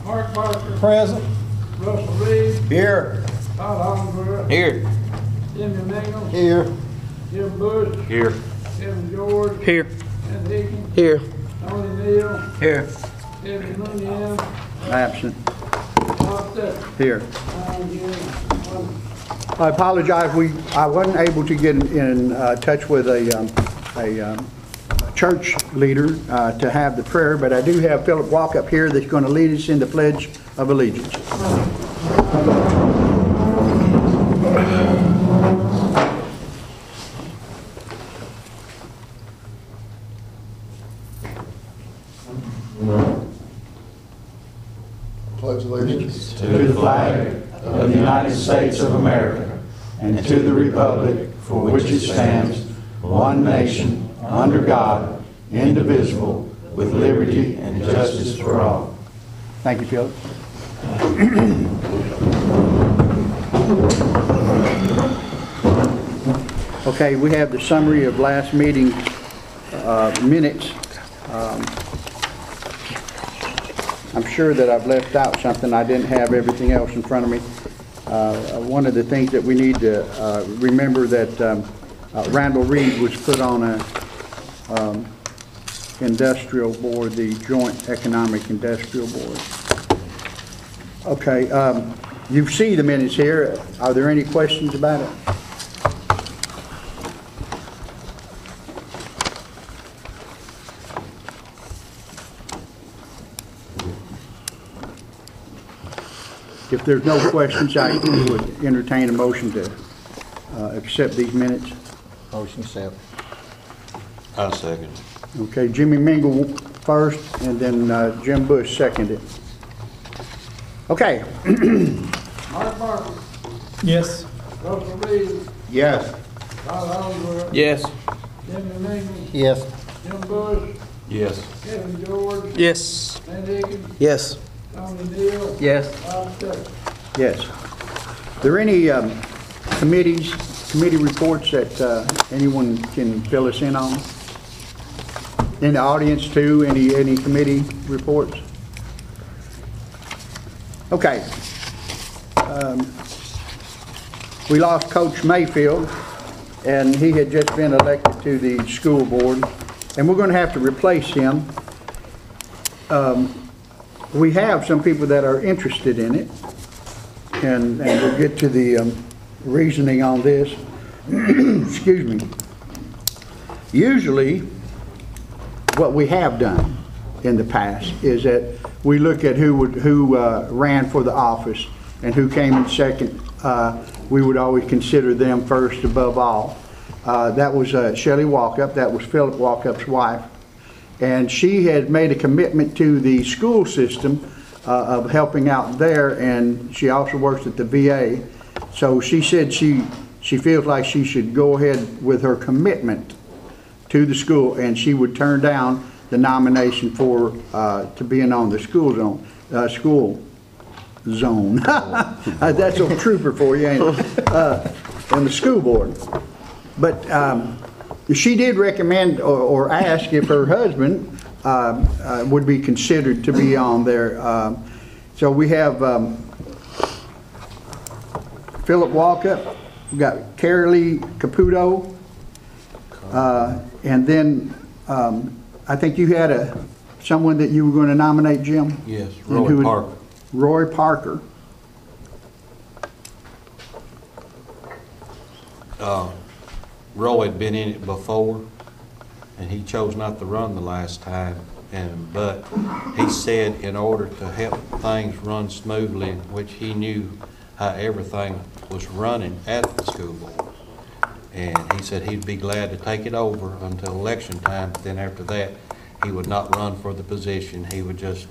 Mark Parker. Present. Russell Reed. Here. Todd Hollingsworth. Here. Jimmy Mingle. Here. Jim Bush. Here. Kevin George. Here. Ed Higgins. Here. Tony Neal. Here. Kevin Mooneyham. Absent. Bob Stephen. Here. I'm here. I apologize. I wasn't able to get in touch with a church leader to have the prayer, but I do have Philip Walk up here that's going to lead us in the Pledge of Allegiance. Pledge allegiance to the flag of the United States of America and to the republic for which it stands, one nation, under God, indivisible, with liberty and justice for all. Thank you, Philip. Okay, we have the summary of last meeting minutes. I'm sure that I've left out something. I didn't have everything else in front of me. One of the things that we need to remember that Randall Reed was put on a industrial board, the Joint Economic Industrial Board. Okay, you see the minutes here. Are there any questions about it? If there's no questions, I would entertain a motion to accept these minutes. motion accept. I second. Okay, Jimmy Mingle first, and then Jim Bush seconded. Okay. Mark Parker. Yes. Russell Reed. Yes. Todd Hollingsworth. Yes. Jimmy Mingle. Yes. Jim Bush. Yes. Kevin George. Yes. Ed Higgins. Yes. Tony Neal. Yes. Bob Stephen. Yes. Are there any committee reports that anyone can fill us in on? In the audience too, any committee reports? Okay. We lost Coach Mayfield, and he had just been elected to the school board, and we're going to have to replace him. We have some people that are interested in it, and we'll get to the reasoning on this. Excuse me. Usually, what we have done in the past is that we look at who ran for the office and who came in second. We would always consider them first above all. That was Shelley Walkup. That was Philip Walkup's wife. And she had made a commitment to the school system of helping out there, and she also works at the VA. So she said she feels like she should go ahead with her commitment to the school, and she would turn down the nomination for to being on the school zone. That's a trooper for you, ain't it? On the school board. But she did recommend or ask if her husband would be considered to be on there. So we have Philip Walkup, we got Carolee Caputo, and then I think you had someone that you were going to nominate, Jim? Yes, Roy Parker. Roy Parker. Roy had been in it before, and he chose not to run the last time. But he said in order to help things run smoothly, which he knew how everything was running at the school board, and he said he'd be glad to take it over until election time. But then after that, he would not run for the position. He would just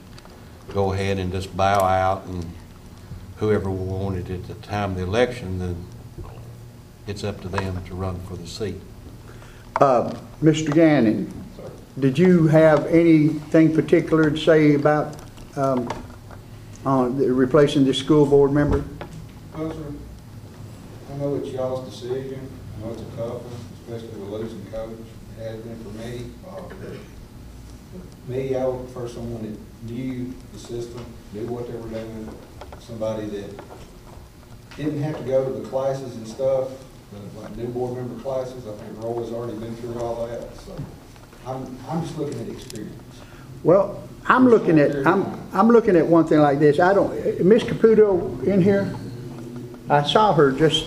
go ahead and just bow out, and whoever wanted at the time of the election, then it's up to them to run for the seat. Mr. Gannon, did you have anything particular to say about replacing this school board member? No, sir. I know it's y'all's decision. I know it's a tough one, especially with losing coach. It has been for me. I would prefer someone that knew the system, knew what they were doing, somebody that didn't have to go to the classes and stuff, like new board member classes. I think Roy's already been through all that, so I'm just looking at experience. Well, I'm looking at one thing like this. I don't, Miss Caputo in here? I saw her just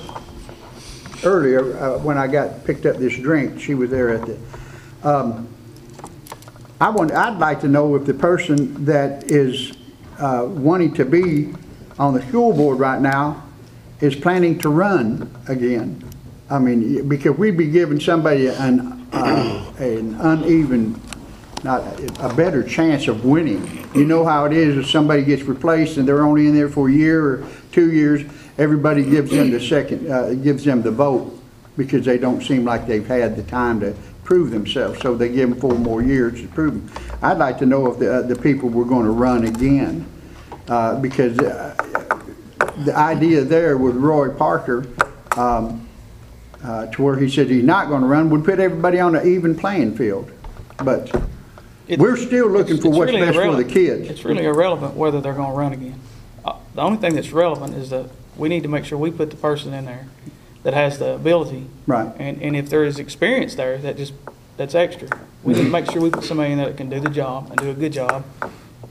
earlier when I picked up this drink. She was there at the, I'd like to know if the person that is wanting to be on the school board right now is planning to run again. I mean, because we'd be giving somebody an uneven, not a better chance of winning. You know how it is if somebody gets replaced and they're only in there for a year or 2 years, everybody gives them the second, gives them the vote because they don't seem like they've had the time to prove themselves. So they give them 4 more years to prove them. I'd like to know if the people were going to run again because the idea there with Roy Parker to where he said he's not going to run would put everybody on an even playing field. But we're still looking for what's really best for the kids. It's really irrelevant whether they're going to run again. The only thing that's relevant is that we need to make sure we put the person in there that has the ability. Right. And if there is experience there, that's extra. We need to make sure we put somebody in there that can do the job and do a good job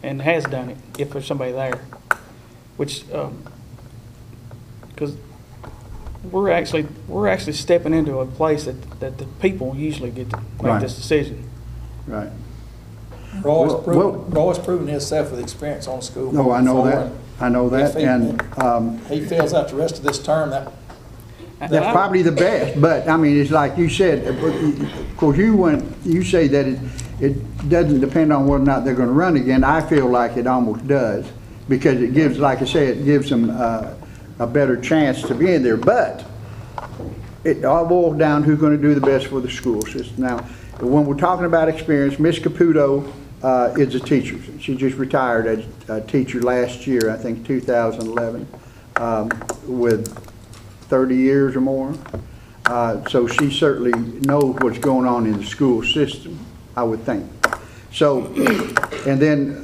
and has done it if there's somebody there. Which, because we're actually stepping into a place that the people usually get to make Right. this decision. Right. Roy's proven himself with experience on the school board. No, I know before, that. I know that. And he fills out the rest of this term. that's probably the best. But I mean, it's like you said. Of course, you say that it doesn't depend on whether or not they're going to run again. I feel like it almost does because it gives, like I say, it gives them a better chance to be in there. But it all boils down to who's going to do the best for the school system. Now, when we're talking about experience, Miss Caputo is a teacher. She just retired as a teacher last year, I think 2011, with 30 years or more. So she certainly knows what's going on in the school system, I would think. So, and then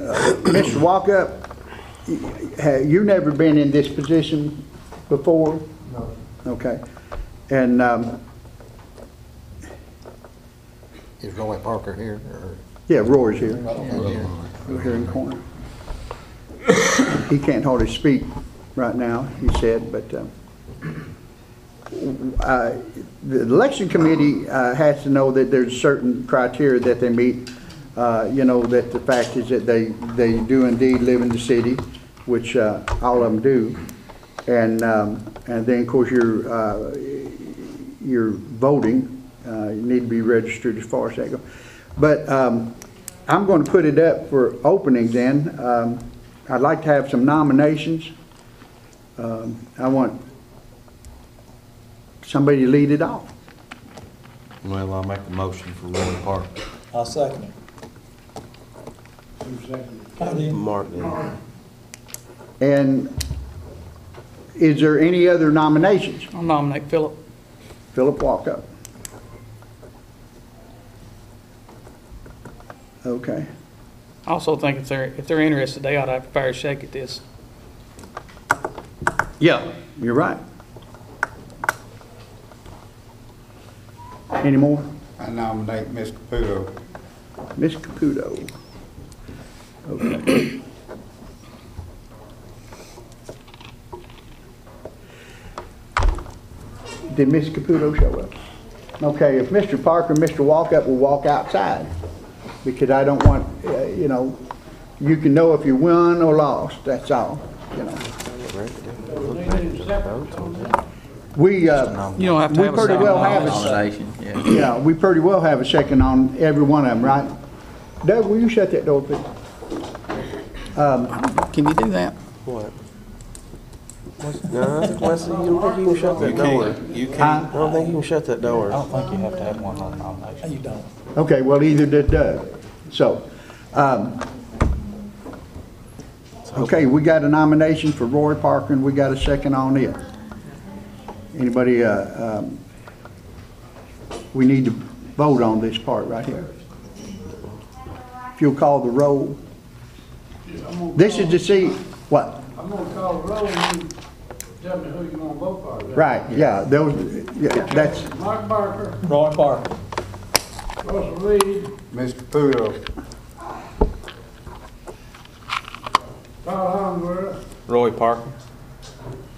Mr. Walkup, you've never been in this position before? No. Okay. And Is Roy Parker here? Or? yeah, Roy's here. Yeah. Over here in the corner. He can't hardly speak right now, he said, but the election committee has to know that there's certain criteria that they meet. You know, that the fact is that they do indeed live in the city, which all of them do. And then, of course, you're voting. You need to be registered as far as that goes. But I'm going to put it up for opening then. I'd like to have some nominations. I want somebody to lead it off. Well, I'll make the motion for Roy Parker. I'll second it. Who's second? I did. Mark. And is there any other nominations? I'll nominate Philip. Philip Walkup. Okay. I also think if they're interested, they ought to have a fair shake at this. Yeah, you're right. Any more? I nominate Ms. Caputo. Miss Caputo. Okay. Did Miss Caputo show up? Okay, if Mr. Parker and Mr. Walkup will walk outside, because I don't want, you know, you can know if you won or lost, that's all, you know. We, You don't have to we have a pretty second well on have this. a, Nomination, yeah. yeah, we pretty well have a second on every one of them, right? Doug, will you shut that door, please? Can you do that? What? No, Wesley, you don't think you can shut that door? You Huh? can't, I don't think you can shut that door. I don't think you have to have one on nomination. You don't. Okay, well, either did Doug. So, okay, we got a nomination for Roy Parker, and we got a second on it. Anybody, we need to vote on this part right here. If you'll call the roll. This is to see, what? I'm gonna call the roll and you tell me who you gonna vote for. Is that- Right, yeah, that's, Mark Barker, Roy Parker. Russell Reed, Mr. Pudo. Carl Holmberg, Roy Parker.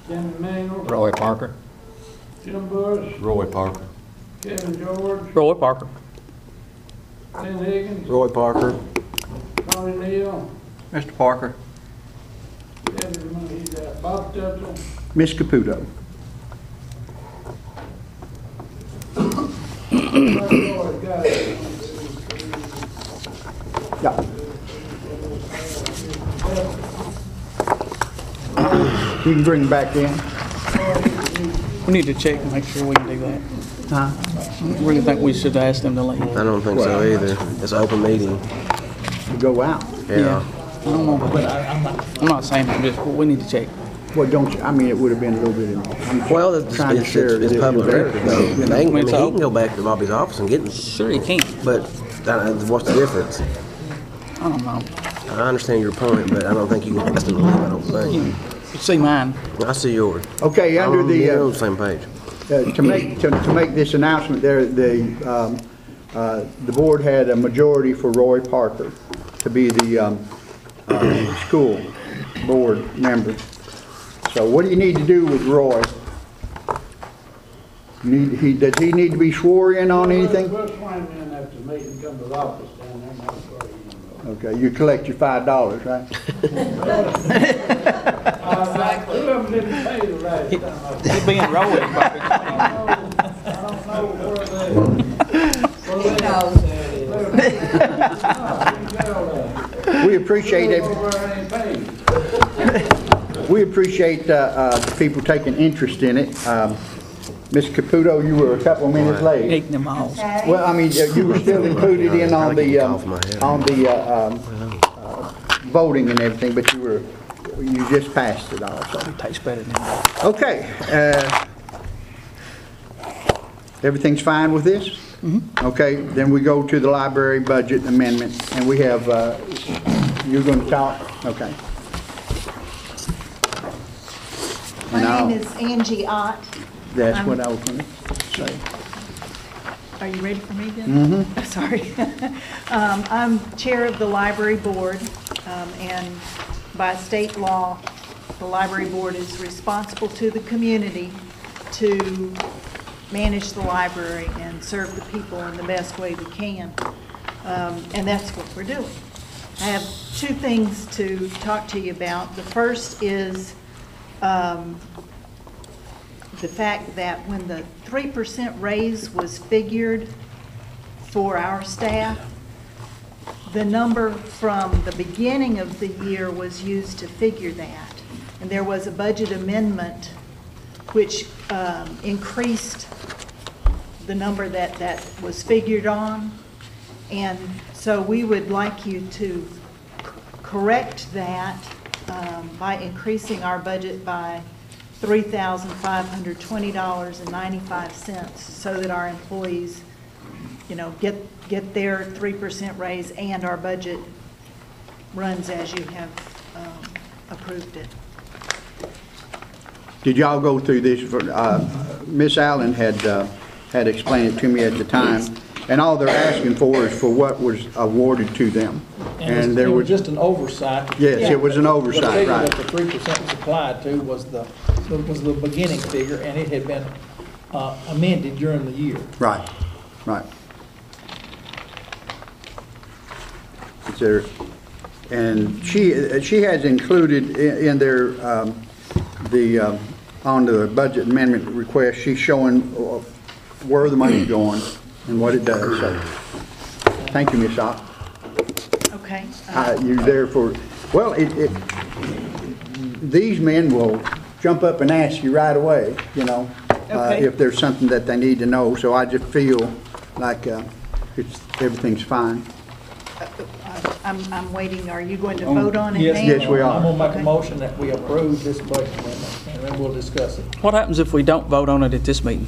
Jimmy Mangle, Roy Parker. Jim Bush, Roy Parker. Kevin George, Roy Parker. Tim Higgins, Roy Parker. Tony Neal, Mr. Parker. Bob Tuttle, Ms. Caputo. Lloyd, got it. Yeah. You can bring them back in. We need to check and make sure we can do that. Huh? I really think we should ask them to leave. I don't think so either. It's an open meeting. To go out. Yeah. I don't know, but I'm not saying that, just, we need to check. Well, don't you, I mean, it would have been a little bit, I'm Well, it's, trying to share it's this public record though. information. They can, I mean, It's he open. can go back to Bobby's office and get them, Sure you can. but what's the difference? I don't know. I understand your point, but I don't think you can ask them to leave, I don't think. You see mine. I see yours. Okay, under You're on the, the same page. to make this announcement there, the board had a majority for Roy Parker to be the school board member. So what do you need to do with Roy? Does he need to be sworn in on anything? We'll swing in after the meeting, come to the office down there, and I'll show you. Okay, you collect your $5, right? Two of them didn't pay the last time. He'd be enrolled. I don't know where they. We appreciate it. We appreciate the people taking interest in it. Ms. Caputo, you were a couple of minutes late. Taking them all. Well, I mean, you were still included in on the voting and everything, but you just passed it also. It tastes better than that. Okay. Everything's fine with this? Okay, then we go to the library budget amendment, and we have, you're going to talk? Okay. My name is Angie Ott. That's what I was going to say. Are you ready for me again? Mm-hmm. Sorry. I'm chair of the library board, and by state law, the library board is responsible to the community to manage the library and serve the people in the best way we can. And that's what we're doing. I have two things to talk to you about. The first is the fact that when the 3% raise was figured for our staff, the number from the beginning of the year was used to figure that. And there was a budget amendment which increased the number that was figured on. And so we would like you to correct that by increasing our budget by $3,520.95 so that our employees, get their 3% raise and our budget runs as you have approved it. Did y'all go through this? Miss Allen had explained it to me at the time, and all they're asking for is for what was awarded to them. And there it was was just an oversight. Yes, it was an oversight, The figure right. that the 3% was applied to was the beginning figure, and it had been amended during the year. Right, right. Is there, and she has included in there on the budget amendment request, she's showing where the money's going and what it does. So, thank you, Ms. Ott. Okay. You're there for, well, these men will jump up and ask you right away, Okay. if there's something that they need to know. So I just feel like everything's fine. I'm waiting. Are you going to vote on it now? Yes, we are. I'm going to make Okay. a motion that we approve this budget amendment, and then we'll discuss it. What happens if we don't vote on it at this meeting?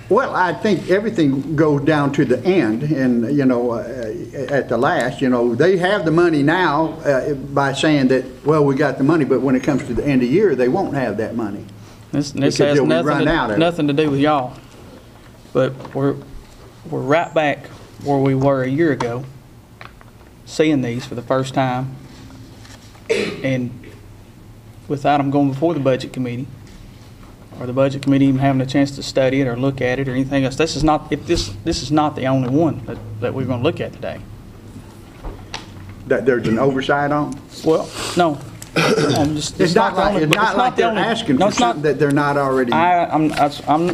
Well, I think everything goes down to the end, and, you know, at the last, you know, they have the money now by saying that, well, we got the money, but when it comes to the end of the year, they won't have that money. This Because has they'll be run out of it. nothing to do with y'all. But we're right back where we were a year ago, seeing these for the first time, and without them going before the budget committee, or the budget committee even having a chance to study it or look at it or anything else. This is not, this is not the only one that we're going to look at today. That there's an oversight on? Well, no. It's not like they're asking for something that they're not already.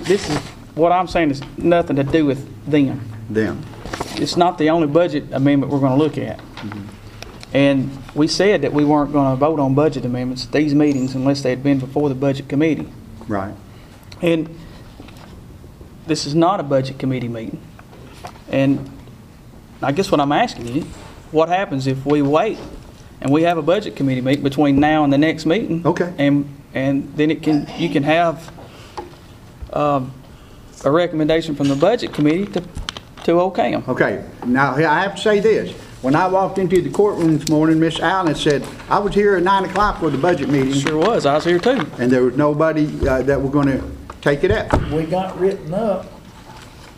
This is, what I'm saying is nothing to do with them. It's not the only budget amendment we're going to look at. And we said that we weren't going to vote on budget amendments at these meetings unless they had been before the budget committee. Right. And this is not a budget committee meeting. And I guess what I'm asking you, what happens if we wait and we have a budget committee meeting between now and the next meeting? Okay. And then you can have a recommendation from the budget committee to okay them. Okay. Now, I have to say this. When I walked into the courtroom this morning, Miss Allen said, I was here at 9 o'clock for the budget meeting. Sure was. I was here too. And there was nobody that were going to take it up. We got written up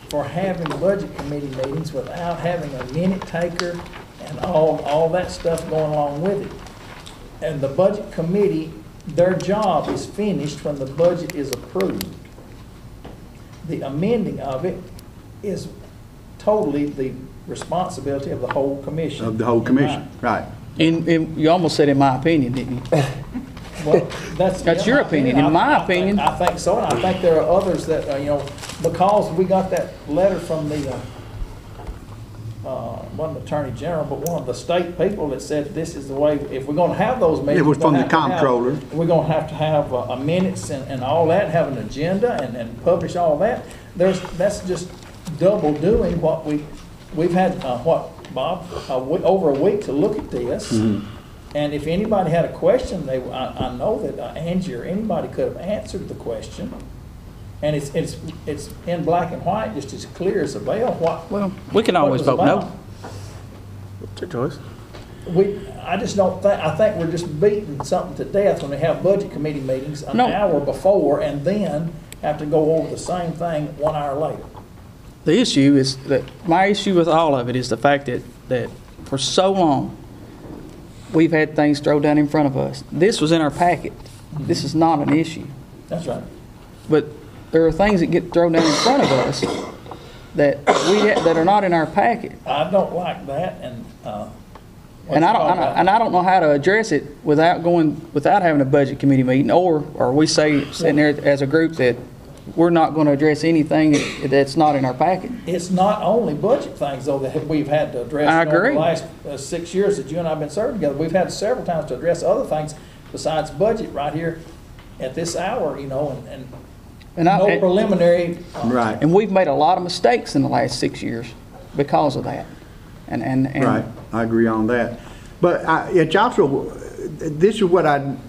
for having budget committee meetings without having a minute taker and all that stuff going along with it. And the budget committee, their job is finished when the budget is approved. The amending of it is totally the responsibility of the whole commission. Of the whole commission, right. And you almost said in my opinion, didn't you? Well, that's your opinion. In my opinion. I think so, and I think there are others that, you know, because we got that letter from the, wasn't Attorney General, but one of the state people that said this is the way, if we're gonna have those meetings. It was from the comptroller. We're gonna have to have minutes and all that, have an agenda and publish all that. That's just double doing what we've had, Bob, over a week to look at this. And if anybody had a question, I know that Angie or anybody could have answered the question. And it's in black and white, just as clear as a bell. Well, we can always vote no. It's your choice. I just don't think, I think we're just beating something to death when we have budget committee meetings an hour before and then have to go over the same thing 1 hour later. The issue is that my issue with all of it is the fact that for so long we've had things thrown down in front of us. This was in our packet. This is not an issue. That's right. But there are things that get thrown down in front of us that that are not in our packet. I don't like that, and I don't know how to address it without having a budget committee meeting, or we say sitting there as a group that we're not going to address anything that's not in our packet. It's not only budget things, though, that we've had to address. I agree. Over the last 6 years that you and I have been serving together, we've had several times to address other things besides budget right here at this hour, you know, and no preliminary. Right. And we've made a lot of mistakes in the last 6 years because of that. And Right, I agree on that. But it's also, this is what I'm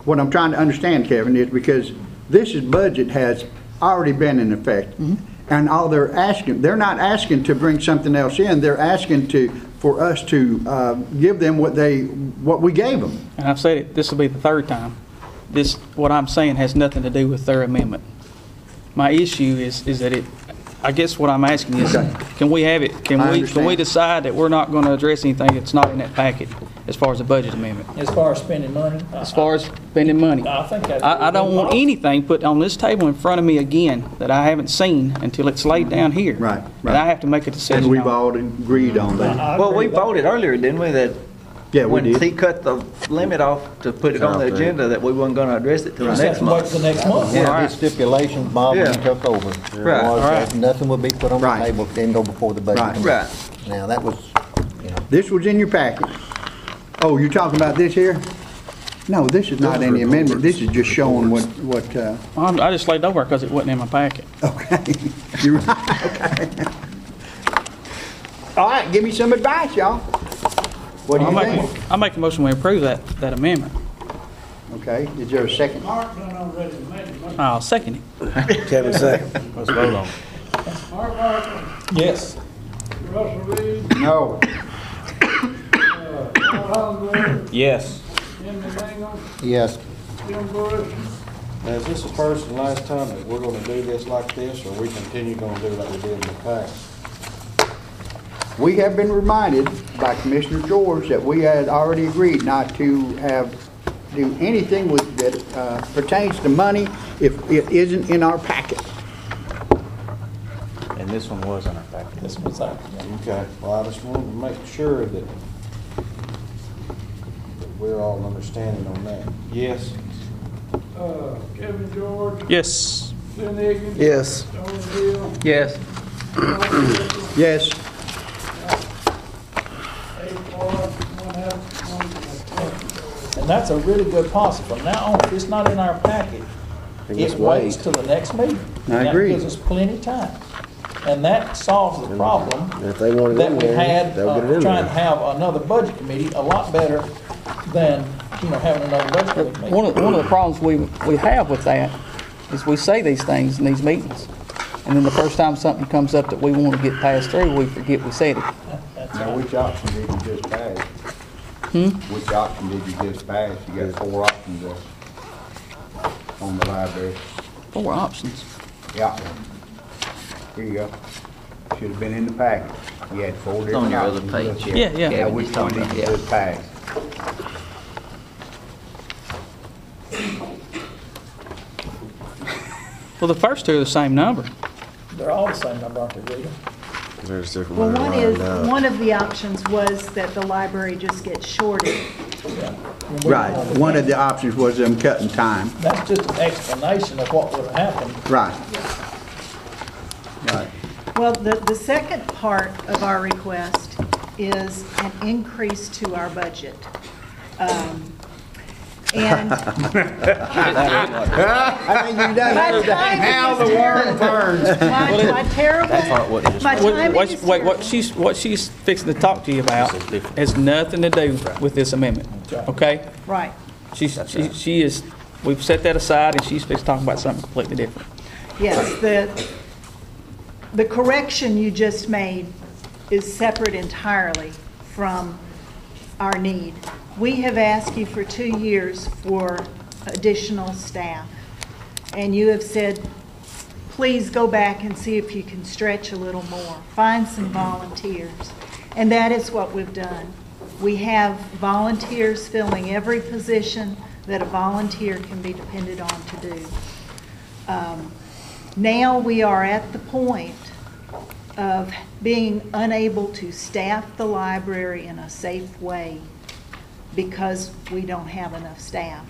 trying to understand, Kevin, is because this budget has already been in effect. And all they're not asking to bring something else in, they're asking for us to give them what we gave them. And I've said it, this will be the third time. What I'm saying has nothing to do with their amendment. My issue is that I guess what I'm asking is, can we have it, can we decide that we're not going to address anything that's not in that packet as far as the budget amendment? As far as spending money? As far as spending money. I think that's. I don't want anything put on this table in front of me again that I haven't seen until it's laid down here. Right. And I have to make a decision. And we've on it. all agreed on that. Well, we voted earlier, didn't we, that Yeah, we when did. he cut the limit off to put it on the agenda, that we weren't gonna address it till the next month. The next month. One of his stipulations, Bob, when he Yeah. took over, Right. was that nothing would be put on the Right. table if it didn't go before the budget Right. committee. Right. Now, that was, you know, This was in your packet. Oh, you're talking about this here? No, this is not any amendment. This is just showing what, I just laid it over because it wasn't in my packet. okay. You're right, okay. All right, give me some advice, y'all. What do you think? I make a motion we approve that amendment. Okay, is there a second? Mark done already made the motion. I'll second it. Kevin second. Let's vote on it. Mark Barker, Yes. Russell Reed, No. Paul Hollenberg, Yes. Henry Langham, Yes. Jim Bush. Now, is this the first and last time that we're gonna do this like this, or we continue gonna do like we did in the past? We have been reminded by Commissioner George that we had already agreed not to do anything that pertains to money if it isn't in our packet. And this one was in our packet. This was out. Okay, well, I just wanted to make sure that we're all understanding on that. Yes? Kevin George, Yes. Lynn Higgins. Yes. Tony Hill, Yes. Mark Barker, Yes. 1 And that's a really good policy. From now on, if it's not in our packet, Just it waits wait. till the next meeting. I agree. That gives us plenty of time. And that solves the problem And if they want it that in we there, had, they'll get it in trying to there. have another budget committee a lot better than, having another budget committee. One of the problems we have with that is we say these things in these meetings. And then the first time something comes up that we want to get passed through, we forget we said it. Now, which option did you just pass? Which option did you just pass? You got 4 options there on the library. 4 options. Yeah. Here you go. Should have been in the packet. You had 4 different on your other options. page. Yeah, yeah. Now, which one did you just pass? Well, the first 2 are the same number. They're all the same number, aren't they, Rita? There's different Well, ways one lined is, up. one of the options was that the library just gets shorted. Yeah. And we Right. don't want to- One of the options was them cutting time. That's just an explanation of what would have happened. Right. Right. Well, the second part of our request is an increase to our budget. And I think you've done my everything. timing Now is the worm terrible. burns. My terrible, my timing What, is wait, terrible. what she's fixing to talk to you about has nothing to do with this amendment, okay? Right. She is, we've set that aside and she's fixing to talk about something completely different. Yes, the correction you just made is separate entirely from our need. We have asked you for 2 years for additional staff, and you have said, please go back and see if you can stretch a little more, find some volunteers. And that is what we've done. We have volunteers filling every position that a volunteer can be depended on to do. Now we are at the point of being unable to staff the library in a safe way because we don't have enough staff.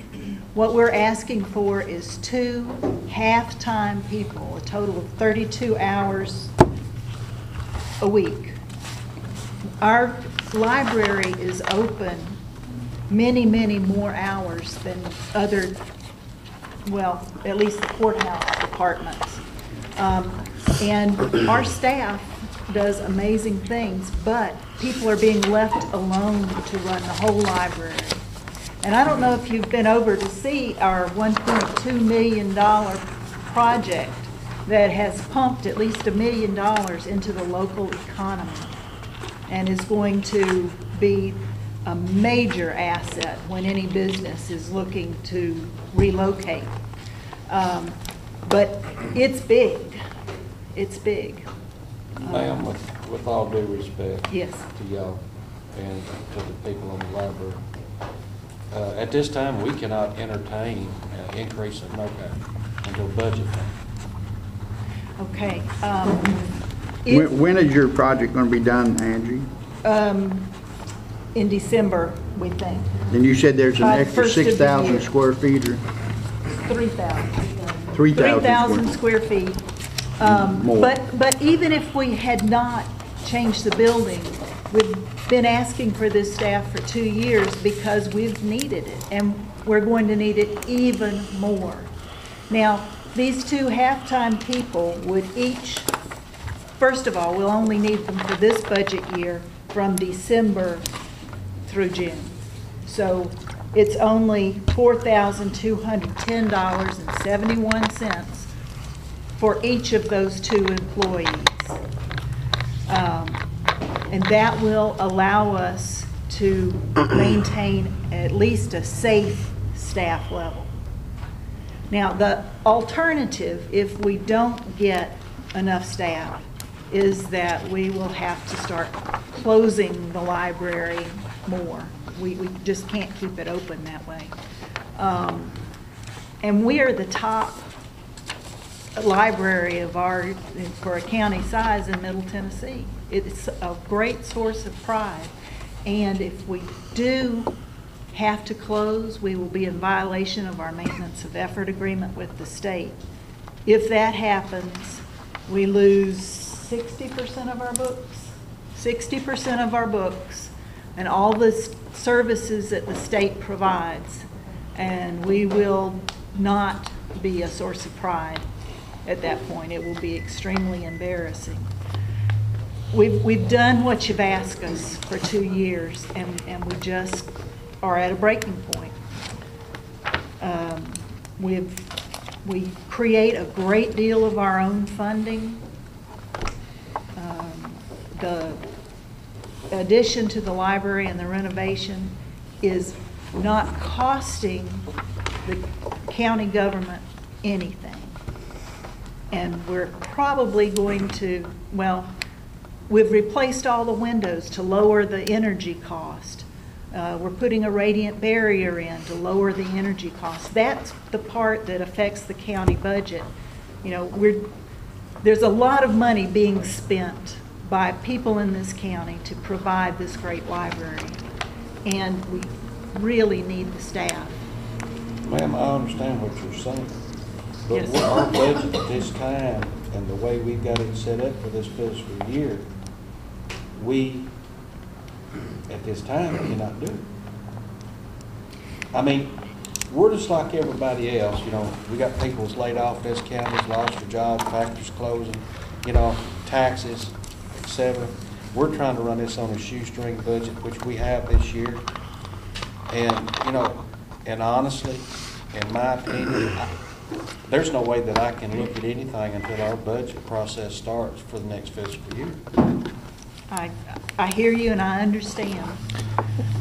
What we're asking for is 2 half-time people, a total of 32 hours a week. Our library is open many, many more hours than other, well, at least the courthouse departments. And our staff does amazing things, but people are being left alone to run the whole library. And I don't know if you've been over to see our $1.2 million project that has pumped at least $1 million into the local economy and is going to be a major asset when any business is looking to relocate. But it's big. It's big. Ma'am, with all due respect. Yes. To y'all and to the people in the library, at this time, we cannot entertain an increase in NOPAC until budget time. Okay. When is your project going to be done, Angie? In December, we think. And you said there's an By the extra first of the 6,000 year. square feet or 3,000. 3,000 square feet. More. But even if we had not changed the building, we've been asking for this staff for 2 years because we've needed it, and we're going to need it even more. Now, these 2 half-time people would each, first of all, we'll only need them for this budget year from December through June. So it's only $4,210.71 for each of those 2 employees. And that will allow us to maintain at least a safe staff level. Now, the alternative, if we don't get enough staff, is that we will have to start closing the library more. We just can't keep it open that way. And we are the top library for a county size in Middle Tennessee. It's a great source of pride. And if we do have to close, we will be in violation of our maintenance of effort agreement with the state. If that happens, we lose 60% of our books. 60% of our books and all the services that the state provides. And we will not be a source of pride at that point. It will be extremely embarrassing. We've done what you've asked us for 2 years, and we just are at a breaking point. We create a great deal of our own funding. The addition to the library and the renovation is not costing the county government anything. And we're probably going to, well, we've replaced all the windows to lower the energy cost. We're putting a radiant barrier in to lower the energy cost. That's the part that affects the county budget. You know, there's a lot of money being spent by people in this county to provide this great library, and we really need the staff. Ma'am, I understand what you're saying, but Yes. with our budget at this time and the way we've got it set up for this fiscal year, we, at this time, cannot do it. I mean, we're just like everybody else, you know, we got people that's laid off, this county's lost their jobs, factories closing, you know, taxes, etc. We're trying to run this on a shoestring budget, which we have this year. And, you know, and honestly, in my opinion, there's no way that I can look at anything until our budget process starts for the next fiscal year. I hear you and I understand.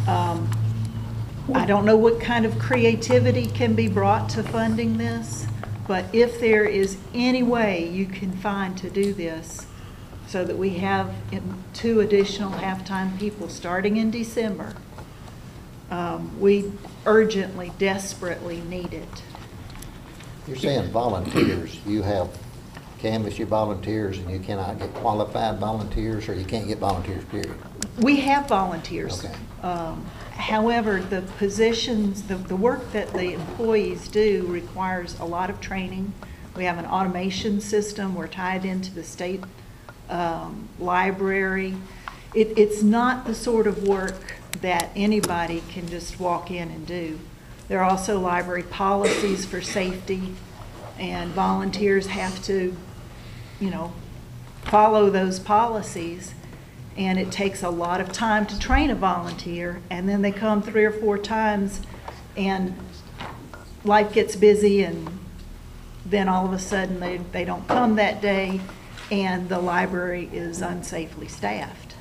I don't know what kind of creativity can be brought to funding this, but if there is any way you can find to do this so that we have 2 additional half-time people starting in December, we urgently, desperately need it. You're saying volunteers, you have canvass your volunteers and you cannot get qualified volunteers, or you can't get volunteers, period? We have volunteers. Okay. However, the positions, the work that the employees do requires a lot of training. We have an automation system. We're tied into the state library. It's not the sort of work that anybody can just walk in and do. There are also library policies for safety, and volunteers have to, you know, follow those policies. And it takes a lot of time to train a volunteer, and then they come 3 or 4 times and life gets busy, and then all of a sudden they don't come that day and the library is unsafely staffed.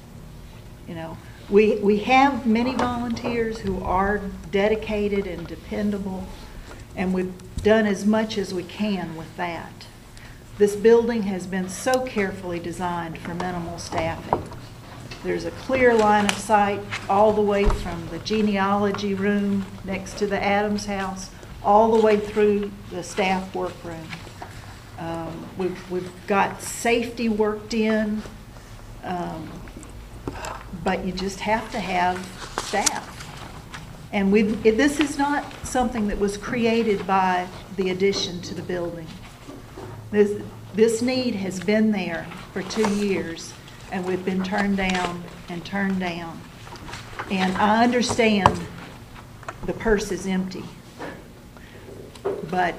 You know, we have many volunteers who are dedicated and dependable, and we've done as much as we can with that. This building has been so carefully designed for minimal staffing. There's a clear line of sight all the way from the genealogy room next to the Adams house, all the way through the staff workroom. We've got safety worked in, but you just have to have staff. And this is not something that was created by the addition to the building. This need has been there for 2 years, and we've been turned down and turned down. And I understand the purse is empty, but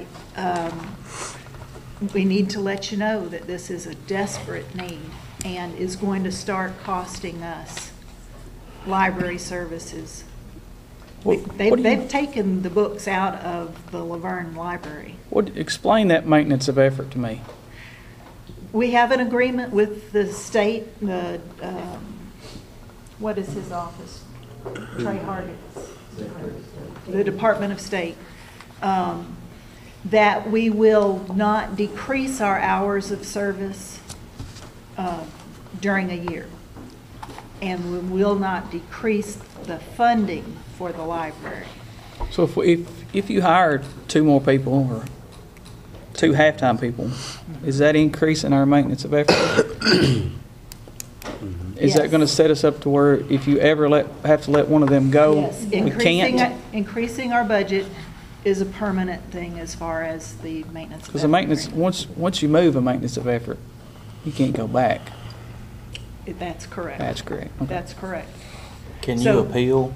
we need to let you know that this is a desperate need and is going to start costing us library services They've taken the books out of the Laverne Library. Explain that maintenance of effort to me. We have an agreement with the state, what is his office? Trey Hargis, the Department of State, that we will not decrease our hours of service during a year. And we will not decrease the funding for the library. So if you hired 2 more people or 2 half-time people, is that increasing our maintenance of effort? Is that Yes. going to set us up to where if you ever have to let one of them go, Yes, we can't? increasing our budget is a permanent thing as far as the maintenance. Because the maintenance, once you move a maintenance of effort, you can't go back. That's correct. That's correct. Okay. That's correct. Can you So- appeal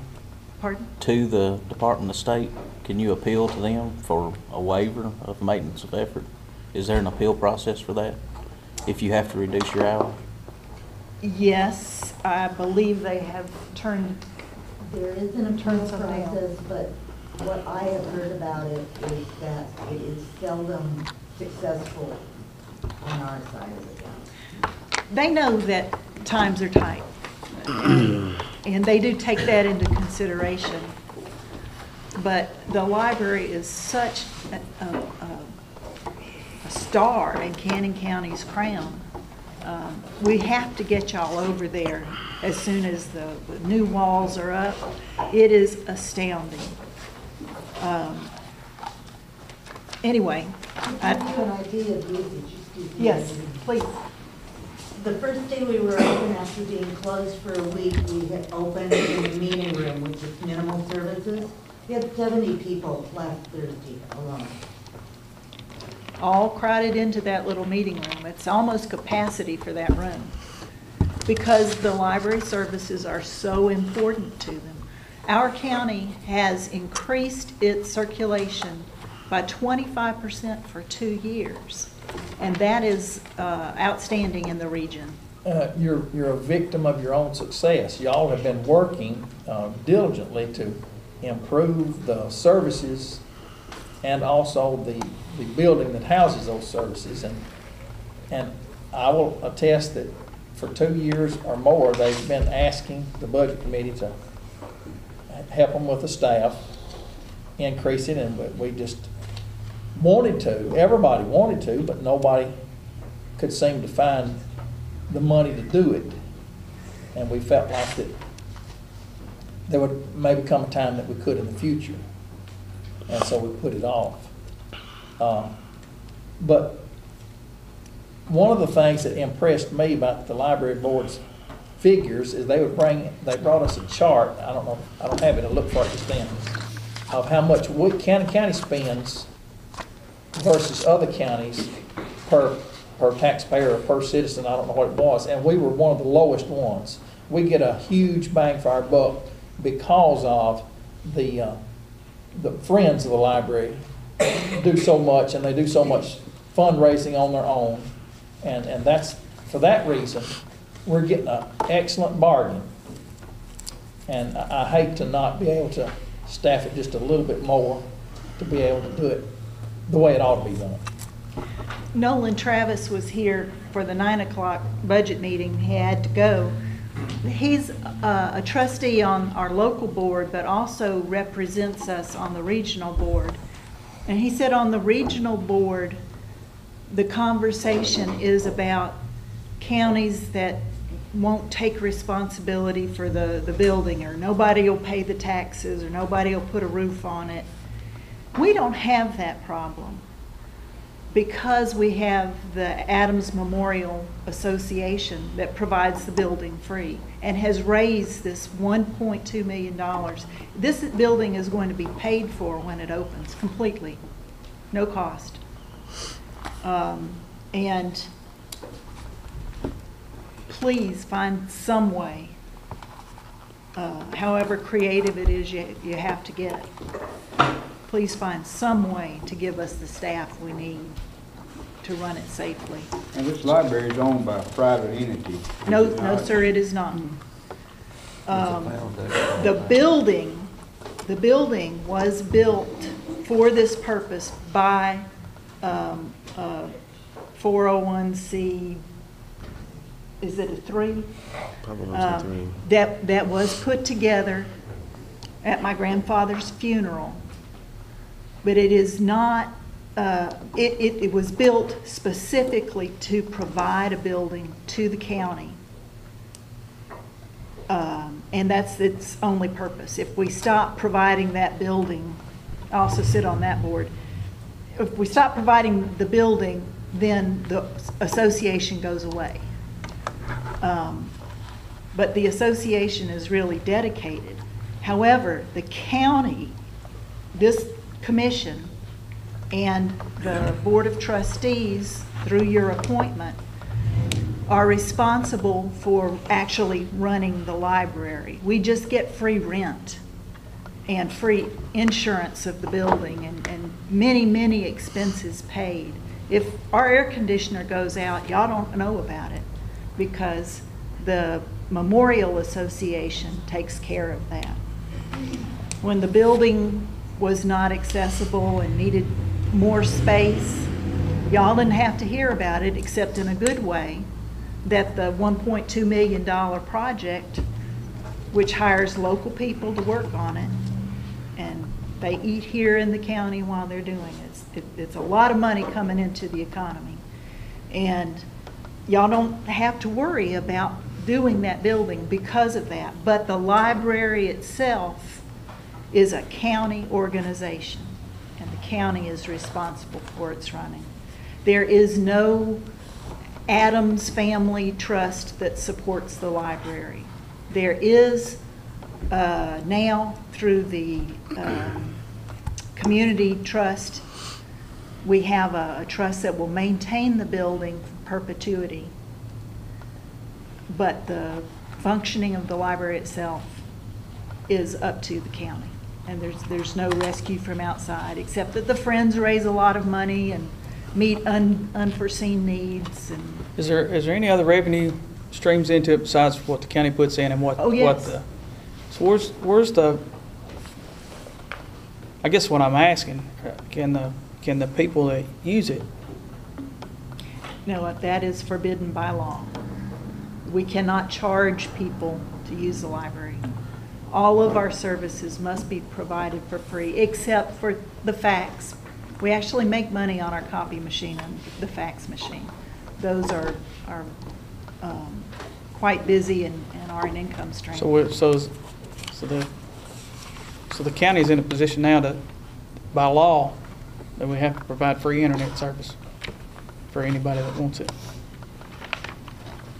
Pardon? to the Department of State? Can you appeal to them for a waiver of maintenance of effort? Is there an appeal process for that, if you have to reduce your hours? Yes, I believe they have turned, There is an appeal some down. process, but what I have heard about it is that it is seldom successful on our side of the county. they know that times are tight. And they do take that into consideration. But the library is such a star in Cannon County's crown. We have to get y'all over there as soon as the new walls are up. It is astounding. Anyway. I give you an idea of usage, excuse me. Yes, please. The first day we were open after being closed for a week, we had opened in the meeting room, which is minimal services. We had 70 people last Thursday alone. All crowded into that little meeting room. It's almost capacity for that room because the library services are so important to them. Our county has increased its circulation by 25% for 2 years, and that is outstanding in the region. You're a victim of your own success. Y'all have been working diligently to improve the services and also the building that houses those services. And I will attest that for 2 years or more, they've been asking the budget committee to help them with the staff, increase it, and we just wanted to, everybody wanted to, but nobody could seem to find the money to do it. And we felt like that there would maybe come a time that we could in the future. And so we put it off. But one of the things that impressed me about the library board's figures is they brought us a chart, I don't have it, I'll look for it just then, of how much Cannon County spends versus other counties per taxpayer or per citizen, I don't know what it was, and we were one of the lowest ones. We get a huge bang for our buck because of the friends of the library do so much, and they do so much fundraising on their own, and that's, for that reason, we're getting an excellent bargain. And I hate to not be able to staff it just a little bit more to be able to do it the way it ought to be done. Nolan Travis was here for the 9 o'clock budget meeting. He had to go. He's a trustee on our local board, but also represents us on the regional board. And he said on the regional board, the conversation is about counties that won't take responsibility for the building, or nobody will pay the taxes, or nobody will put a roof on it. We don't have that problem because we have the Adams Memorial Association that provides the building free and has raised this $1.2 million. This building is going to be paid for when it opens completely, no cost. And please find some way, however creative it is you have to get it. Please find some way to give us the staff we need to run it safely. And this library is owned by a private entity. No, sir, it is not. The building The building was built for this purpose by 401c, is it a 3? That was put together at my grandfather's funeral. But it is not, it was built specifically to provide a building to the county. And that's its only purpose. If we stop providing that building, I also sit on that board. If we stop providing the building, then the association goes away. But the association is really dedicated. However, the county, this commission, and the Board of Trustees, through your appointment, are responsible for actually running the library. We just get free rent and free insurance of the building and many, many expenses paid. If our air conditioner goes out, y'all don't know about it because the Memorial Association takes care of that. When the building was not accessible and needed more space, y'all didn't have to hear about it except in a good way, that the $1.2 million project, which hires local people to work on it, and they eat here in the county while they're doing it. It's a lot of money coming into the economy. And y'all don't have to worry about doing that building because of that. But the library itself is a county organization, and the county is responsible for its running. There is no Adams Family Trust that supports the library. There is now through the community trust, we have a trust that will maintain the building for perpetuity. But the functioning of the library itself is up to the county. And there's no rescue from outside, except that the Friends raise a lot of money and meet unforeseen needs. And Is there any other revenue streams into it besides what the county puts in and what? Oh, yes. What so where's the? I guess what I'm asking, can the people that use it? no, that is forbidden by law. We cannot charge people to use the library. All of our services must be provided for free, except for the fax. We actually make money on our copy machine and the fax machine. Those are quite busy and are an income stream. So the county's in a position now to, by law, that we have to provide free internet service for anybody that wants it.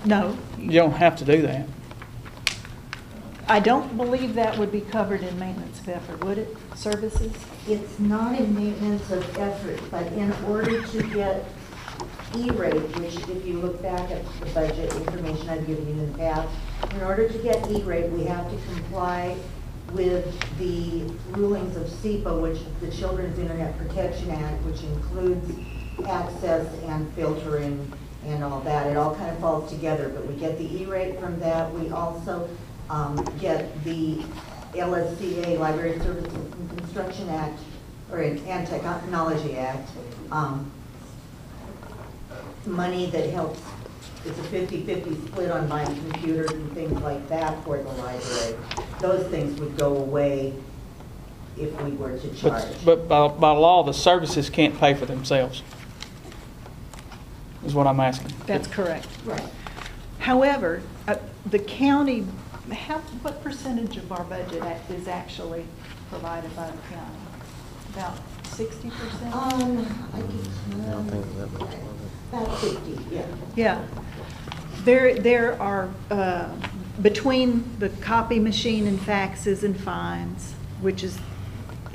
No. You don't have to do that. I don't believe that would be covered in maintenance of effort, would it? Services? It's not in maintenance of effort, but in order to get E-rate, which if you look back at the budget information I've given you in the past, in order to get E-rate, we have to comply with the rulings of SEPA, which is the Children's Internet Protection Act, which includes access and filtering and all that. It all kind of falls together, but we get the E-rate from that. We also get the LSCA, Library Services and Construction Act, and Technology Act, money that helps. It's a 50-50 split on buying computers and things like that for the library. Those things would go away if we were to charge. But by law, the services can't pay for themselves, is what I'm asking. That's correct. Right. However, the county, what percentage of our budget is actually provided by the county? About 60%? I think that much. About 50, yeah. Yeah. There are, between the copy machine and faxes and fines, which is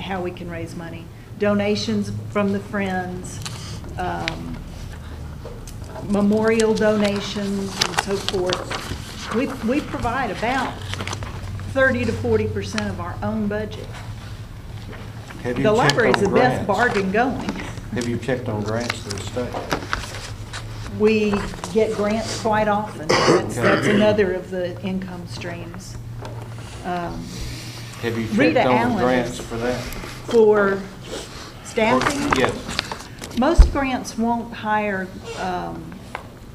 how we can raise money, donations from the Friends, memorial donations and so forth, we provide about 30 to 40% of our own budget. The library is the best bargain going. Have you checked on grants to the state? We get grants quite often. That's another of the income streams. Have you Rita checked on Allen the grants is- for that? For staffing, Yes. most grants won't hire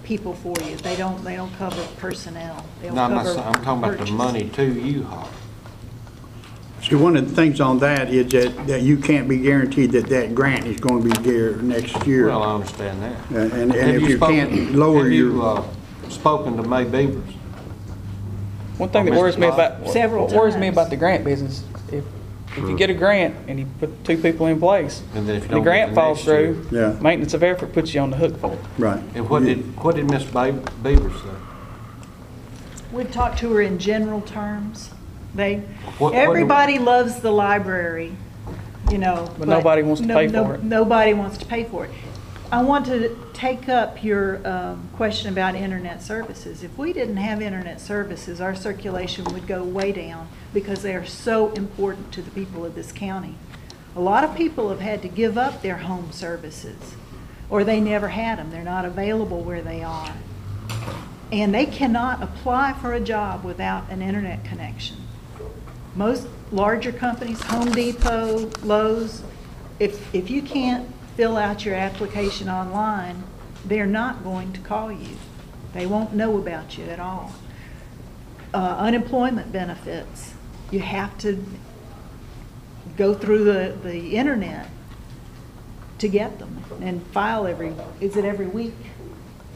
people for you. They don't cover personnel. They'll No, I'm not, cover I'm talking about the purchase. money to U-Haul. So one of the things on that is that you can't be guaranteed that grant is going to be there next year. Well, I understand that. And Have if you can't lower have your. you, spoken to May Beavers? One thing that Or Mr. worries me Lott? about, Several what worries me times. about the grant business, if you get a grant and you put 2 people in place, And then if you the don't grant get the falls next year- through, Yeah. maintenance of effort puts you on the hook for it. Right. And what did Miss Beavers say? We've talked to her in general terms. What- Everybody loves the library, you know. But nobody wants to pay for it. Nobody wants to pay for it. I want to take up your question about internet services. If we didn't have internet services, our circulation would go way down because they are so important to the people of this county. A lot of people have had to give up their home services, or they never had them. They're not available where they are. And they cannot apply for a job without an internet connection. Most larger companies, Home Depot, Lowe's, if you can't fill out your application online, they're not going to call you. They won't know about you at all. Unemployment benefits, you have to go through the internet to get them and file is it every week?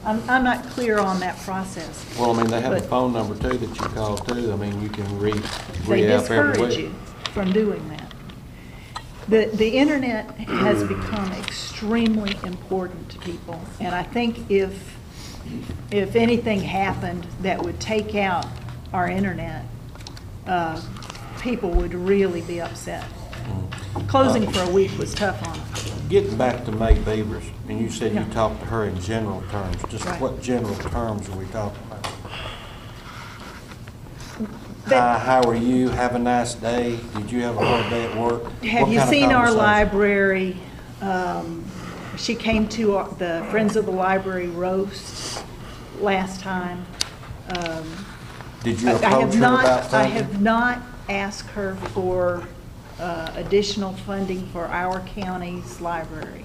I'm not clear on that process. Well, I mean, they have a But phone number too that you call too. I mean, you can They re-app every discourage week. you from doing that. The internet has become extremely important to people, and I think if anything happened that would take out our internet, people would really be upset. Closing for a week was tough on them. Getting back to May Beavers, and you said you Yeah. talked to her in general terms. Just Right. what general terms are we talking about? That- Hi, how are you? Have a nice day. Did you have a hard day at work? Have What you kind of seen our conversation? library? She came to the Friends of the Library roast last time. Did you I approach have her not. about I funding? have not asked her for additional funding for our county's library.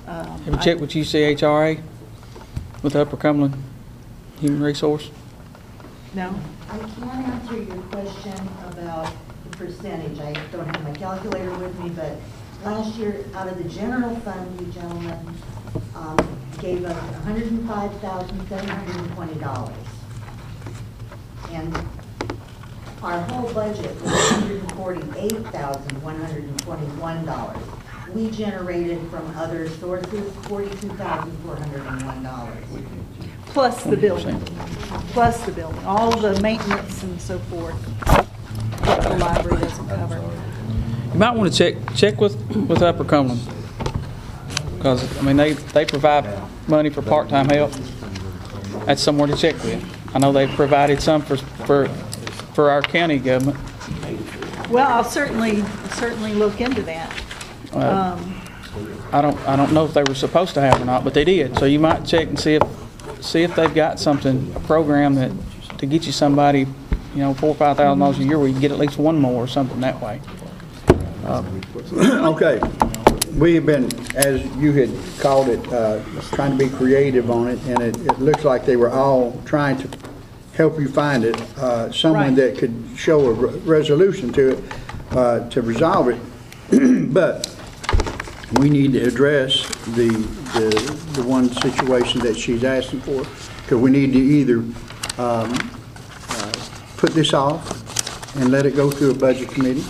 Have you checked with UCHRA, with Upper Cumberland Human Resource? No? I can't answer your question about the percentage. I don't have my calculator with me, but last year, out of the general fund, you gentlemen gave us $105,720. And our whole budget was $148,121. We generated from other sources $42,401. Plus the building. Plus the building. All the maintenance and so forth. That the library doesn't cover. You might want to check with Upper Cumberland, because, I mean, they provide money for part-time help. That's somewhere to check with. I know they've provided some for our county government. Well, I'll certainly look into that. I don't know if they were supposed to have or not, but they did. So you might check and see if they've got something, a program that to get you somebody, you know, $4,000 or $5,000 a year where you can get at least one more or something that way. Okay, we have been, as you had called it, trying to be creative on it, and it looks like they were all trying to help you find it, someone Right. that could show a resolution to it, to resolve it. But we need to address the one situation that she's asking for, because we need to either put this off and let it go through a budget committee.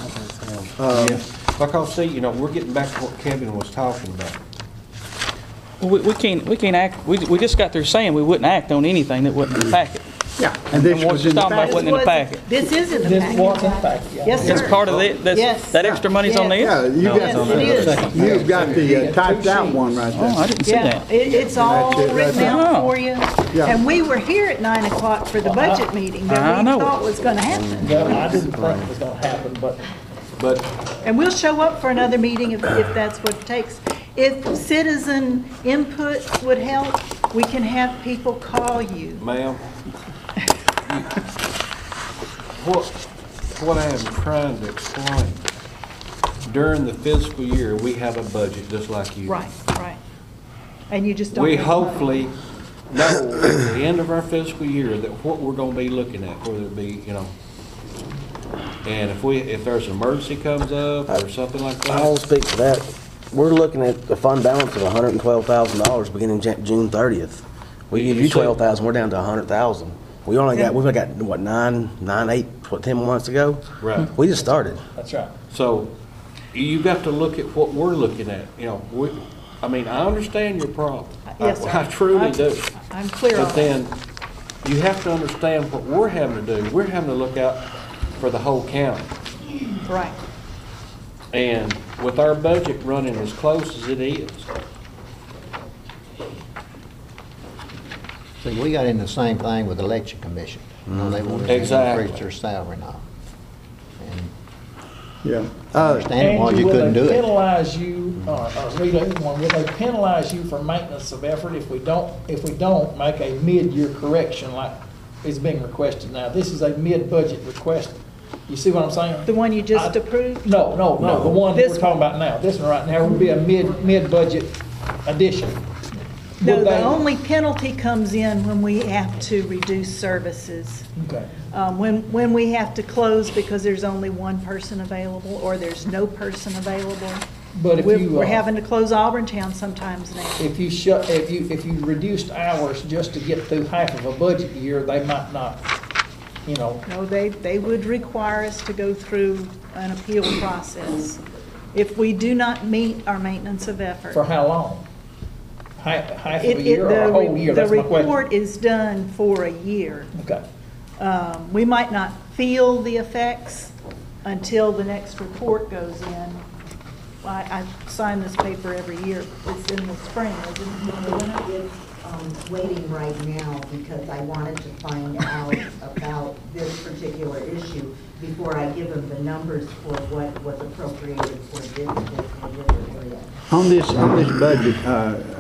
Yeah. Because, see, you know, we're getting back to what Kevin was talking about. We can't act, we just got through saying we wouldn't act on anything that wasn't in the packet. Yeah, and this And what was she's in the talking about packet. wasn't in the packet. This is in the This packet. was in fact, yeah. Yes, sir. It's part of it, Yes. that extra money's on there? Yeah, you Yes, got, it is. you've got the typed out one right Oh, I there. didn't see Yeah, that. it's all That's it right written there. out Oh. for you. Yeah. And we were here at 9 o'clock for the budget meeting I that we know. thought was going to happen. Well, I didn't think it was gonna happen, but But And we'll show up for another meeting if that's what it takes. If citizen input would help, we can have people call you. ma'am, what, what I am trying to explain. During the fiscal year, we have a budget just like you. Right, right. And you just don't. We have money. hopefully know at the end of our fiscal year that what we're gonna be looking at, whether it be, and if there's an emergency comes up or something like I won't that. speak to that. We're looking at a fund balance of $112,000 beginning June 30th. We give you 12,000, we're down to 100,000. We've only got, what, 10 months to go? Right. We just started. That's right. So you've got to look at what we're looking at, I understand your problem. Yes, sir. I truly do. I'm clear on But that. then you have to understand what we're having to do. We're having to look out for the whole county. Right. And with our budget running as close as it is, See, we got in the same thing with the election commission. They wanted to Exactly. increase their salary now. And Yeah. understanding why you couldn't do Will they it. penalize you, or Rita, will they penalize you for maintenance of effort if we don't make a mid-year correction like is being requested now? This is a mid-budget request. You see what I'm saying? The one you just approved? No, the one This we're talking about now. This one right now would be a mid-budget addition. No, Would the they- only penalty comes in when we have to reduce services. Okay. When we have to close because there's only one person available or there's no person available. But if you, We're having to close Auburn Town sometimes now. If you reduced hours just to get through half of a budget year, they might not, No, they would require us to go through an appeal process if we do not meet our maintenance of effort. for how long? Half of a year or a whole year? That's my The report question. is done for a year. Okay. We might not feel the effects until the next report goes in. I sign this paper every year. It's in the spring, isn't it? It's waiting right now because I wanted to find out about this particular issue before I give them the numbers for what was appropriated for this area. On this budget,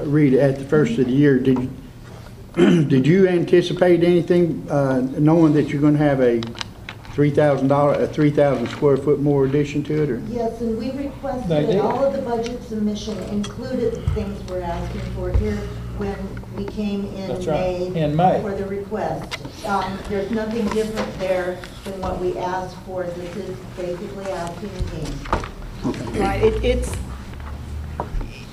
Rita, at the first of the year, did you anticipate anything, knowing that you're gonna have a $3,000 square foot more addition to it, or? Yes, and we requested They that did. all of the budget submission included the things we're asking for here when we came in That's right, May. in May. For the request. There's nothing different there than what we asked for. This is basically asking again. Right,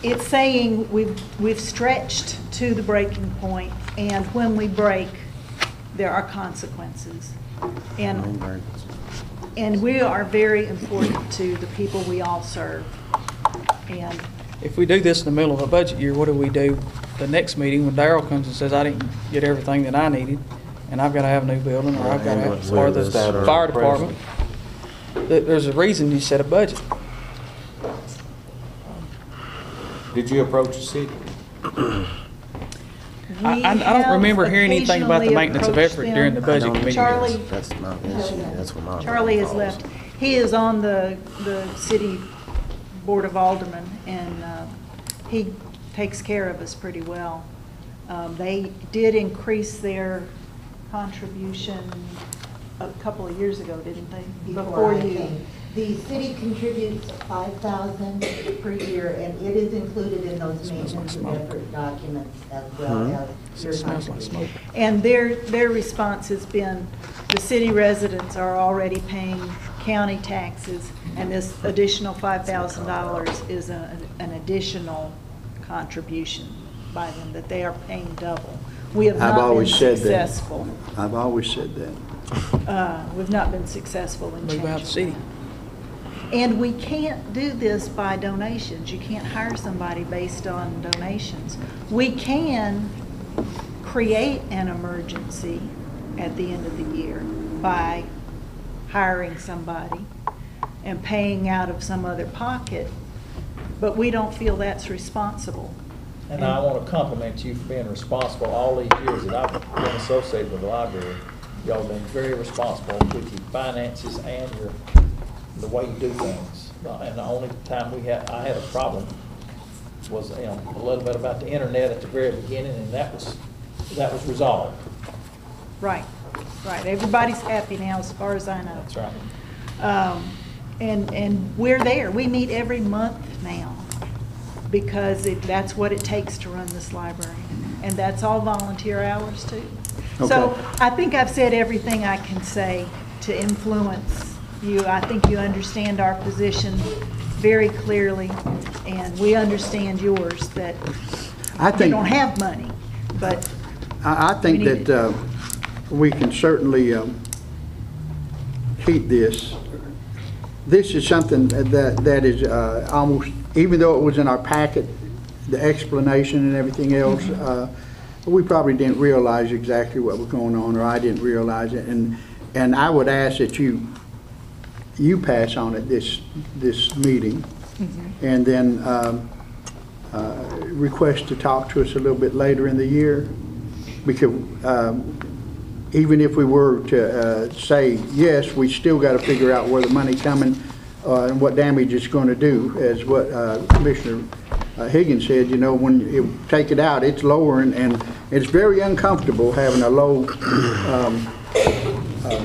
it's saying we've stretched to the breaking point, and when we break, there are consequences. And we are very important to the people we all serve. And If we do this in the middle of a budget year, what do we do the next meeting when Darrell comes and says, I didn't get everything that I needed, and I've got to have a new building, or I've got to have, or the fire department? There's a reason you set a budget. did you approach the city? I don't remember hearing anything about the maintenance of effort during the budget committee. Charlie, That's my issue. That's what my. Charlie has left. He is on the city board of aldermen, and he takes care of us pretty well. They did increase their contribution a couple of years ago, didn't they? Before I came. The city contributes $5,000 per year, and it is included in those maintenance of effort documents as well as your Smells like smoke. contribution. And their response has been, the city residents are already paying county taxes, and this additional $5,000 is an additional contribution by them, that they are paying double. We have I've not been always said that. successful. I've always said that. We've not been successful in Move out the changing city. that. And we can't do this by donations. You can't hire somebody based on donations. We can create an emergency at the end of the year by hiring somebody and paying out of some other pocket, but we don't feel that's responsible. And I want to compliment you for being responsible all these years that I've been associated with the library. Y'all have been very responsible with your finances and the way you do things. And the only time I had a problem was, a little bit about the internet at the very beginning, and that was Right, right. Everybody's happy now, as far as I know. that's right. And we're there. We meet every month now because that's what it takes to run this library. And that's all volunteer hours too. So Okay. I think I've said everything I can say to influence you. I think you understand our position very clearly, and we understand yours, that I you think, don't have money, but I think we need that we can certainly keep this. This is something that is almost, even though it was in our packet, the explanation and everything else, we probably didn't realize exactly what was going on, or I didn't realize it. And I would ask that you pass on it this meeting, and then request to talk to us a little bit later in the year, because even if we were to say yes, we still got to figure out where the money's coming and what damage it's going to do. As what Commissioner Higgins said, you know, when you take it out, it's lowering, and it's very uncomfortable having a low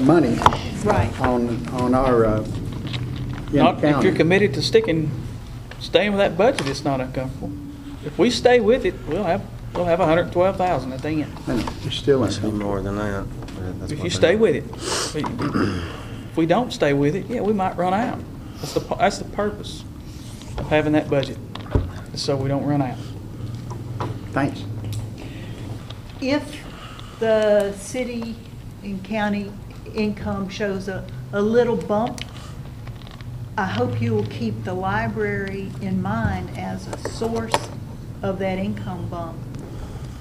money right. on our Not, if county. you're committed to staying with that budget, it's not uncomfortable. If we stay with it, we'll have 112,000 at the end. It's still It's be uncomfortable. more than that. If you stay with it. If we don't stay with it, yeah, we might run out. That's the purpose of having that budget, so we don't run out. Thanks. If the city and county income shows a little bump, I hope you will keep the library in mind as a source of that income bump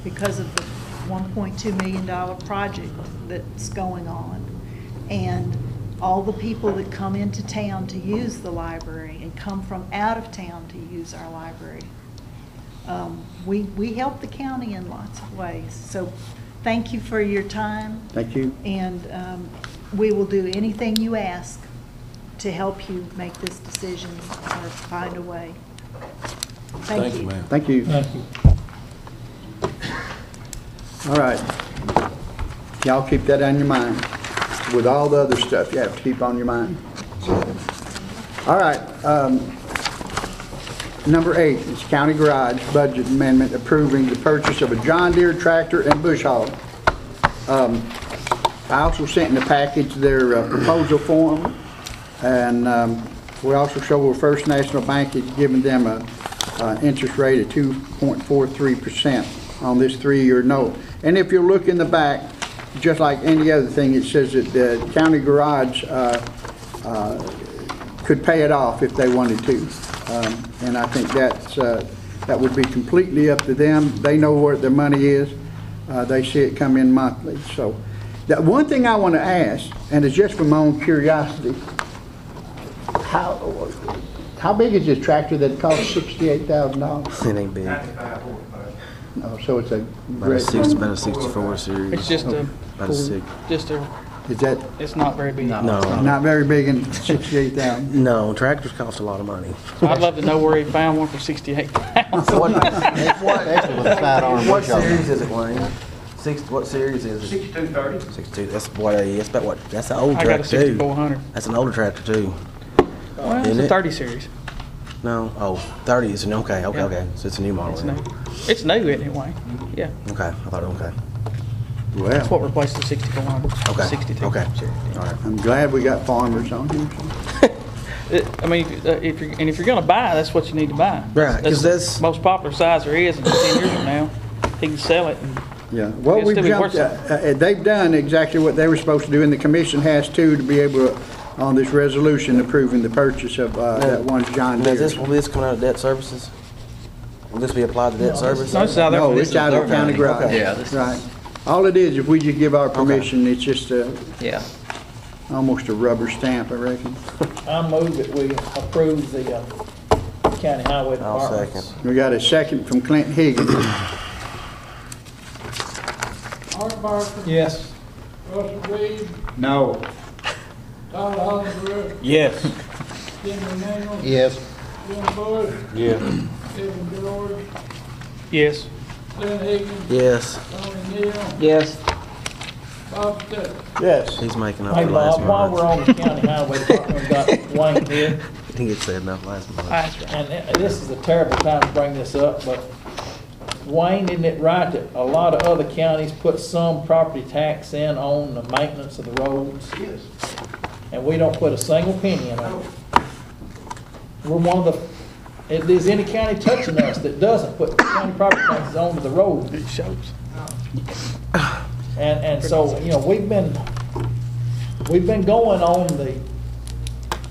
because of the $1.2 million project that's going on. And all the people that come into town to use the library and come from out of town to use our library. We help the county in lots of ways. So thank you for your time. Thank you. And we will do anything you ask to help you make this decision or find a way. Thank you. ma'am. Thank you. Thank you. All right. Y'all keep that on your mind. With all the other stuff you have to keep on your mind. All right. Number 8 is County Garage Budget Amendment approving the purchase of a John Deere tractor and bush hog. I also sent in the package their proposal form, and we also show where First National Bank is giving them an interest rate of 2.43% on this 3-year note. And if you look in the back, just like any other thing, it says that the county garage could pay it off if they wanted to. And I think that would be completely up to them. They know where their money is. They see it come in monthly. So that one thing I want to ask, and it's just from my own curiosity, how big is this tractor that costs $68,000? It ain't big. No, so it's a About a great. 64 series. It's just About a 6. Is that it's not very big. No. not very big in 68,000? No, tractors cost a lot of money. I'd love to know where he found one for 68,000. Especially with a sidearm What bush hog. series is it, Wayne? What series is it? 6230. 62. That's that's about what? That's an old I got a tractor too. 6400. That's an older tractor too. Well, it's Isn't a it? 30 series. No. Oh, 30 is an okay. Yeah. Okay. So it's a new model. It's then. new. It's new, isn't it, Wayne? Yeah. Okay. I thought okay. That's Well, what replaced the 6400. Okay. 62. Okay. series. All right. I'm glad we got farmers on here. I mean, if you're going to buy, that's what you need to buy. Right, 'cause the that's- most popular size there is, and 10 years from now, he can sell it. And Yeah, well, It'll we've still be jumped, worth they've done exactly what they were supposed to do, and the commission has too, to be able to, on this resolution approving the purchase of that one John Now, Deere. will this come out of debt services? Will this be applied to debt services? No, it's out there. No, it's out of county garage. Yeah, this is- Right. All it is, if we just give our permission, it's just Yeah. almost a rubber stamp, I reckon. I move that we approve the county highway I'll department's. second. We got a second from Clint Higgins. Art Barker, Yes. Russell Reed, No. Todd Hollingsworth, Yes. Jim Emanuel, Yes. Jim Bush, Yeah. Stephen George, Yes. Glenn Higgins, Yes. Tony Neal, Yes. Bob, Yes. He's making up Hey, for last Bob, while we're month. on the county highway department, we've got Wayne here. He get said enough last month. And this is a terrible time to bring this up, but Wayne, isn't it right that a lot of other counties put some property tax in on the maintenance of the roads? yes. And we don't put a single penny in on it? We're one of the, is any county touching us that doesn't put county property taxes onto the road? It shows. And so, you know, we've been going on the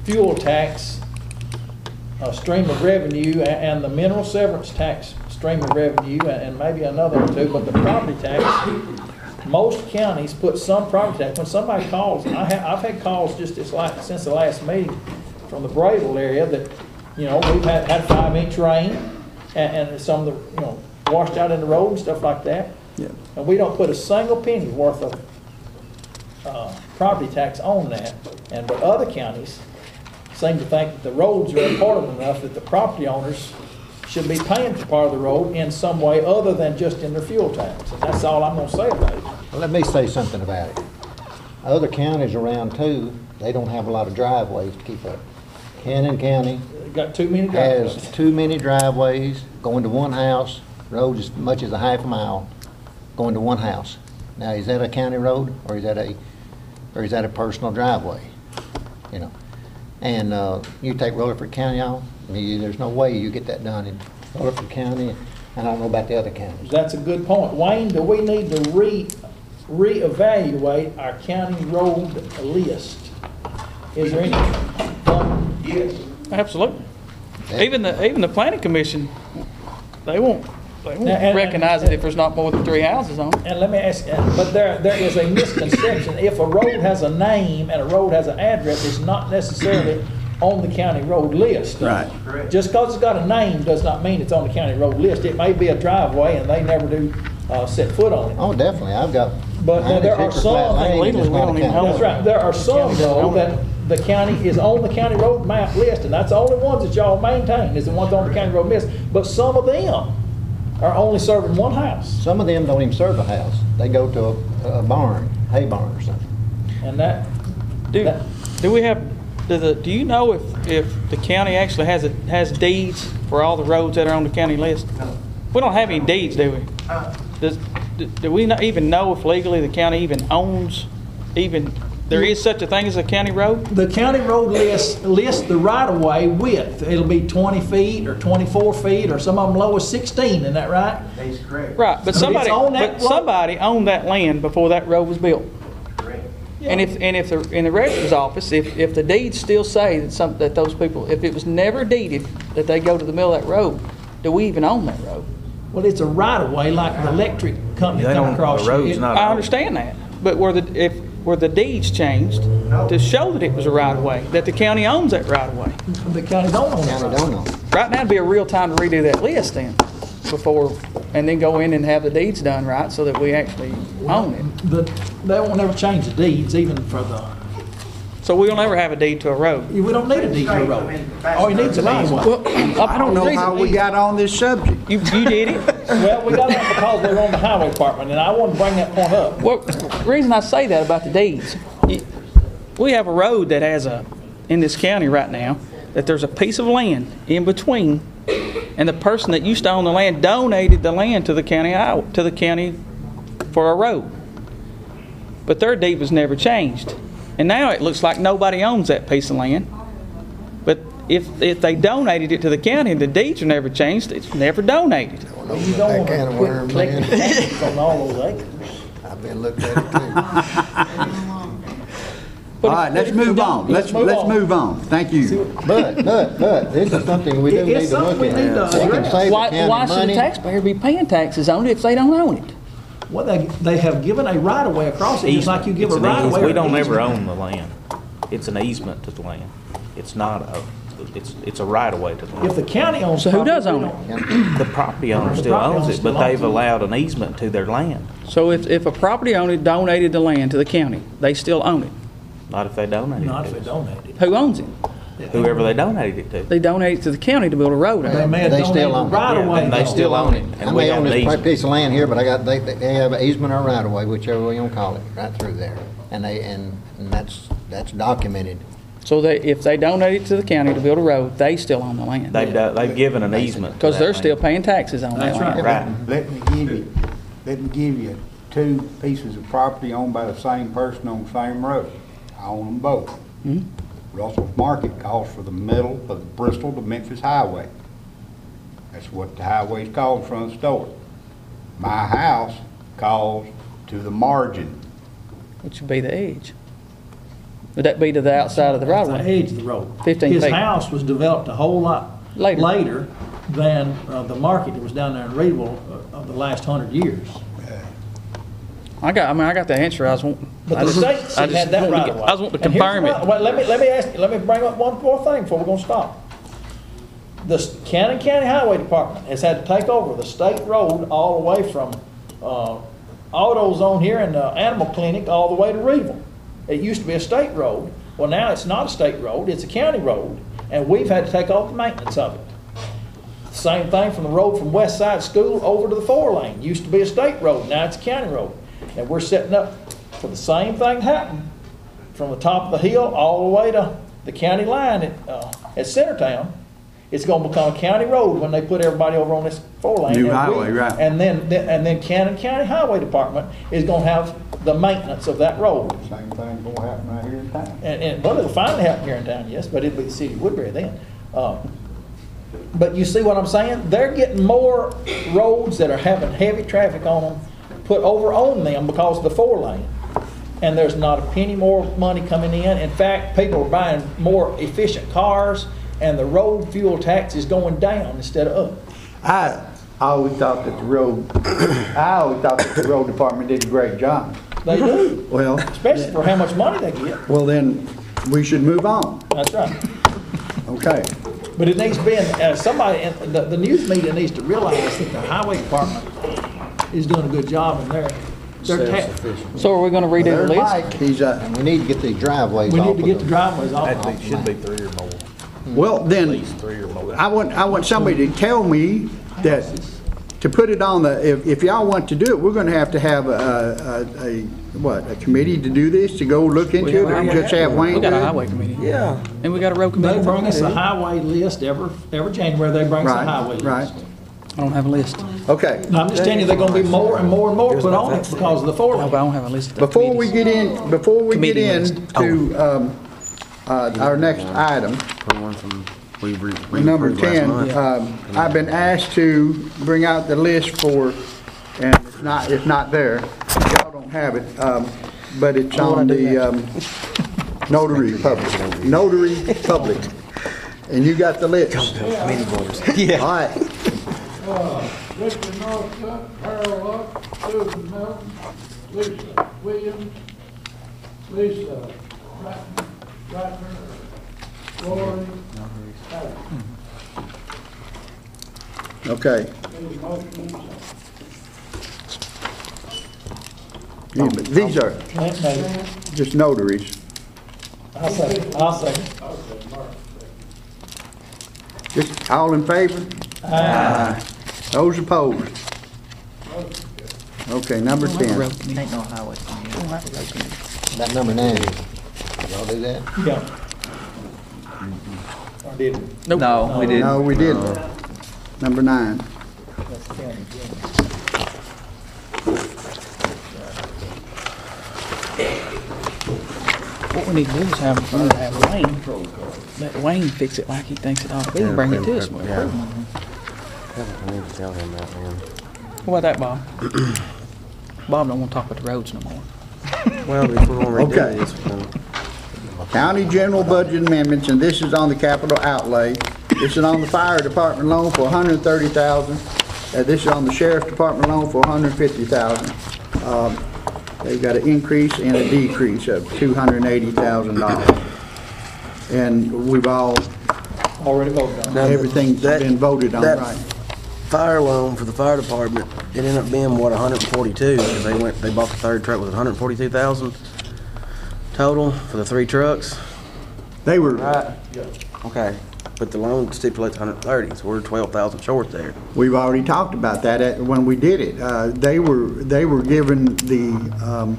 fuel tax stream of revenue and the mineral severance tax stream of revenue and maybe another or two, but the property tax, most counties put some property tax. When somebody calls, I've had calls just since the last meeting from the Brayville area that, you know, we've had 5-inch rain and some of the, you know, washed out in the road and stuff like that. Yeah. And we don't put a single penny worth of property tax on that. But other counties seem to think that the roads are important enough that the property owners should be paying for part of the road in some way other than just in their fuel tax. And that's all I'm gonna say about it. Well, let me say something about it. Other counties around too, they don't have a lot of driveways to keep up. Cannon County Got too many has driveways. too many driveways going to one house, road as much as a half a mile, going to one house. Now, is that a county road or is that a personal driveway? You know, and you take Rutherford County off, I mean, there's no way you get that done in Rutherford County, and I don't know about the other counties. That's a good point. Wayne, do we need to reevaluate our county road list? Is there any? Yes. Absolutely. Even the planning commission, they won't And- recognize it if there's not more than 3 houses on it. And let me ask, but there is a misconception. If a road has a name and a road has an address, it's not necessarily on the county road list. Right. Just because it's got a name does not mean it's on the county road list. It may be a driveway and they never do set foot on it. Oh, definitely, I've got But there are 96 some, flat lane, legally, it's we not don't a even county know that's road. right. There are some though that the county is on the county road map list, and that's the only ones that y'all maintain is the ones on the county road list. But some of them are only serving one house. Some of them don't even serve a house. They go to a barn, hay barn or something. And that, Do we have, do you know if the county actually has deeds for all the roads that are on the county list? We don't have any deeds, do we? Do we not even know if legally the county even owns, there is such a thing as a county road? the county road lists the right-of-way width. It'll be 20 feet or 24 feet, or some of them low as 16, isn't that right? That's correct. Right, but So it's on that road. somebody owned that land before that road was built. Correct. And if in the registrar's office, if the deeds still say that those people, if it was never deeded that they go to the middle of that road, do we even own that road? Well, it's a right-of-way like the electric company They come don't- across. the road's It- not- I understand that, but were the deeds changed to show that it was a right-of-way, that the county owns that right-of-way? The county don't own County it. don't know. Right now would be a real time to redo that list then, and then go in and have the deeds done right so that we actually own it. They won't ever change the deeds, even for the, So we'll never have a deed to a road. we don't need a deed to a road. All you need is a right-of-way. I don't know how we got on this subject. You did it? Well, we got that because we're on the highway department, and I want to bring that point up. Well, the reason I say that about the deeds, we have a road that has in this county right now, that there's a piece of land in between, and the person that used to own the land donated the land to the county for a road. But their deed was never changed. And now it looks like nobody owns that piece of land. But if they donated it to the county and the deeds are never changed, it's never donated. You don't want That can to of quit worms, collecting man. taxes on all those acres. I've been looking at it too. All right, let's move on. Let's move on. Thank you. But, this is something we do It's need to something look we need at. to They can address. save the Why county should the money. taxpayer be paying taxes on it if they don't own it? Well, they have given a right-of-way across it, just like you give a right-of-way. We or don't an ever easement. own the land. It's an easement to the land. It's not it's a right of way to the If land. the county owns. So who property, does we own don't- The property owner The still property owns owner it, but still they've owns it. allowed an easement to their land. So if a property owner donated the land to the county, they still own it. Not if they donate it. Not if they donate it. Who owns it? Whoever they donated it to. They donated to the county to build a road They out. may have They still donated own it. right away. And they still own it. I And we may have own an this easement. piece of land here, but they have an easement or right of way, whichever way you wanna call it, right through there. And that's documented. So if they donated to the county to build a road, they still own the land. They've given an easement. to Because that they're land. still paying taxes on that That's land. Right. Let me give you two pieces of property owned by the same person on the same road. I own them both. Hmm? Russell's Market calls for the middle of the Bristol to Memphis Highway. That's what the highway's called from the store. My house calls to the margin. Which would be the edge. Would that be to the outside of the right of The way? edge of the road. 15 His feet. house was developed a whole lot Later. later than the market that was down there in Reedville of the last 100 years. I got the answer I was wanting. But I the just- state I just had that wanted to right get- away. I was wanting to And here's confirm it. the- Well, let me bring up one more thing before we're gonna stop. The County Highway Department has had to take over the state road all the way from AutoZone here and the animal clinic all the way to Reedville. It used to be a state road. Well, now it's not a state road, it's a county road, and we've had to take all the maintenance of it. Same thing from the road from West Side School over to the 4-lane. Used to be a state road, now it's a county road. And we're setting up for the same thing to happen from the top of the hill all the way to the county line at Centertown. It's gonna become a county road when they put everybody over on this 4-lane. New And highway, right. And then Cannon County Highway Department is gonna have the maintenance of that road. Same thing's gonna happen right here in town. And well, it'll finally happen here in town, yes, but it'll be the city of Woodbury then. But you see what I'm saying? They're getting more roads that are having heavy traffic on them put over on them because of the 4-lane. And there's not a penny more money coming in. In fact, people are buying more efficient cars and the road fuel tax is going down instead of up. I always thought that the road department did a great job. They do, Well, especially for how much money they get. well then, we should move on. That's right. Okay. But it needs to be, somebody, the news media needs to realize that the highway department is doing a good job in their tax. So are we gonna redo the There's list? Mike, he's, And we need to get these driveways We off need to of get the driveways off. It should be 3 or more. well, At then, least 3 or more. I want somebody to tell me that, to put it on if y'all want to do it, we're gonna have a committee to do this, to go look into it, or just have Wayne We do got a it? highway committee. Yeah. And we got a road committee. They bring us a highway list every January, they bring us a Right, highway list. right. I don't have a list. Okay. And I'm just telling you, they're gonna be more and more and more put on it because of the No, but I 4-lane. don't have a list. of the Before we committees. Committee list. into our next item, number 10, I've been asked to bring out the list for, and it's not there. Y'all don't have it, but it's on the notary public. Notary public. And you got the list. Yeah. All right. Richard Northcutt, Harold Luck, Susan Melton, Lisa Williams, Lisa Ratner, Lori Harris. Okay. These motions, Yeah, but these are just notaries. I'll say. Just all in favor? Aye. Those opposed? Okay, number 10. Ain't no highway. That number 9. Y'all do that? Yeah. Or did we? Nope. No, we didn't. No, we didn't. Number 9. That's the county. What we need to do is have Wayne, let Wayne fix it like he thinks it ought to be, and bring it to us. I need to tell him that, man. What about that, Bob? Bob don't want to talk about the roads no more. Well, if we're gonna Okay. redo this, then County general budget amendments, and this is on the capital outlay. This is on the fire department loan for $130,000. This is on the sheriff's department loan for $150,000. They've got an increase and a decrease of $280,000. And we've Already voted on. everything's been voted on, that right? fire loan for the fire department, it ended up being, what, 142, because they bought the third truck with 142,000 total for the 3 trucks. They were, Right? Okay, but the loan stipulates 130, so we're 12,000 short there. we've already talked about that when we did it. They were given the,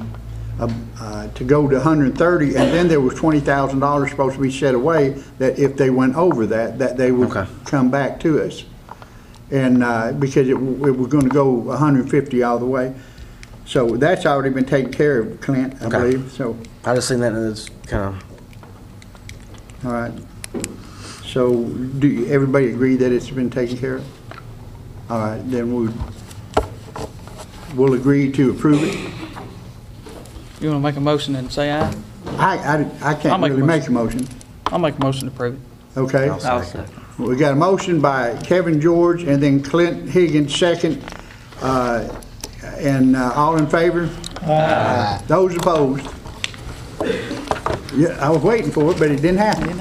to go to 130, and then there was $20,000 supposed to be set away that if they went over that they would Okay. come back to us. And, because it was gonna go 150 all the way. So that's already been taken care of, Clint, I Okay. believe, so, I just seen that and it's kind of, all right. So, everybody agree that it's been taken care of? All right, then we'll agree to approve it. You want to make a motion and say aye? I I'll can't make a really make a motion, I'll make a motion to approve it. okay? I'll second. We got a motion by Kevin George and then Clint Higgins second. And all in favor? Aye. Those opposed? Yeah, I was waiting for it, but it didn't happen.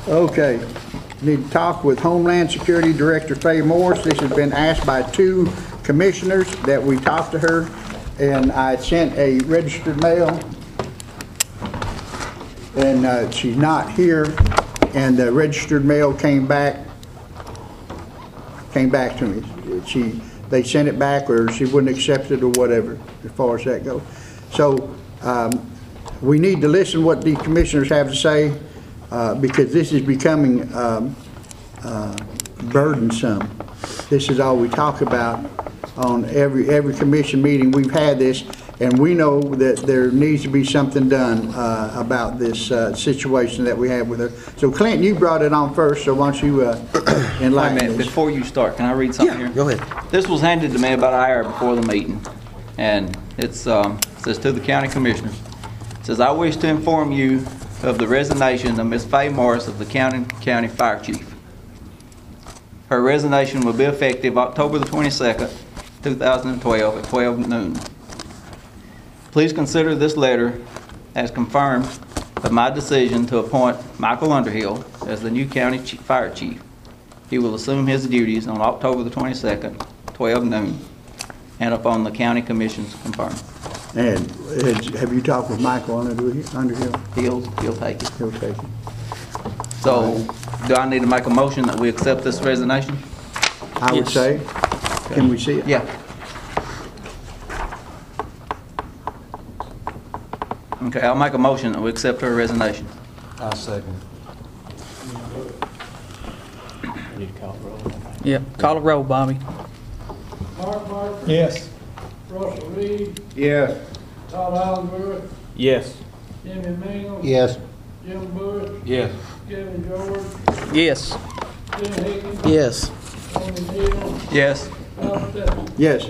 Okay. Need to talk with Homeland Security Director Faye Morris. This has been asked by 2 commissioners that we talked to her, and I sent a registered mail, and she's not here, and the registered mail came back to me. They sent it back, or she wouldn't accept it or whatever, as far as that goes. So we need to listen what the commissioners have to say, because this is becoming burdensome. This is all we talk about on every commission meeting. We've had this, and we know that there needs to be something done about this situation that we have with her. So Clint, you brought it on first, so why don't you enlighten Wait a minute, us? before you start, can I read something here? go ahead. This was handed to me about an hour before the meeting, and it says to the county commissioners. It says, I wish to inform you of the resignation of Ms. Faye Morris of the county fire chief. Her resignation will be effective October the 22nd, 2012 at 12 noon. Please consider this letter as confirmed of my decision to appoint Michael Underhill as the new county fire chief. He will assume his duties on October the 22nd, 12 noon, and upon the county commission's confirmed. And have you talked with Michael Underhill? He'll take it. He'll take it. So, do I need to make a motion that we accept this resignation? I would Yes. say. Can we see it? Yeah. Okay, I'll make a motion that we accept her resignation. I second. Yeah, call a roll, Bobby. Mark Barker, Yes. Russell Reed, Yes. Todd Allenberg, Yes. Jimmy Mingle, Yes. Jim Bush, Yes. Kevin George, Yes. Tim Higgins, Yes. Tony Neal, Yes. Bob Steplen. Yes.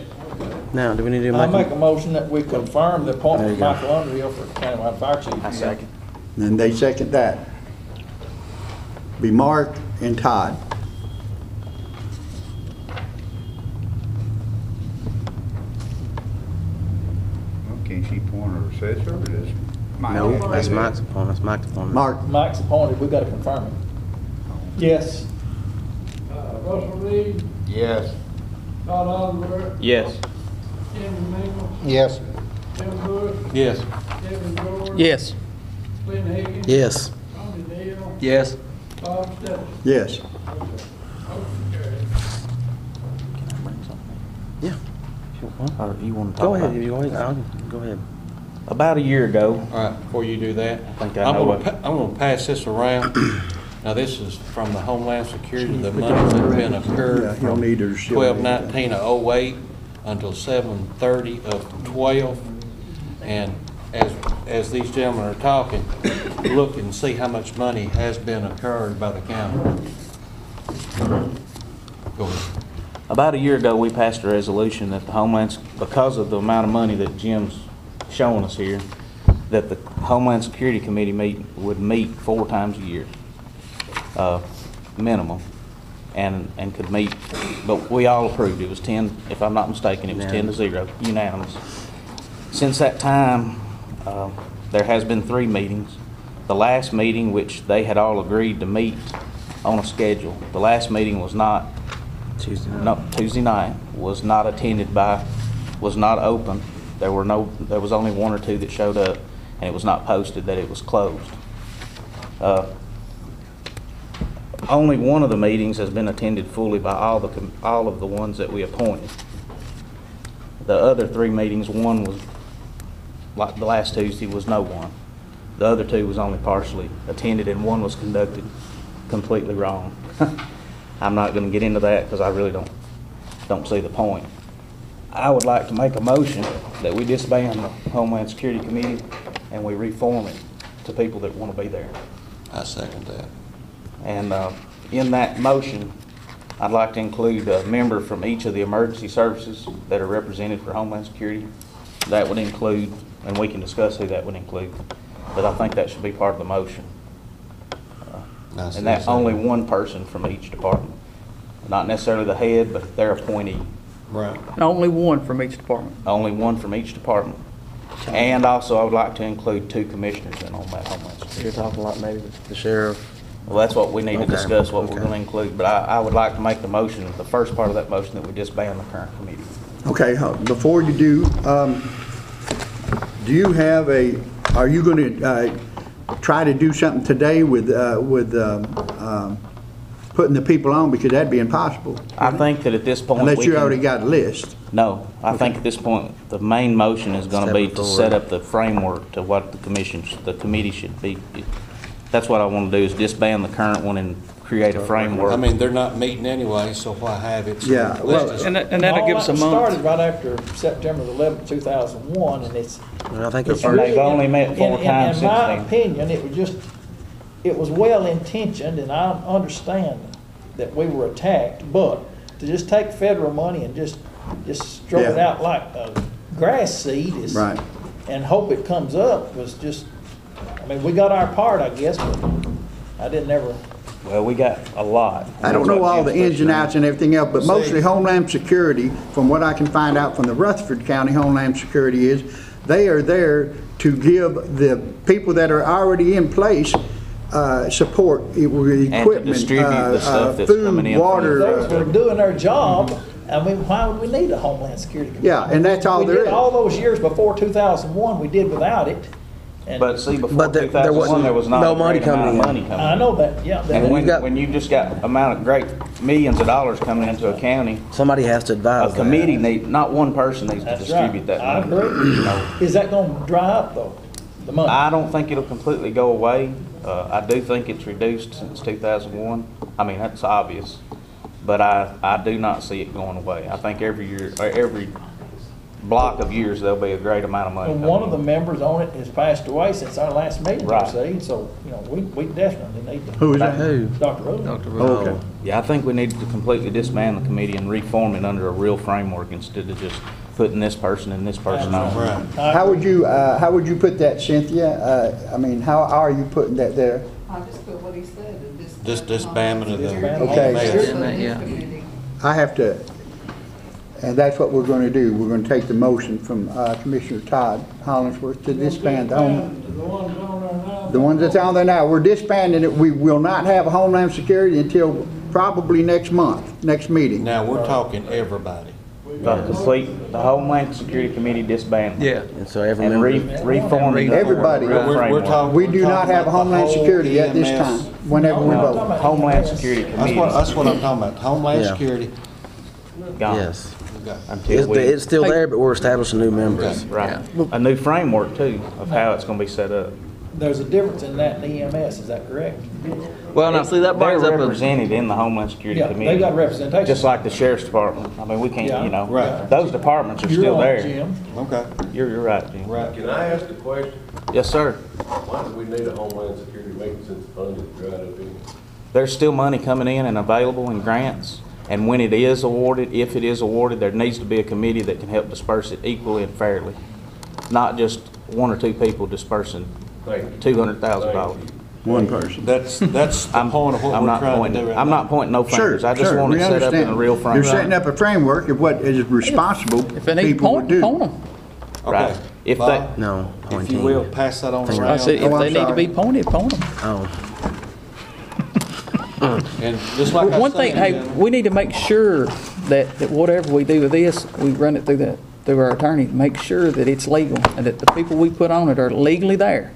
Now, do we need to I make make a motion that we confirm the appointment of There you Michael Underhill for countywide fire chief. I second. And they second that. Be Mark and Todd. Can she appoint her assessor or does Mike? No, have to that's do that? Mike's appointment, that's Mike's appointment. Mark, Mike's appointed, we gotta confirm him. Yes. Russell Reed, Yes. Todd Allenberg, Yes. Jimmy Mingle, Yes. Jim Bush, Yes. Kevin George, Yes. Clint Higgins, Yes. Tony Neal, Yes. Bob Steplen. yes. Yeah. Or you want to Go talk ahead, about it? you go ahead. About a year ago, All right, before you do that, I think I know what. I'm gonna pass this around. Now, this is from the Homeland Security, the monies that have been Yeah, occurred he'll from need her, she'll need that. 12/19/08 until 7/30/12. And as these gentlemen are talking, look and see how much money has been incurred by the county. Go ahead. About a year ago, we passed a resolution that the Homeland, because of the amount of money that Jim's showing us here, that the Homeland Security Committee would meet 4 times a year, minimum, and could meet, but we all approved. It was 10, if I'm not mistaken, it was 10-0, unanimous. Since that time, there has been 3 meetings. The last meeting, which they had all agreed to meet on a schedule, the last meeting was not Tuesday night, was not attended by, was not open There was only one or two that showed up, and it was not posted that it was closed. Only one of the meetings has been attended fully by all of the ones that we appointed. The other 3 meetings, one was, like the last Tuesday, was no one. The other 2 was only partially attended, and one was conducted completely wrong. I'm not going to get into that because I really don't see the point. I would like to make a motion that we disband the Homeland Security Committee and we reform it to people that want to be there. I second that. And in that motion, I'd like to include a member from each of the emergency services that are represented for Homeland Security. That would include, and we can discuss who that would include, but I think that should be part of the motion. And that only one person from each department. Not necessarily the head, but their appointee. Right. And only one from each department. Only one from each department. And also, I would like to include 2 commissioners in on that Homeland Security. You're talking like maybe the sheriff. Well, that's what we need to Okay. discuss, what we're Okay. going to include. But I would like to make the motion, the first part of that motion, that we disband the current committee. Okay, before you do you have are you going to try to do something today with putting the people on, because that'd be impossible. I think that at this point, Unless you already got a list. No, I think at this point, the main motion is going to be to Step set forward. up the framework to what the committee should be. That's what I want to do, is disband the current one and create a framework. I mean, they're not meeting anyway, so why have it? So Yeah, let's well, just- And that'll give us a All that month. started right after September 11th, 2001, and it's Well, I think It's it's And they've really- only met 4 times In since my then. opinion, it was well-intentioned, and I understand that we were attacked, but to just take federal money and just throw it Yeah. out like a grass seed is, Right. and hope it comes up was just, I mean, we got our part, I guess, but I didn't ever, Well, we got a lot. I don't know all the ins and outs and everything else, but mostly Homeland Security, from what I can find out from the Rutherford County Homeland Security, is they are there to give the people that are already in place support, equipment, distribute the stuff that's coming in food, from water. those were doing their job. I mean, why would we need a Homeland Security Committee? Yeah, and that's all We there did is. all those years before 2001, we did without it. And But see, before But there 2001, wasn't there was not no a money great amount coming of in. money coming I in. know that, yeah. And you got- when you just got amount of great millions of dollars coming into a county, Somebody has to a advise that. committee not one person needs to That's distribute right. that I money. agree. Is that gonna dry up though, the money? I don't think it'll completely go away. I do think it's reduced since 2001. I mean, that's obvious. But I do not see it going away. I think every year, or every block of years, there'll be a great amount of money And coming one of the in. members on it has passed away since our last meeting, you Right. see, so, you know, we definitely need to. Who is that? Who? Dr. Rhodes. Okay. Yeah, I think we need to completely disband the committee and reform it under a real framework instead of just putting this person and this person on. Right. How would you put that, Cynthia? I mean, how are you putting that there? I just put what he said, and Just disbandment of the Okay. mess. I have to, and that's what we're going to do. We're going to take the motion from Commissioner Todd Hollingsworth to disband the home. The ones on there now. The ones that's on there now, we're disbanding it. We will not have a Homeland Security until probably next month, next meeting. Now, we're talking everybody. Complete, the Homeland Security Committee disbanded. Yeah. And so every And member. reform it. under a Everybody. real We're framework. talking. We do not have a Homeland Security at this time, whenever we No, I'm talking vote. about Homeland EMS. Security That's Committee. what I'm talking about. Homeland Yeah. Security. Gone. Yes. Okay. Until It's we, still there, but we're establishing new members. right, a new framework too, of how it's gonna be set up. There's a difference in that and EMS, is that correct? Well, now, see, that brings They're up a, represented in the Homeland Security Yeah, Committee. they got representation. Just like the Sheriff's Department. I mean, we can't, Yeah. you know, Right. those departments are You're still on, there. Jim. Okay. You're right, Jim. Right. Can I ask a question? Yes, sir. Why do we need a Homeland Security meeting since the fund is dried up anyway? There's still money coming in and available in grants. And when it is awarded, if it is awarded, there needs to be a committee that can help disperse it equally and fairly. Not just one or two people dispersing Thank you. $200,000. One person. That's the point of what I'm we're not trying to pointing, do right I'm now. not pointing no Sure, fingers. I just sure, want we it set up in a understand. real You're framework. setting up a framework of what is responsible If they need to people would point, do. point them. Right. Okay. If they, Bob, No, if you pointing. will, pass that on I around. said, Oh, if I'm they need to sorry. be pointed, point them. Oh, And just like I One thing, said, hey, we need to make sure that whatever we do with this, we run it through the through our attorney, to make sure that it's legal and that the people we put on it are legally there.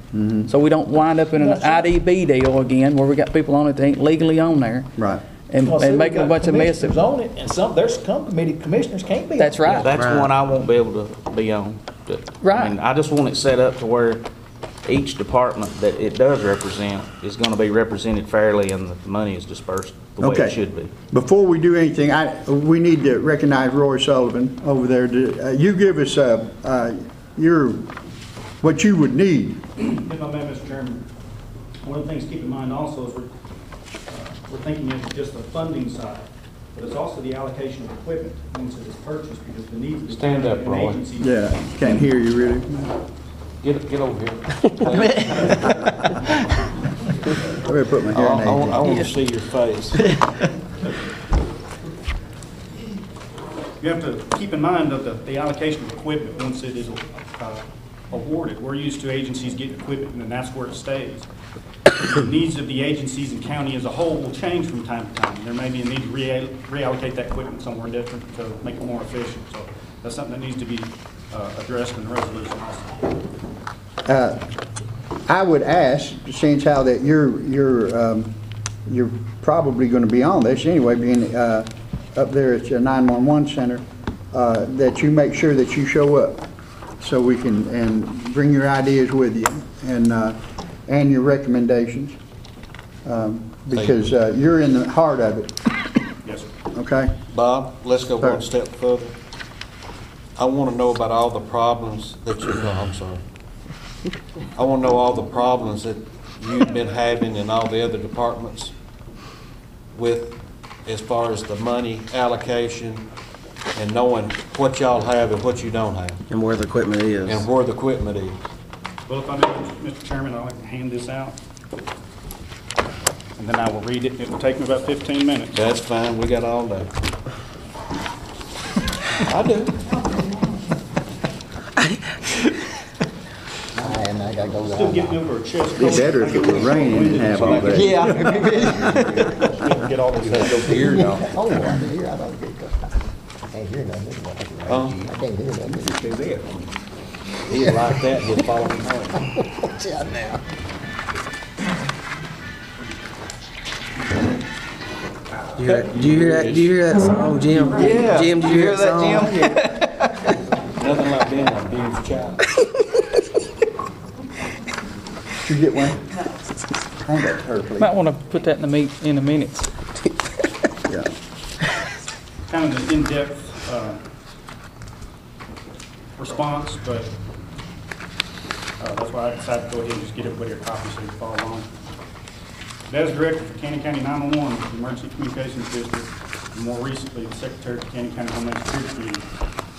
So we don't wind up in an IDB deal again where we got people on it that ain't legally on there. Right. And Well, see, we making a got bunch of mess. commissioners on it, and there's some commissioners can't be on it. That's right. That's one I won't be able to be on. Right. I mean, I just want it set up to where each department that it does represent is gonna be represented fairly and the money is dispersed the way Okay. it should be. Before we do anything, we need to recognize Roy Sullivan over there. You give us what you would need. If I may, Mr. Chairman, one of the things to keep in mind also is we're thinking of just the funding side, but it's also the allocation of equipment once it is purchased, because the needs of the Stand county up, and Roy. agencies. Yeah, can't hear you really. Get over here. I better put my hearing aid in. I want to see your face. You have to keep in mind of the allocation of equipment once it is awarded. We're used to agencies getting equipment, and then that's where it stays. The needs of the agencies and county as a whole will change from time to time. There may be a need to reallocate that equipment somewhere different to make it more efficient. So that's something that needs to be addressed in the resolution also. I would ask, since how that you're probably going to be on this anyway, being up there at your 911 center, that you make sure that you show up so we can, and bring your ideas with you and your recommendations, because you're in the heart of it. Yes, sir. Okay? Bob, let's go Sir. one step further. I want to know about all the problems that I'm sorry. I want to know all the problems that you've been having in all the other departments with, as far as the money allocation and knowing what y'all have and what you don't have. And where the equipment is. And where the equipment is. Well, if I may, Mr. Chairman, I'd like to hand this out, and then I will read it. It will take me about 15 minutes. That's fine, we got all day. I do. And I gotta go Still down. getting over a chest. Be better if it was raining and have all that. Get all this. Here, y'all. Oh, I can hear, I don't get, I can't hear nothing. I can't hear nothing. He'd like that, he'll follow me home. Watch out now. Do you hear that? Do you hear that song, Jim? Yeah. Jim, do you hear that song? Jim? Nothing like being a abused child. Did you get one? Hand that to her, please. Might want to put that in the minutes. Yeah. Kind of an in-depth response, but that's why I decided to go ahead and just get everybody a copy so you can follow along. As Director for Canyon County 911, the Emergency Communications District, and more recently the Secretary of the Canyon County Homeland Security Committee,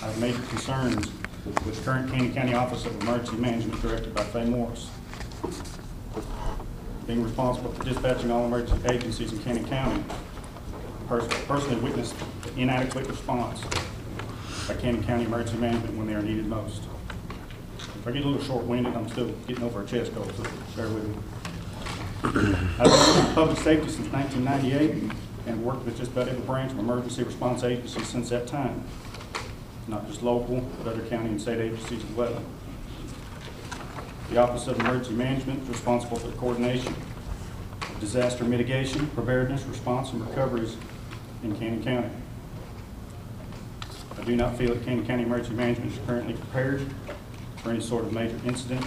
I have major concerns with the current Canyon County Office of Emergency Management directed by Faye Morris. Being responsible for dispatching all emergency agencies in Canyon County, personally witnessed the inadequate response by Canyon County Emergency Management when they are needed most. If I get a little short-winded, I'm still getting over a chest cold, so bear with me. I've been in public safety since 1998 and worked with just about every branch of emergency response agencies since that time. Not just local, but other county and state agencies as well. The Office of Emergency Management is responsible for the coordination of disaster mitigation, preparedness, response, and recoveries in Canyon County. I do not feel that Canyon County Emergency Management is currently prepared for any sort of major incident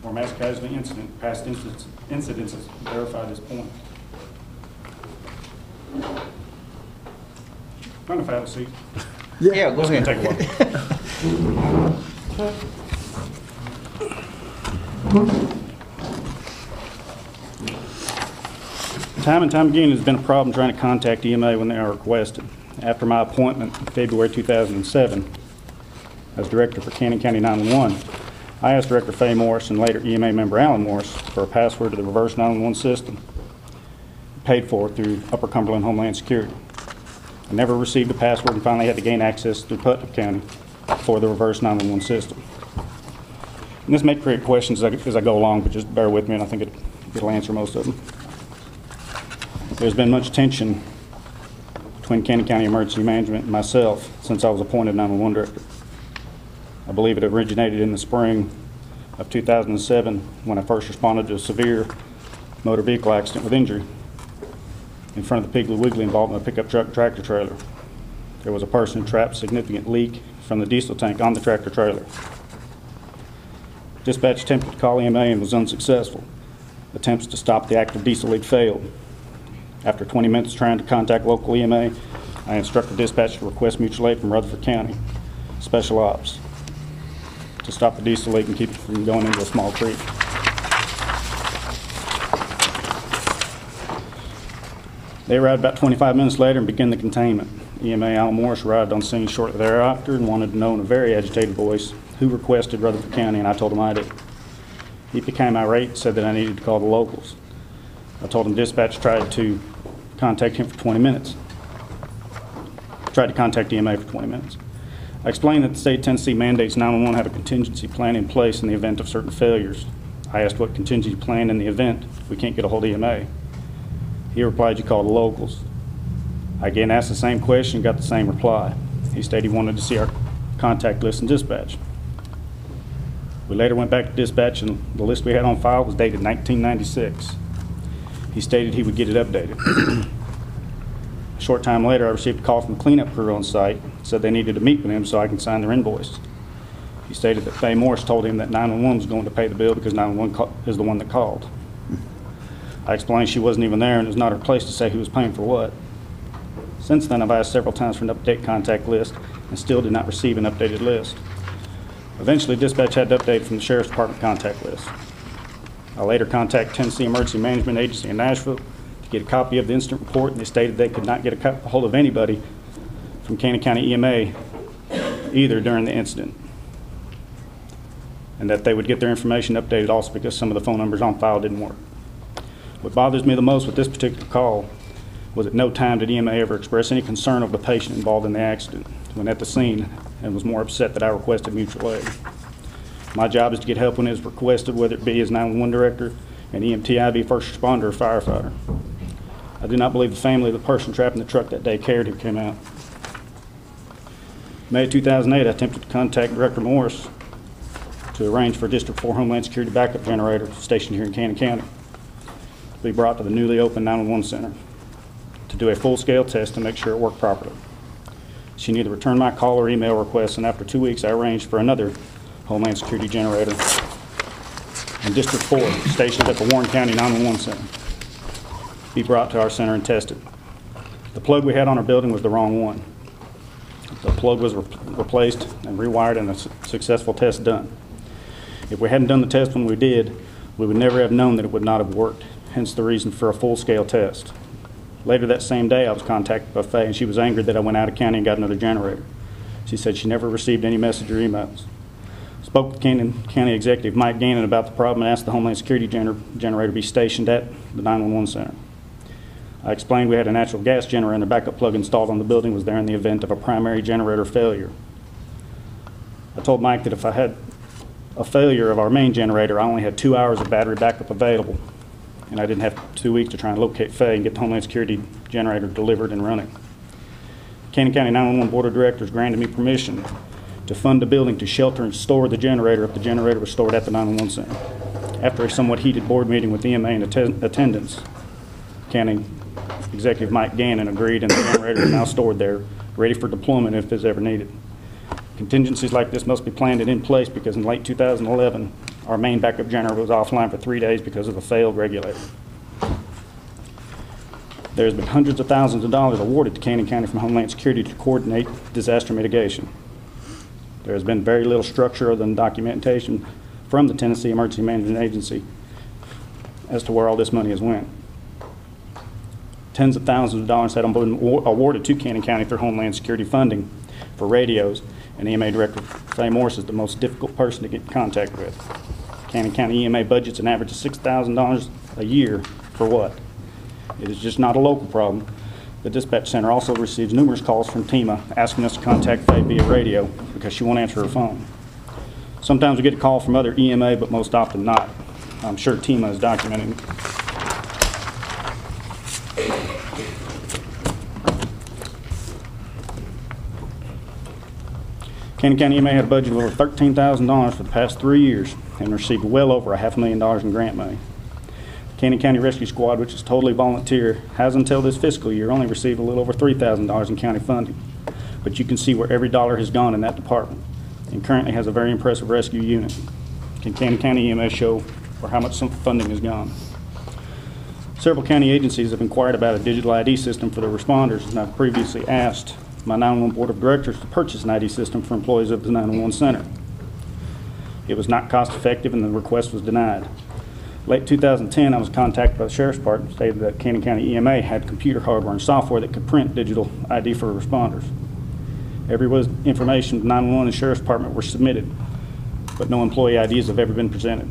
or mass casualty incident. Past incidents verify this point. Mind if I have a seat? Yeah, go ahead. Take a while. Time and time again, there's been a problem trying to contact EMA when they are requested. After my appointment in February 2007 as Director for Canyon County 911, I asked Director Faye Morris and later EMA member Alan Morris for a password to the reverse 911 system, paid for through Upper Cumberland Homeland Security. I never received a password and finally had to gain access through Putnam County for the reverse 911 system. And this may create questions as I go along, but just bear with me and I think it'll answer most of them. There's been much tension between Cannon County Emergency Management and myself since I was appointed 911 director. I believe it originated in the spring of 2007 when I first responded to a severe motor vehicle accident with injury in front of the Piggly Wiggly involving a pickup truck and tractor trailer. There was a person who trapped a significant leak from the diesel tank on the tractor trailer. Dispatch attempted to call EMA and was unsuccessful. Attempts to stop the active diesel leak failed. After 20 minutes trying to contact local EMA, I instructed dispatch to request mutual aid from Rutherford County Special Ops to stop the diesel leak and keep it from going into a small creek. They arrived about 25 minutes later and began the containment. EMA Al Morris arrived on scene shortly thereafter and wanted to know in a very agitated voice who requested Rutherford County, and I told him I did. He became irate and said that I needed to call the locals. I told him dispatch tried to contact him for 20 minutes. Tried to contact EMA for 20 minutes. I explained that the state of Tennessee mandates 911 have a contingency plan in place in the event of certain failures. I asked what contingency plan in the event we can't get a hold of EMA. He replied, you call the locals. I again asked the same question and got the same reply. He stated he wanted to see our contact list and dispatch. We later went back to dispatch and the list we had on file was dated 1996. He stated he would get it updated. A short time later, I received a call from the cleanup crew on site, said they needed to meet with him so I can sign their invoice. He stated that Faye Morris told him that 911 was going to pay the bill because 911 is the one that called. I explained she wasn't even there and it was not her place to say who was paying for what. Since then, I've asked several times for an update contact list and still did not receive an updated list. Eventually, dispatch had to update from the Sheriff's Department contact list. I later contacted Tennessee Emergency Management Agency in Nashville to get a copy of the incident report, and they stated they could not get a hold of anybody from Cannon County EMA either during the incident, and that they would get their information updated also because some of the phone numbers on file didn't work. What bothers me the most with this particular call was at no time did EMA ever express any concern of the patient involved in the accident when at the scene, and was more upset that I requested mutual aid. My job is to get help when it is requested, whether it be as 911 director, an EMT, IV, first responder, or firefighter. I do not believe the family of the person trapped in the truck that day cared who came out. May 2008, I attempted to contact Director Morris to arrange for a District 4 Homeland Security backup generator stationed here in Cannon County to be brought to the newly opened 911 center to do a full-scale test to make sure it worked properly. She neither returned my call or email requests, and after 2 weeks, I arranged for another Homeland Security generator in District 4, stationed at the Warren County 911 Center, be brought to our center and tested. The plug we had on our building was the wrong one. The plug was replaced and rewired and a successful test done. If we hadn't done the test when we did, we would never have known that it would not have worked, hence the reason for a full-scale test. Later that same day, I was contacted by Faye, and she was angry that I went out of county and got another generator. She said she never received any message or emails. Spoke with Cannon County Executive Mike Gannon about the problem and asked the Homeland Security generator be stationed at the 911 center. I explained we had a natural gas generator and a backup plug installed on the building was there in the event of a primary generator failure. I told Mike that if I had a failure of our main generator, I only had 2 hours of battery backup available, and I didn't have 2 weeks to try and locate Faye and get the Homeland Security generator delivered and running. Cannon County 911 Board of Directors granted me permission to fund the building to shelter and store the generator if the generator was stored at the 911 center. After a somewhat heated board meeting with EMA in attendance, County Executive Mike Gannon agreed, and the generator is now stored there, ready for deployment if it's ever needed. Contingencies like this must be planned and in place because in late 2011, our main backup generator was offline for 3 days because of a failed regulator. There's been hundreds of thousands of dollars awarded to Cannon County from Homeland Security to coordinate disaster mitigation. There has been very little structure other than documentation from the Tennessee Emergency Management Agency as to where all this money has went. Tens of thousands of dollars have been awarded to Cannon County through Homeland Security funding for radios, and EMA Director Faye Morris is the most difficult person to get in contact with. Cannon County EMA budgets an average of $6,000 a year for what? It is just not a local problem. The dispatch center also receives numerous calls from TEMA asking us to contact Faye via radio because she won't answer her phone. Sometimes we get a call from other EMA, but most often not. I'm sure TEMA is documenting. Cannon County EMA had a budget of over $13,000 for the past 3 years and received well over $500,000 in grant money. Cannon County Rescue Squad, which is totally volunteer, has until this fiscal year only received a little over $3,000 in county funding. But you can see where every dollar has gone in that department, and currently has a very impressive rescue unit. Can Cannon County EMS show for how much some funding has gone? Several county agencies have inquired about a digital ID system for their responders, and I've previously asked my 911 Board of Directors to purchase an ID system for employees of the 911 Center. It was not cost effective and the request was denied. Late 2010, I was contacted by the Sheriff's Department and stated that Cannon County EMA had computer hardware and software that could print digital ID for responders. Every information from 911 and Sheriff's Department were submitted, but no employee IDs have ever been presented.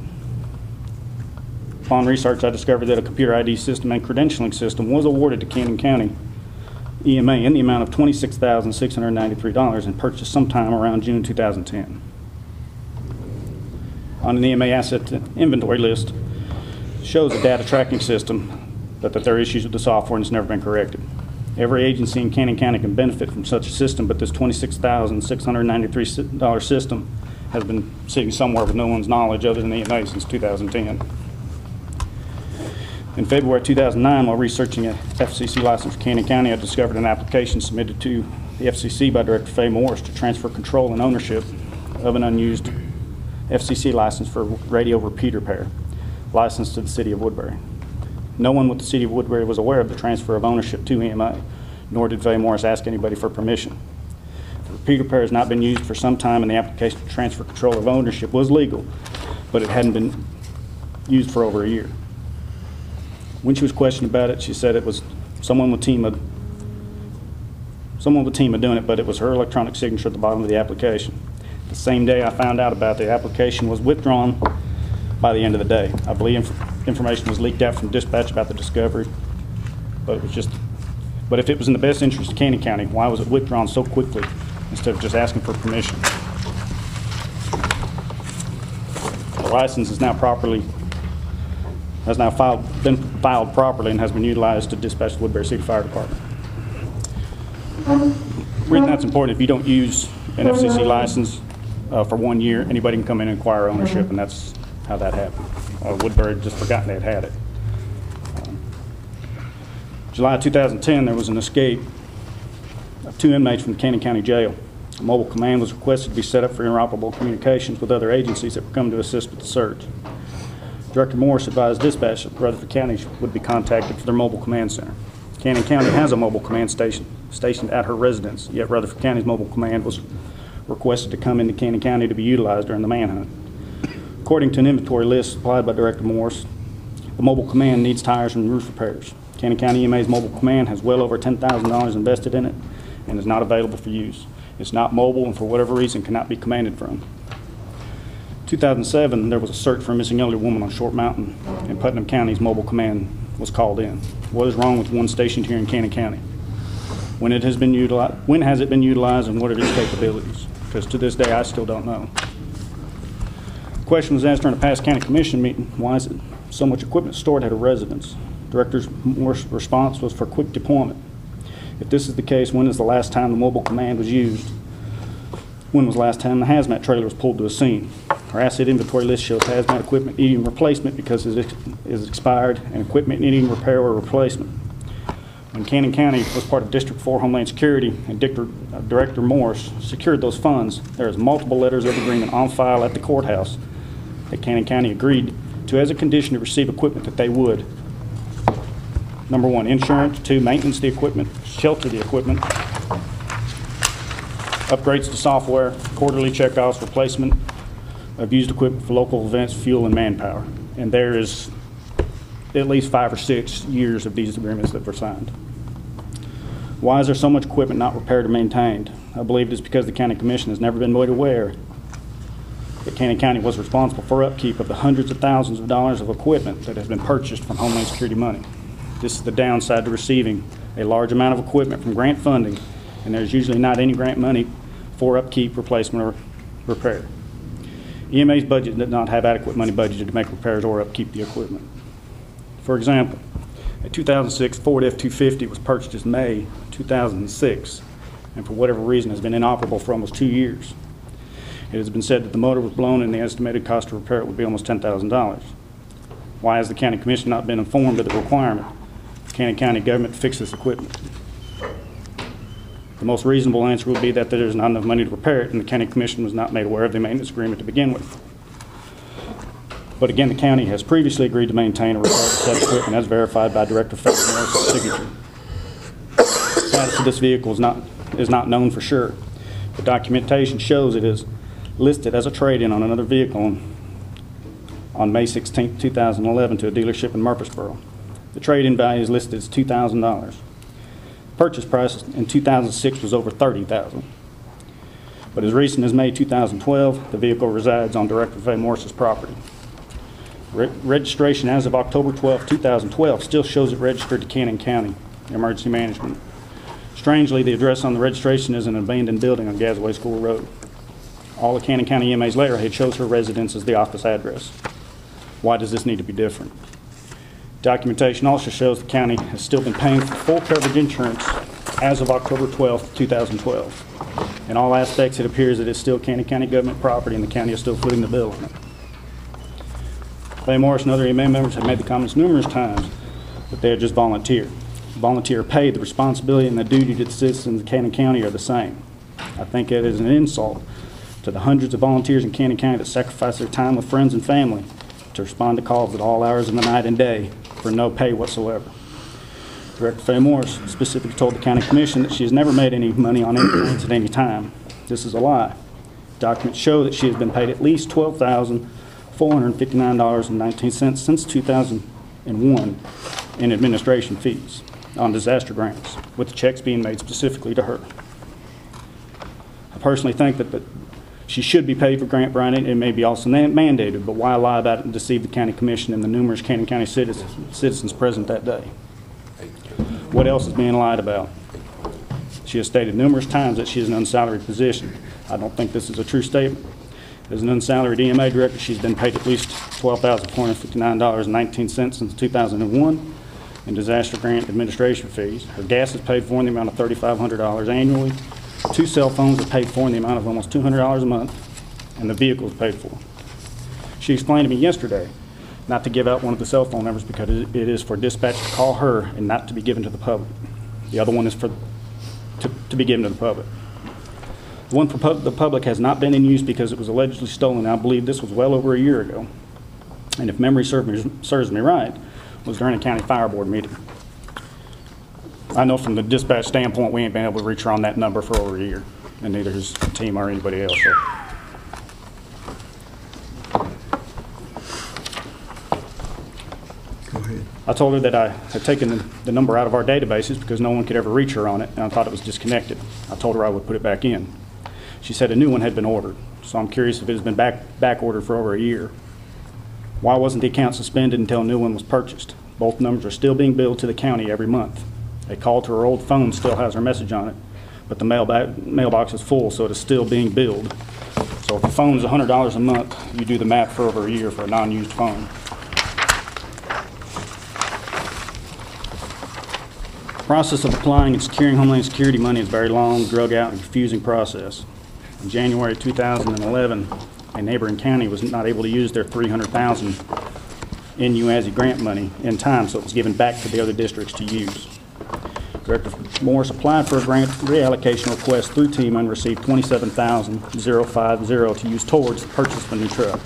Upon research, I discovered that a computer ID system and credentialing system was awarded to Cannon County EMA in the amount of $26,693 and purchased sometime around June 2010. On an EMA asset inventory list shows a data tracking system, but that there are issues with the software and it's never been corrected. Every agency in Cannon County can benefit from such a system, but this $26,693 system has been sitting somewhere with no one's knowledge other than EMA since 2010. In February 2009, while researching a FCC license for Cannon County, I discovered an application submitted to the FCC by Director Faye Morris to transfer control and ownership of an unused FCC license for radio repeat repair, licensed to the City of Woodbury. No one with the City of Woodbury was aware of the transfer of ownership to EMA, nor did Faye Morris ask anybody for permission. The repeat repair has not been used for some time, and the application to transfer control of ownership was legal, but it hadn't been used for over a year. When she was questioned about it, she said it was someone with TEMA doing it, but it was her electronic signature at the bottom of the application. The same day I found out about the application was withdrawn by the end of the day. I believe information was leaked out from dispatch about the discovery, but if it was in the best interest of Cannon County, why was it withdrawn so quickly instead of just asking for permission? The license is now been filed properly and has been utilized to dispatch the Woodbury City Fire Department. The reason that's important, if you don't use an FCC license for 1 year, anybody can come in and acquire ownership, and that's how that happened. Woodbury had just forgotten they had it. July 2010, there was an escape of 2 inmates from the Cannon County Jail. A mobile command was requested to be set up for interoperable communications with other agencies that would come to assist with the search. Director Morris advised dispatch that Rutherford County would be contacted for their mobile command center. Cannon County has a mobile command station stationed at her residence, yet Rutherford County's mobile command was requested to come into Cannon County to be utilized during the manhunt. According to an inventory list supplied by Director Morris, the mobile command needs tires and roof repairs. Cannon County EMA's mobile command has well over $10,000 invested in it and is not available for use. It's not mobile and for whatever reason cannot be commanded from. 2007, there was a search for a missing elderly woman on Short Mountain, and Putnam County's mobile command was called in. What is wrong with one stationed here in Cannon County? When has it been utilized, and what are its capabilities? Because to this day, I still don't know. The question was asked during a past county commission meeting, why is it so much equipment stored at a residence? Director Moore's response was for quick deployment. If this is the case, when is the last time the mobile command was used? When was the last time the hazmat trailer was pulled to a scene? Our asset inventory list shows hazmat equipment needing replacement because it is expired, and equipment needing repair or replacement. When Cannon County was part of District 4 Homeland Security and Director Morris secured those funds, there is multiple letters of agreement on file at the courthouse that Cannon County agreed to as a condition to receive equipment that they would. Number 1, insurance. 2, maintenance of the equipment, shelter the equipment, upgrades to software, quarterly checkoffs, replacement of used equipment for local events, fuel, and manpower. And there is at least 5 or 6 years of these agreements that were signed. Why is there so much equipment not repaired or maintained? I believe it is because the County Commission has never been made aware that Cannon County was responsible for upkeep of the hundreds of thousands of dollars of equipment that has been purchased from Homeland Security money. This is the downside to receiving a large amount of equipment from grant funding, and there's usually not any grant money for upkeep, replacement, or repair. EMA's budget did not have adequate money budgeted to make repairs or upkeep the equipment. For example, a 2006 Ford F-250 was purchased in May 2006, and for whatever reason has been inoperable for almost 2 years. It has been said that the motor was blown and the estimated cost to repair it would be almost $10,000. Why has the county commission not been informed of the requirement of Cannon County government to fix this equipment? The most reasonable answer would be that there is not enough money to repair it and the county commission was not made aware of the maintenance agreement to begin with. But again, the county has previously agreed to maintain and repair such equipment as verified by Director Federal Morris' signature. The status of this vehicle is not known for sure. The documentation shows it is listed as a trade-in on another vehicle on May 16, 2011 to a dealership in Murfreesboro. The trade-in value is listed as $2,000. Purchase price in 2006 was over $30,000. But as recent as May 2012, the vehicle resides on Director Faye Morris's property. Registration as of October 12, 2012 still shows it registered to Cannon County Emergency Management. Strangely, the address on the registration is an abandoned building on Gasaway School Road. All the Cannon County EMA's letterhead shows her residence as the office address. Why does this need to be different? Documentation also shows the county has still been paying for full coverage insurance as of October 12, 2012. In all aspects, it appears that it's still Cannon County government property and the county is still footing the bill on it. Faye Morris and other EMA members have made the comments numerous times that they are just volunteer. Volunteer paid, the responsibility and the duty to the citizens of Cannon County are the same. I think it is an insult to the hundreds of volunteers in Cannon County that sacrifice their time with friends and family to respond to calls at all hours of the night and day for no pay whatsoever. Director Faye Morris specifically told the County Commission that she has never made any money on any grants at any time. This is a lie. Documents show that she has been paid at least $12,459.19 since 2001 in administration fees on disaster grants, with the checks being made specifically to her. I personally think that she should be paid for grant writing. It may be also mandated, but why lie about it and deceive the County Commission and the numerous Cannon County citizens present that day? What else is being lied about? She has stated numerous times that she is an unsalaried position. I don't think this is a true statement. As an unsalaried EMA director, she's been paid at least $12,459.19 since 2001 in disaster grant administration fees. Her gas is paid for in the amount of $3,500 annually. 2 cell phones are paid for in the amount of almost $200 a month, and the vehicle is paid for. She explained to me yesterday not to give out one of the cell phone numbers because it is for dispatch to call her and not to be given to the public. The other one is to be given to the public. The one for the public has not been in use because it was allegedly stolen. I believe this was well over a year ago. And if memory serves me right, it was during a county fire board meeting. I know from the dispatch standpoint, we ain't been able to reach her on that number for over a year, and neither his team or anybody else. So. Go ahead. I told her that I had taken the number out of our databases because no one could ever reach her on it, and I thought it was disconnected. I told her I would put it back in. She said a new one had been ordered, so I'm curious if it has been back ordered for over a year. Why wasn't the account suspended until a new one was purchased? Both numbers are still being billed to the county every month. A call to her old phone still has her message on it, but the mailbox is full, so it is still being billed. So if the phone is $100 a month, you do the math for over a year for a non-used phone. The process of applying and securing Homeland Security money is a very long, drug-out, and confusing process. In January 2011, a neighboring county was not able to use their $300,000 in UASI grant money in time, so it was given back to the other districts to use. Director Morris applied for a grant reallocation request through TEMA and received $27,050 to use towards the purchase of a new truck.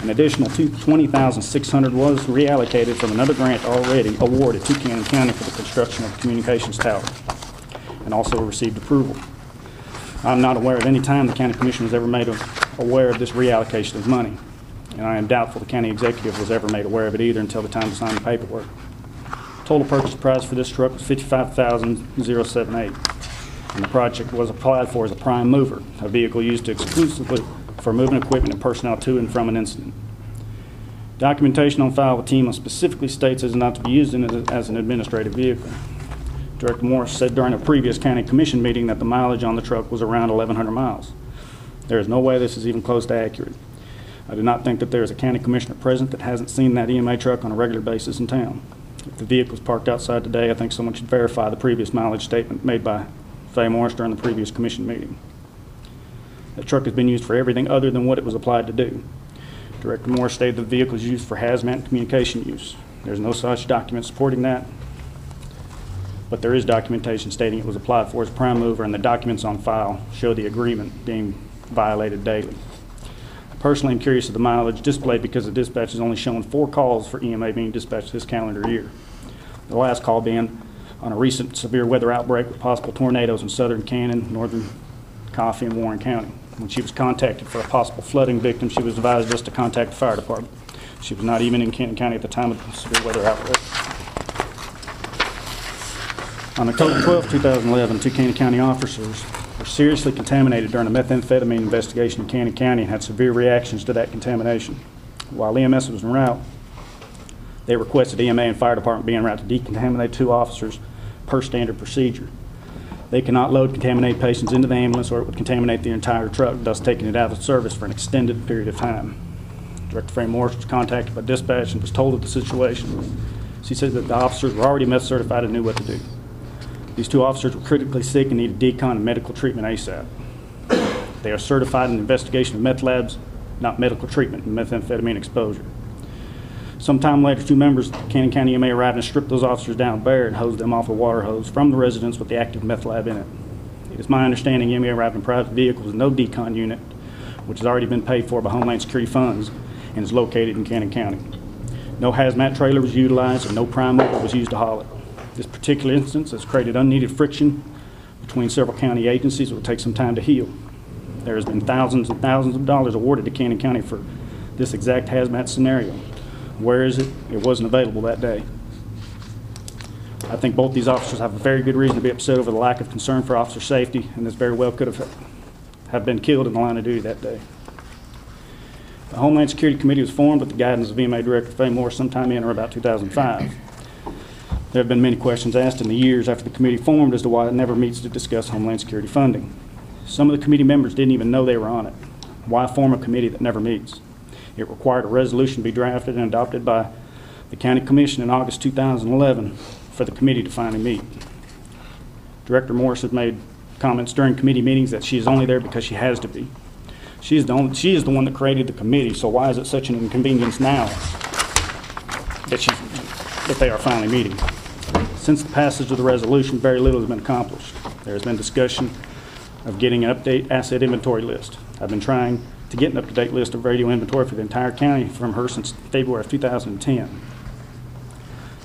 An additional $20,600 was reallocated from another grant already awarded to Cannon County for the construction of the communications tower, and also received approval. I'm not aware of any time the County Commission was ever made aware of this reallocation of money, and I am doubtful the county executive was ever made aware of it either until the time to sign the paperwork. Total purchase price for this truck was $55,078, and the project was applied for as a prime mover, a vehicle used exclusively for moving equipment and personnel to and from an incident. Documentation on file with TEMA specifically states it is not to be used as an administrative vehicle. Director Morris said during a previous County Commission meeting that the mileage on the truck was around 1,100 miles. There is no way this is even close to accurate. I do not think that there is a county commissioner present that hasn't seen that EMA truck on a regular basis in town. If the vehicle is parked outside today, I think someone should verify the previous mileage statement made by Faye Morris during the previous commission meeting. The truck has been used for everything other than what it was applied to do. Director Moore stated the vehicle is used for hazmat and communication use. There's no such document supporting that, but there is documentation stating it was applied for as prime mover, and the documents on file show the agreement being violated daily. I personally am curious of the mileage displayed because the dispatch is only showing 4 calls for EMA being dispatched this calendar year. The last call being on a recent severe weather outbreak with possible tornadoes in southern Cannon, northern Coffee, and Warren County. When she was contacted for a possible flooding victim, she was advised just to contact the fire department. She was not even in Canton County at the time of the severe weather outbreak. On October 12, 2011, 2 Canton County officers were seriously contaminated during a methamphetamine investigation in Canton County and had severe reactions to that contamination. While EMS was en route, they requested EMA and fire department be en route to decontaminate 2 officers per standard procedure. They cannot load contaminated patients into the ambulance or it would contaminate the entire truck, thus taking it out of service for an extended period of time. Director Frank Morris was contacted by dispatch and was told of the situation. She said that the officers were already meth certified and knew what to do. These 2 officers were critically sick and needed decon and medical treatment ASAP. They are certified in investigation of meth labs, not medical treatment and methamphetamine exposure. Sometime later, 2 members of the Canton County EMA arrived and stripped those officers down bare and hosed them off a water hose from the residence with the active meth lab in it. It is my understanding EMA arrived in private vehicles with no decon unit, which has already been paid for by Homeland Security funds and is located in Canton County. No hazmat trailer was utilized and no prime mover was used to haul it. This particular instance has created unneeded friction between several county agencies that will take some time to heal. There has been thousands and thousands of dollars awarded to Canton County for this exact hazmat scenario. Where is it? It wasn't available that day. I think both these officers have a very good reason to be upset over the lack of concern for officer safety, and this very well could have been killed in the line of duty that day. The Homeland Security Committee was formed with the guidance of EMA Director Faye Moore sometime in or about 2005. There have been many questions asked in the years after the committee formed as to why it never meets to discuss Homeland Security funding. Some of the committee members didn't even know they were on it. Why form a committee that never meets? It required a resolution be drafted and adopted by the County Commission in August 2011 for the committee to finally meet. Director Morris has made comments during committee meetings that she is only there because she has to be. She is the one that created the committee, so why is it such an inconvenience now that they are finally meeting? Since the passage of the resolution, very little has been accomplished. There has been discussion of getting an update asset inventory list. I've been trying to get an up-to-date list of radio inventory for the entire county from her since February of 2010.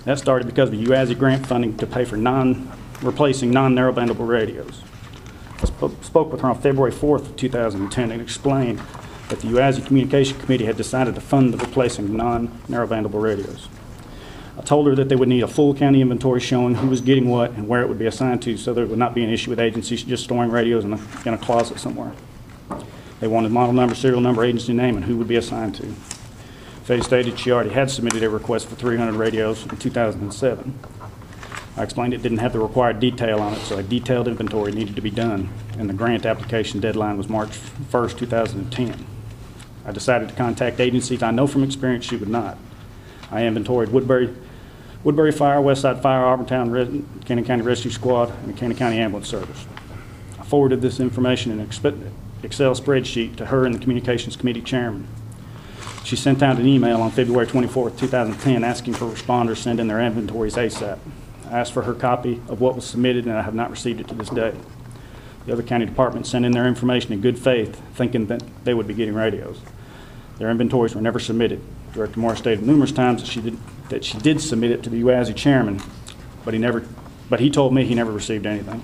That started because of the UASI grant funding to pay for replacing non-narrowbandable radios. I spoke with her on February 4th of 2010 and explained that the UASI Communication Committee had decided to fund the replacing of non-narrowbandable radios. I told her that they would need a full county inventory showing who was getting what and where it would be assigned to, so there would not be an issue with agencies just storing radios in a closet somewhere. They wanted model number, serial number, agency name, and who would be assigned to. Faye stated she already had submitted a request for 300 radios in 2007. I explained it didn't have the required detail on it, so a detailed inventory needed to be done, and the grant application deadline was March 1st, 2010. I decided to contact agencies I know from experience she would not. I inventoried Woodbury Fire, Westside Fire, Auburntown, Canton County Rescue Squad, and the Canton County Ambulance Service. I forwarded this information in an Excel spreadsheet to her and the Communications Committee Chairman. She sent out an email on February 24th, 2010 asking for responders to send in their inventories ASAP. I asked for her copy of what was submitted and I have not received it to this day. The other county departments sent in their information in good faith, thinking that they would be getting radios. Their inventories were never submitted. Director Morris stated numerous times that she did submit it to the UASI chairman, but he told me he never received anything.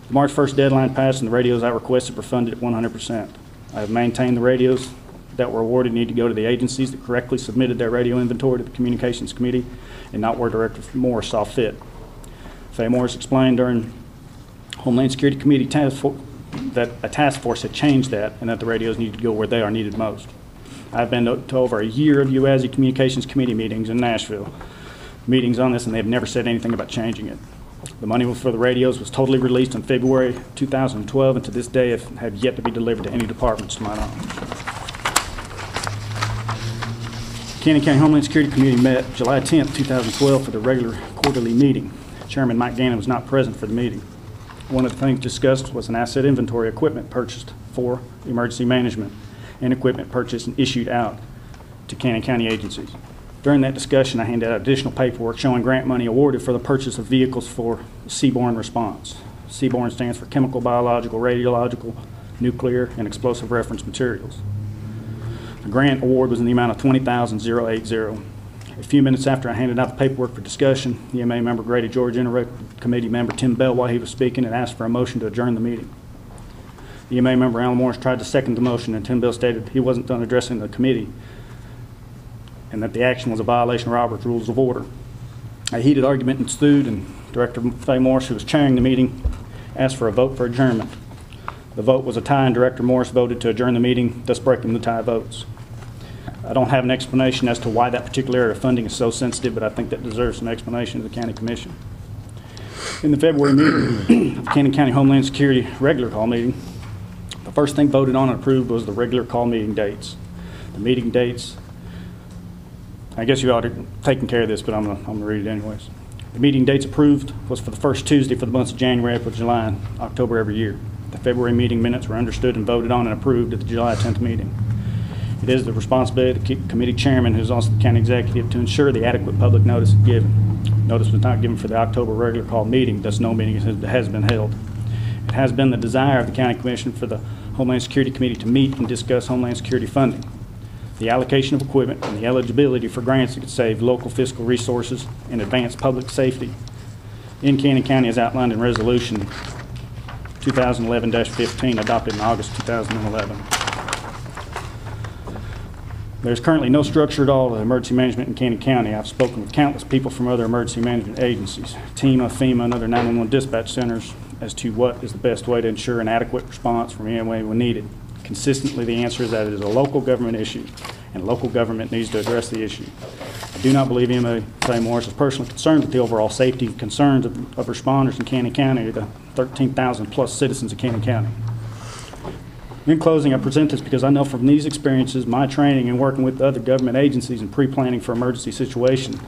The March 1st deadline passed and the radios I requested were funded at 100%. I have maintained the radios that were awarded need to go to the agencies that correctly submitted their radio inventory to the Communications Committee and not where Director Morris saw fit. Faye Morris explained during Homeland Security Committee that a task force had changed that and that the radios needed to go where they are needed most. I've been to over a year of UASI Communications Committee meetings in Nashville, meetings on this, and they've never said anything about changing it. The money for the radios was totally released in February 2012 and to this day have yet to be delivered to any departments to my knowledge. Canton County Homeland Security Committee met July 10th, 2012 for the regular quarterly meeting. Chairman Mike Gannon was not present for the meeting. One of the things discussed was an asset inventory equipment purchased for emergency management and equipment purchased and issued out to Cannon County agencies. During that discussion, I handed out additional paperwork showing grant money awarded for the purchase of vehicles for seaborne response. Seaborne stands for chemical, biological, radiological, nuclear, and explosive reference materials. The grant award was in the amount of $20,080. A few minutes after I handed out the paperwork for discussion, EMA member Grady George interrupted committee member Tim Bell while he was speaking and asked for a motion to adjourn the meeting. EMA member Alan Morris tried to second the motion, and Tim Bell stated he wasn't done addressing the committee and that the action was a violation of Robert's Rules of Order. A heated argument ensued, and Director Faye Morris, who was chairing the meeting, asked for a vote for adjournment. The vote was a tie, and Director Morris voted to adjourn the meeting, thus breaking the tie votes. I don't have an explanation as to why that particular area of funding is so sensitive, but I think that deserves some explanation to the County Commission. In the February meeting of the Cannon County Homeland Security regular call meeting, the first thing voted on and approved was the regular call meeting dates. The meeting dates, I guess you ought to have taken care of this, but I'm gonna read it anyways. The meeting dates approved was for the first Tuesday for the months of January, April, July, and October every year. The February meeting minutes were understood and voted on and approved at the July 10th meeting. It is the responsibility of the committee chairman, who is also the county executive, to ensure the adequate public notice is given. Notice was not given for the October regular call meeting, thus no meeting has been held. It has been the desire of the County Commission for the Homeland Security Committee to meet and discuss Homeland Security funding, the allocation of equipment, and the eligibility for grants that could save local fiscal resources and advance public safety in Cannon County as outlined in Resolution 2011-15 adopted in August 2011. There's currently no structure at all to emergency management in Cannon County. I've spoken with countless people from other emergency management agencies, TEMA, FEMA, and other 911 dispatch centers as to what is the best way to ensure an adequate response from EMA when needed. Consistently, the answer is that it is a local government issue, and local government needs to address the issue. I do not believe EMA Faye Morris is personally concerned with the overall safety and concerns of responders in Cannon County, or the 13,000 plus citizens of Cannon County. In closing, I present this because I know from these experiences, my training and working with other government agencies and pre-planning for emergency situations,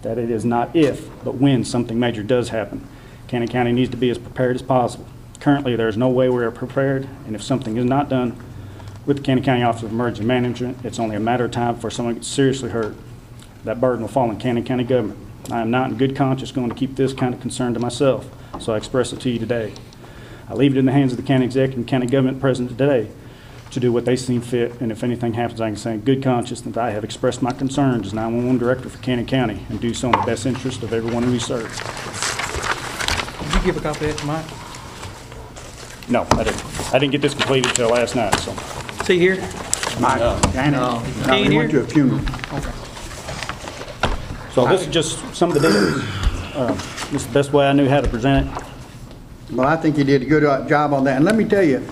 that it is not if, but when something major does happen. Cannon County needs to be as prepared as possible. Currently, there is no way we are prepared, and if something is not done with the Cannon County Office of Emergency Management, it's only a matter of time before someone gets seriously hurt. That burden will fall on Cannon County government. I am not in good conscience going to keep this kind of concern to myself, so I express it to you today. I leave it in the hands of the county executive and county government president today to do what they seem fit, and if anything happens, I can say in good conscience that I have expressed my concerns as 911 director for Cannon County and do so in the best interest of everyone who we serve. Did you give a copy of that to Mike? No, I didn't. I didn't get this completed till last night, so. Is he here? Mike, Janet, He ain't we went here? to a funeral. Okay. So this is just some of the details. This is the best way I knew how to present it. Well, I think you did a good job on that. And let me tell you,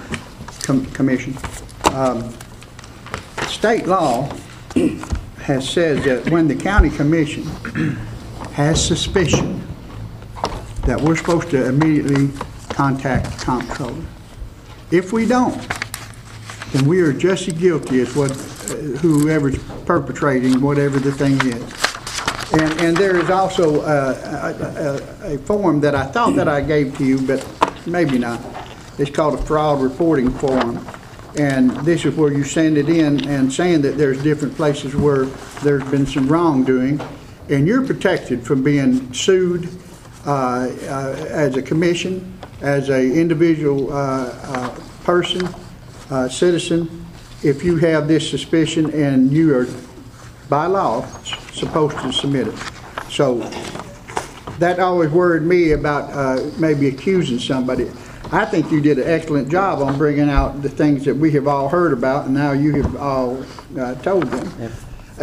Commission, state law has said that when the county commission has suspicion that we're supposed to immediately contact the comptroller. If we don't, then we are just as guilty as whoever's perpetrating whatever the thing is. And there is also a form that I thought that I gave to you, but maybe not. It's called a fraud reporting form. And this is where you send it in and saying that there's different places where there's been some wrongdoing. And you're protected from being sued as a commission, as an individual person, citizen, if you have this suspicion and you are, by law, supposed to submit it. So that always worried me about maybe accusing somebody. I think you did an excellent job on bringing out the things that we have all heard about, and now you have all told them.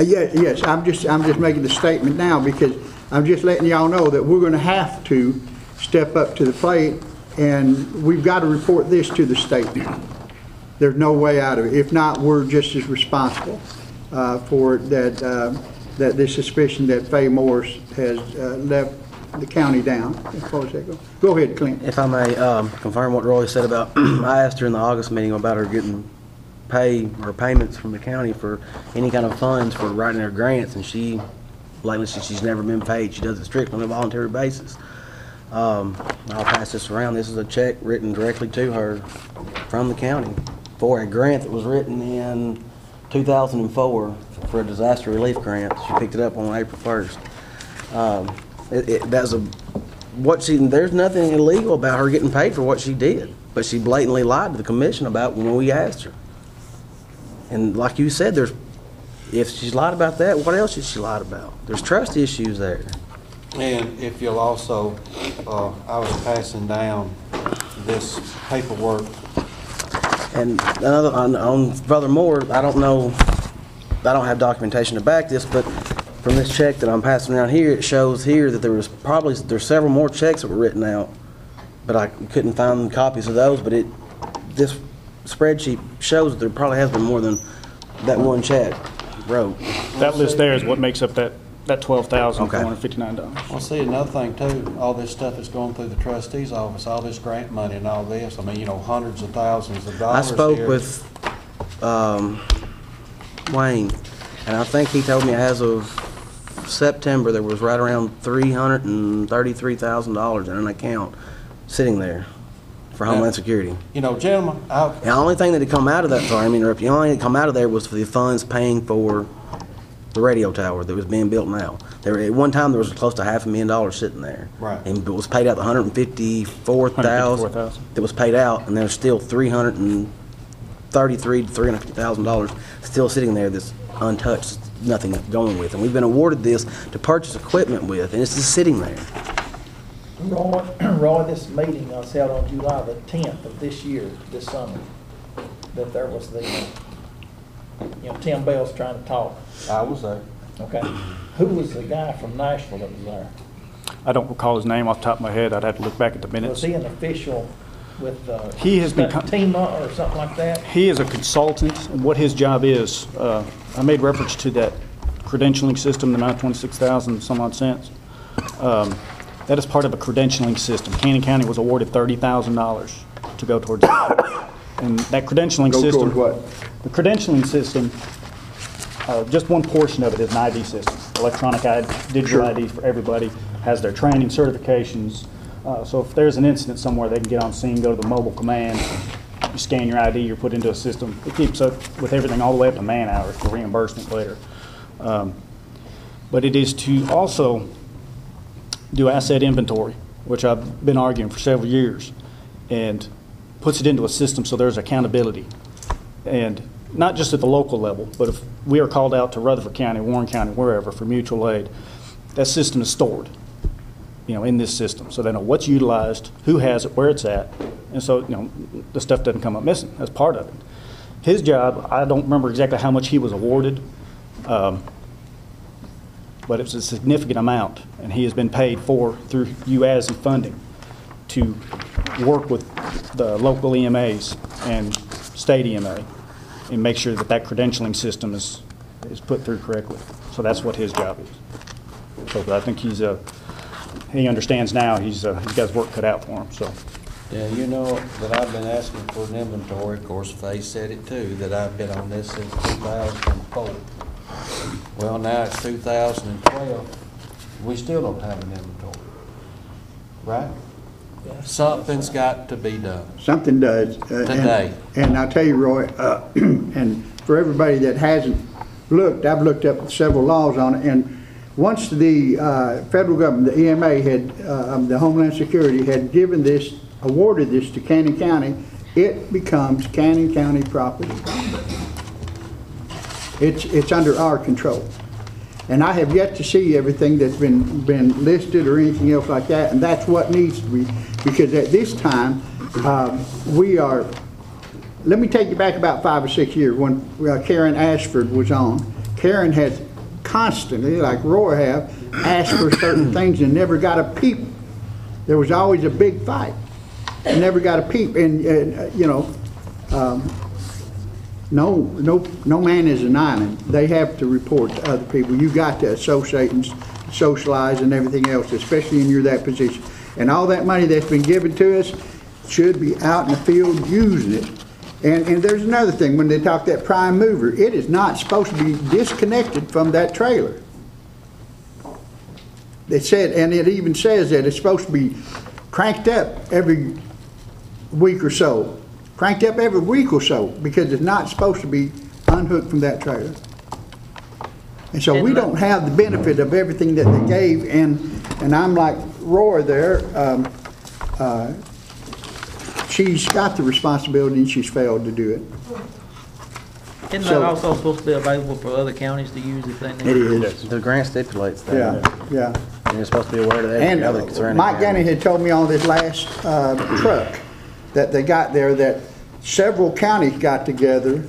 Yes, I'm just making the statement now because I'm just letting y'all know that we're going to have to step up to the plate, and we've got to report this to the state. There's no way out of it. If not, we're just as responsible for that. That this suspicion that Faye Morris has left the county down. As far as that goes. Go ahead, Clint. If I may confirm what Roy said about, I asked her in the August meeting about her getting pay or payments from the county for any kind of funds for writing her grants, and she lately she's never been paid. She does it strictly on a voluntary basis. I'll pass this around. This is a check written directly to her from the county for a grant that was written in 2004 for a disaster relief grant. She picked it up on April 1st. There's nothing illegal about her getting paid for what she did, but she blatantly lied to the commission about when we asked her. And like you said, if she's lied about that, what else has she lied about? There's trust issues there. And if you'll also, I was passing down this paperwork. And furthermore, I don't know, I don't have documentation to back this, but from this check that I'm passing around here, it shows here that there's several more checks that were written out, but I couldn't find copies of those. But this spreadsheet shows that there probably has been more than that one check wrote. That list there is what makes up that $12,459. Well, see, another thing too, all this stuff that's going through the trustee's office, all this grant money and all this, I mean, you know, hundreds of thousands of dollars I spoke here. with Wayne, and I think he told me as of September there was right around $333,000 in an account sitting there for Homeland Security. You know, gentlemen, the only thing that had come out of that, sorry, I mean, the only thing that had come out of there was for the funds paying for the radio tower that was being built now. At one time, there was close to $500,000 sitting there. Right. And it was paid out the $154,000 that was paid out, and there's still $333,000 to $350,000 still sitting there that's untouched, nothing going with. And we've been awarded this to purchase equipment with, and it's just sitting there. Roy, this meeting was held on July the 10th of this year, this summer, that there was the, Tim Bell's trying to talk. I was there. Okay. Who was the guy from Nashville that was there? I don't recall his name off the top of my head. I'd have to look back at the minutes. Was he an official with He has been TEMA or something like that? He is a consultant, and what his job is, I made reference to that credentialing system, the amount of 26,000 some odd cents. That is part of a credentialing system. Cannon County was awarded $30,000 to go towards that. And that credentialing system. Go towards what? The credentialing system, just one portion of it is an ID system. Electronic ID, digital ID for everybody, has their training, certifications. So if there's an incident somewhere, they can get on scene, go to the mobile command, you scan your ID, you're put into a system. It keeps up with everything all the way up to man hours for reimbursement later. But it is to also do asset inventory, which I've been arguing for several years, and puts it into a system so there's accountability. And not just at the local level, but if we are called out to Rutherford County, Warren County, wherever for mutual aid, that system is stored, in this system. So they know what's utilized, who has it, where it's at. And so, the stuff doesn't come up missing. That's part of it. His job, I don't remember exactly how much he was awarded, but it's a significant amount, and he has been paid through UASI funding to work with the local EMAs and state EMA and make sure that that credentialing system is put through correctly. So that's what his job is. So I think he understands now he's got his work cut out for him. So. Yeah, you know that I've been asking for an inventory. Of course, Faye said it too, that I've been on this since 2004. Well, now it's 2012. We still don't have an inventory, right? Yeah. Something's got to be done. Something does. Today. And I'll tell you, Roy, and for everybody that hasn't looked, I've looked up several laws on it, and once the federal government, the EMA the Homeland Security had awarded this to Cannon County, it becomes Cannon County property. It's under our control. And I have yet to see everything that's been listed or anything else like that, and that's what needs to be, because at this time, let me take you back about 5 or 6 years when Karen Ashford was on. Karen has constantly, like Roy have, asked for certain things and never got a peep. There was always a big fight and never got a peep. And no man is an island. They have to report to other people. You got to associate and socialize and everything else, especially when you're that position. And all that money that's been given to us should be out in the field using it. And there's another thing, when they talk that prime mover, it is not supposed to be disconnected from that trailer. It said, and it even says that it's supposed to be cranked up every week or so, cranked up every week or so, because it's not supposed to be unhooked from that trailer. And so we don't have the benefit of everything that they gave, and I'm like Roy there, she's got the responsibility and she's failed to do it. Isn't So- that also supposed to be available for other counties to use if they need? It is. The grant stipulates that. Yeah. And you're supposed to be aware of that. And other surrounding Mike counties. Gannon had told me on this last truck that they got there, that several counties got together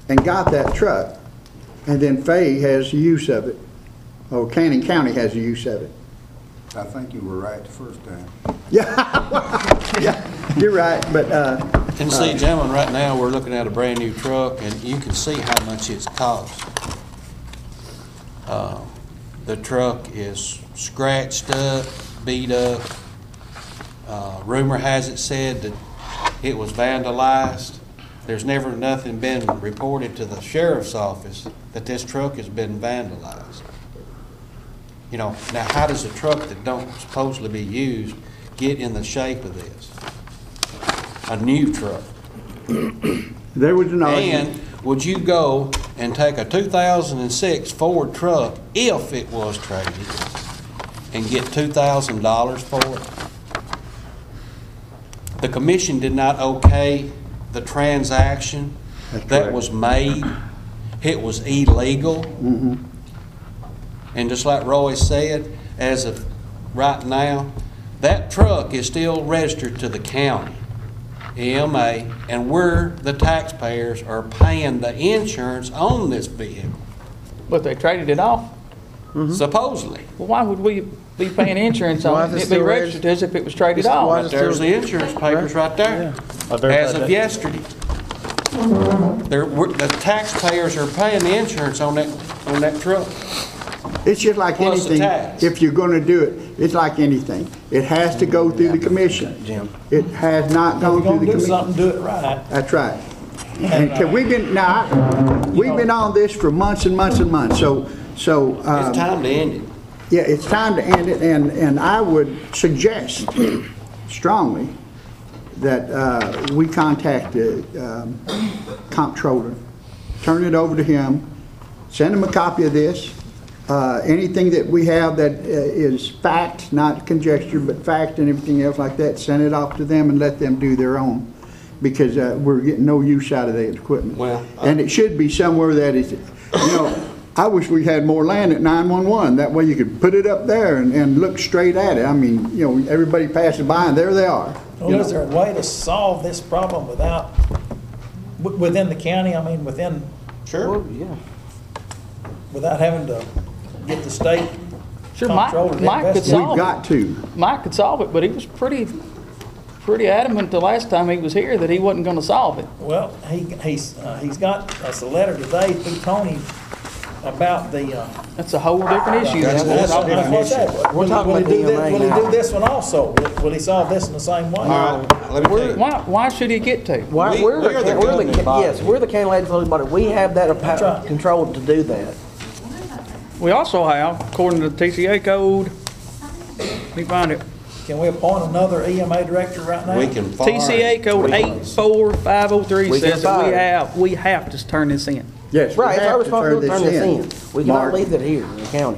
and got that truck. And then Fay has the use of it, or Cannon County has the use of it. I think you were right the first time. Yeah, you're right, but, And see, gentlemen, right now, we're looking at a brand-new truck, and you can see how much it's cost. The truck is scratched up, beat up. Rumor has it said that it was vandalized. There's never nothing been reported to the sheriff's office that this truck has been vandalized. You know, now how does a truck that don't supposedly be used get in the shape of this? A new truck. there was an argument. And would you go and take a 2006 Ford truck, if it was traded, and get $2,000 for it? The commission did not okay the transaction that was made. It was illegal. And just like Roy said, as of right now, that truck is still registered to the county, EMA, and we're, the taxpayers, are paying the insurance on this vehicle. But they traded it off. Supposedly. Well, why would we be paying insurance Why on is it? it It'd be still registered as if it was traded Why off. is But there's the insurance papers right there, as of yesterday. The taxpayers are paying the insurance on that truck. It's just like Plus the anything, tax. if you're gonna do it, it's like anything. It has to go through the commission. Jim. It has not If gone you're through gonna the do commission. something, do it right. That's right. And we've been, we've been on this for months and months and months, so. It's time to end it. Yeah, it's time to end it, and I would suggest strongly that we contact the comptroller, turn it over to him, send him a copy of this. Anything that we have that is fact, not conjecture, but fact and everything else like that, send it off to them and let them do their own, because we're getting no use out of that equipment. Well, And it should be somewhere that is, I wish we had more land at 911. That way you could put it up there and look straight at it. I mean, everybody passes by and there they are. Well, is there a way to solve this problem without, within the county, I mean, within, Sure. without having to get the state Sure, comptroller to Mike could investigate? solve We've it. got to. Mike could solve it, but he was pretty adamant the last time he was here that he wasn't gonna solve it. Well, he's got us a letter today through Tony about the, That's a whole different issue. That's what I said. We're talking Will he about do the this- EMA Will he now. do this one also? Will he solve this in the same way? All right, let me tell you. Why should he get to? Why, We're the governing body. yes, we're the county legislative body. We have that right. control to do that. We also have, according to the TCA code, let me find it, Can we appoint another EMA director right now? We can fire. TCA code 84503 We can says that fire. we have to turn this in. Yes, we Right, it's our have to turn responsibility to turn this in. We cannot Mark. leave that here in the county.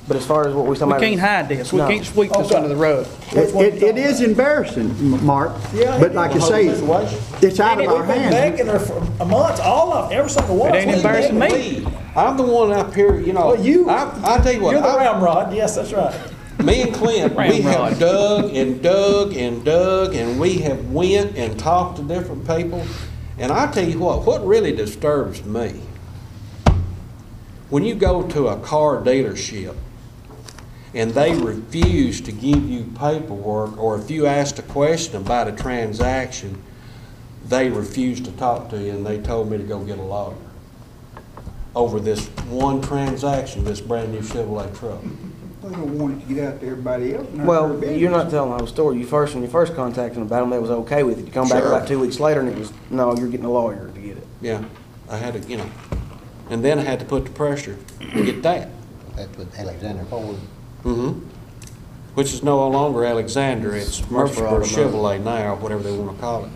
But as far as what we We somebody. can't hide this. We No. can't sweep this Okay. under the rug. It is embarrassing, Mark, Yeah, but like I say, it's out of our We've been hands. begging her for a month, all of, every single one. It ain't We've been embarrassing begging. me. I'm the one up here, Well, you, I tell you what. you're the ramrod, yes, that's right. Me and Clint, we Ramrod. have dug and dug and dug, and we have went and talked to different people. And I tell you what really disturbs me, when you go to a car dealership and they refuse to give you paperwork, or if you ask a question about a transaction, they refuse to talk to you, and they told me to go get a lawyer over this one transaction, this brand new Chevrolet truck. They don't want it to get out to everybody else. Well, you're not telling the whole story. When you first contacted them about them, they was okay with it. You come back Sure. about 2 weeks later and it was, no, you're getting a lawyer to get it. Yeah, I had to, and then I had to put the pressure to get that. That's with Alexander Ford. Mm-hmm. Which is no longer Alexander, it's Murfreesboro Automotive. Chevrolet now, whatever they want to call it.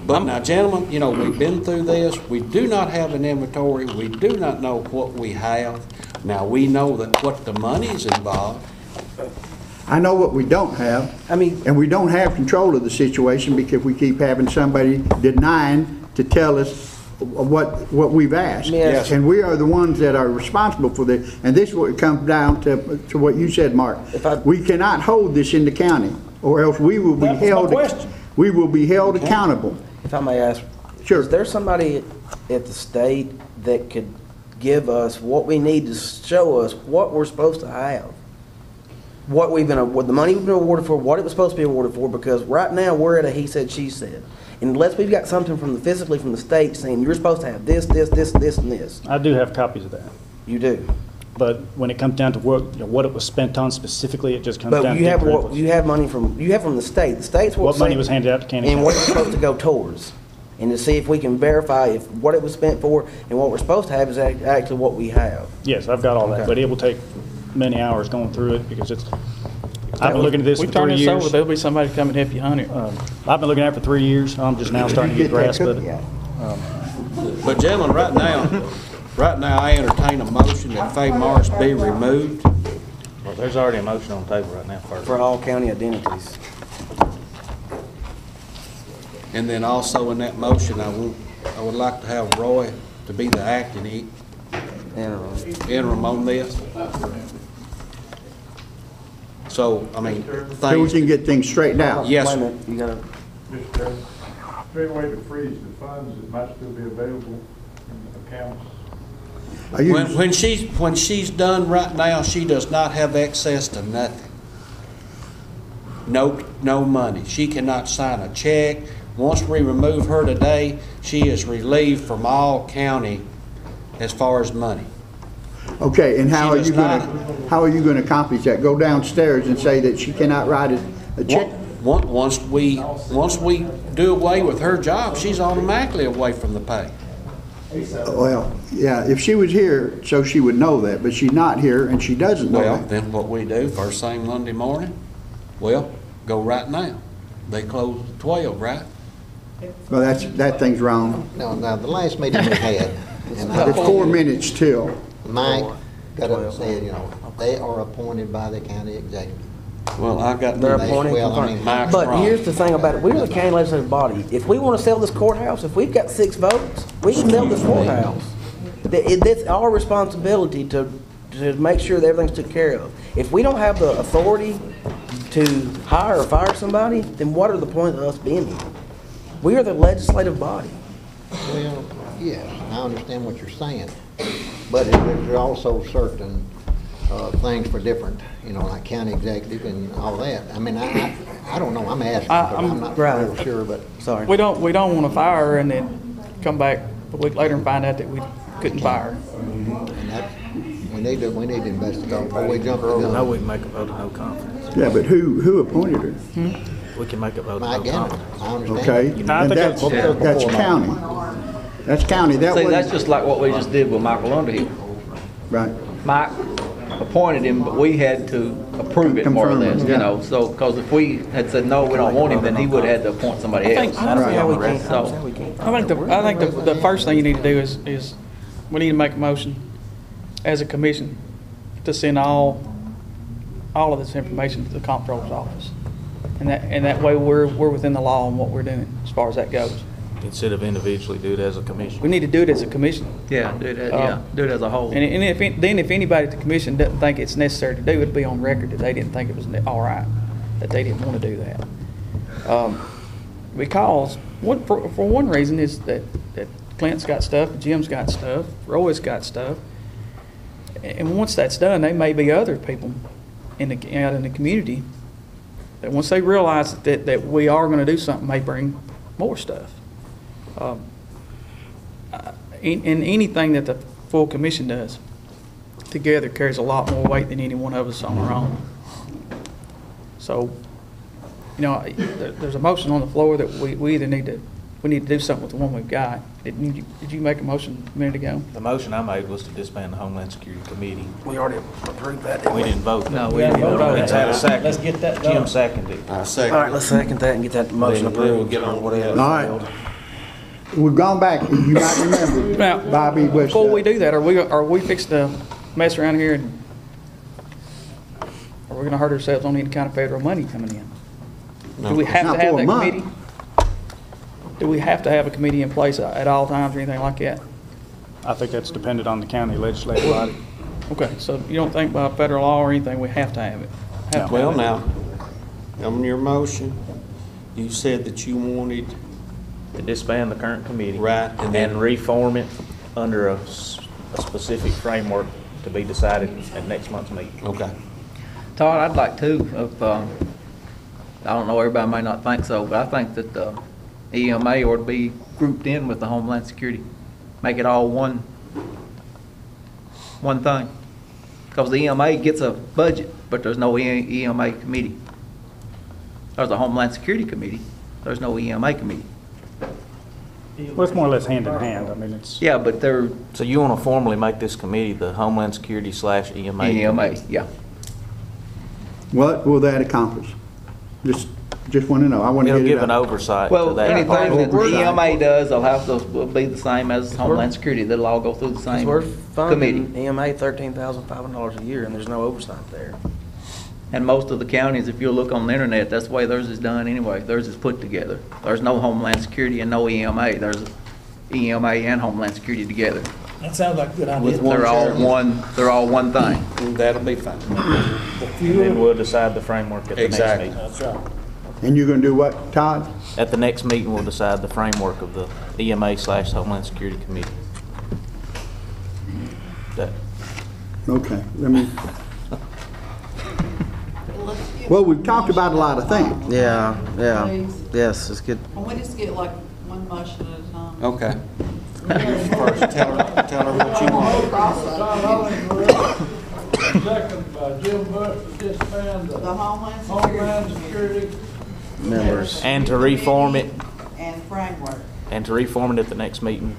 But now, gentlemen, you know, we've been through this. We do not have an inventory. We do not know what we have. Now, we know that what the money is involved. I know what we don't have. And we don't have control of the situation because we keep having somebody denying to tell us what we've asked. Yes. And we are the ones that are responsible for this. And this is what it comes down to what you said, Mark. We cannot hold this in the county, or else we will be held. We will be held accountable. If I may ask, sure. Is there somebody at the state that could give us what we need to show us what we're supposed to have? What the money we've been awarded for, what it was supposed to be awarded for, because right now we're at a he said, she said. Unless we've got something physically from the state saying you're supposed to have this, this, this, this, and this. I do have copies of that. You do. But when it comes down to what it was spent on specifically, it just comes But down to you have money from the state. The state's what money was handed out to Candy and County. what it's supposed to go towards, and to see if we can verify if what it was spent for and what we're supposed to have is actually what we have. Yes, I've got all that, Okay. but it will take many hours going through it because I've been looking at this for 3 We turn this years. over, there'll be somebody to come and help you hunt it. I've been looking at it for 3 years. I'm just now starting to get grasp of it. But gentlemen, right now, I entertain a motion that Faye Morris be removed. Well, there's already a motion on the table right now first. For all county identities. And then also in that motion, I would like to have Roy to be the acting interim on this. So, I mean, So we can get things straightened out. Yes, Wait a sir. minute, you gotta. Mr. Chairman, is there any way to freeze the funds that might still be available in the accounts? When she's done right now, she does not have access to nothing. No money. She cannot sign a check. Once we remove her today, she is relieved from all county as far as money. Okay, and how She are does you going to accomplish that? Go downstairs and say that she cannot write a check? Once we do away with her job, she's automatically away from the pay. Well, yeah, if she was here, so she would know that, but she's not here and she doesn't know Well, that. then what we do, first thing Monday morning, well, go right now. They close at 12, right? Well, that thing's wrong. No, now, the last meeting we had, and It's 4 minutes till. Mike got up and said, they are appointed by the county executive. Well, I got They're appointed. Well, I mean, Mike's But wrong. here's the thing about it. We're the county legislative body. If we want to sell this courthouse, if we've got 6 votes, we can sell this courthouse. It's our responsibility to make sure that everything's taken care of. If we don't have the authority to hire or fire somebody, then what are the point of us being here? We are the legislative body. Well, yeah, I understand what you're saying, but there's also certain things for different, like county executive and all that. I mean, I don't know, I'm asking, but I'm not real sure, but. Sorry. We don't want to fire her and then come back a week later and find out that we couldn't fire her. And that's, we need to investigate before we jump the gun. No, we can make a vote of no confidence. Yeah, but who appointed her? We can make a vote of Mike no Gannon, confidence. I understand. Okay, and that's county. That's county. That See, wasn't- that's just like what we just did with Michael Underhill. Right. Mike appointed him, but we had to approve it more or Confirm it, less, yeah. so, because if we had said, no, we don't want him, then he would have had to appoint somebody else. I don't see how we can't. So- I think the first thing you need to do is we need to make a motion as a commission to send all of this information to the comptroller's office. And that way we're within the law on what we're doing as far as that goes. Instead of individually do it as a commission. We need to do it as a commission. Yeah, do it as a whole. And if anybody at the commission doesn't think it's necessary to do, it'd be on record that they didn't think it was all right, that they didn't want to do that. Because for one reason is that Clint's got stuff, Jim's got stuff, Roy's got stuff. And once that's done, there may be other people out in the community that once they realize that we are going to do something, may bring more stuff. And anything that the full commission does together carries a lot more weight than any one of us on our own. So, there's a motion on the floor that we either need to we need to do something with the one we've got. Did you make a motion a minute ago? The motion I made was to disband the Homeland Security Committee. We already approved that. We didn't vote. No, we Yeah, didn't vote vote on on It's that. had a second. Let's get that done. Kim seconded. I All second. right, let's second that and get that motion Then we'll approved. get on whatever. All right. We've gone back, you might remember, Now, Bobby was. before we do that, are we fixing to mess around here and are we gonna hurt ourselves on any kind of federal money coming in? No. Do we have Not to have for a that month. committee? Do we have to have a committee in place at all times or anything like that? I think that's dependent on the county legislative body. Okay, so you don't think by federal law or anything, we have to have it? Have to Well, have it. now, on your motion, you said that you wanted, To disband the current committee. Right, and then- And reform it under a specific framework to be decided at next month's meeting. okay. Todd, I'd like to, I don't know, everybody may not think so, but I think that the EMA ought to be grouped in with the Homeland Security. Make it all one thing. Because the EMA gets a budget, but there's no EMA committee. There's a Homeland Security Committee, there's no EMA committee. Well, it's more or less hand in hand. I mean, it's. Yeah, but they're So you want to formally make this committee the Homeland Security / EMA? EMA, yeah. What will that accomplish? Just want to know. I want to It'll get it give an out. oversight to Well, that. anything that the Oversight. EMA does, will be the same as Homeland Security. They'll all go through the same We're committee. funding EMA $13,500 a year, and there's no oversight there. And most of the counties, if you look on the internet, that's the way theirs is done anyway. Theirs is put together. There's no Homeland Security and no EMA. There's EMA and Homeland Security together. That sounds like a good idea. They're all one thing. That'll be fine. And then we'll decide the framework at the next Exactly. meeting. That's right. And you're going to do what, Todd? At the next meeting, we'll decide the framework of the EMA / Homeland Security Committee. That, Okay, let me. Well, we've talked about a lot of things. Yeah, yeah. Please. Yes, it's good. Can we just get like one motion at a time? Okay. First, tell her what you want. Todd Hollingsworth, second by Jim Bush to disband The the Homeland Homeland Security Security. Members. and to reform it, and framework. at the next meeting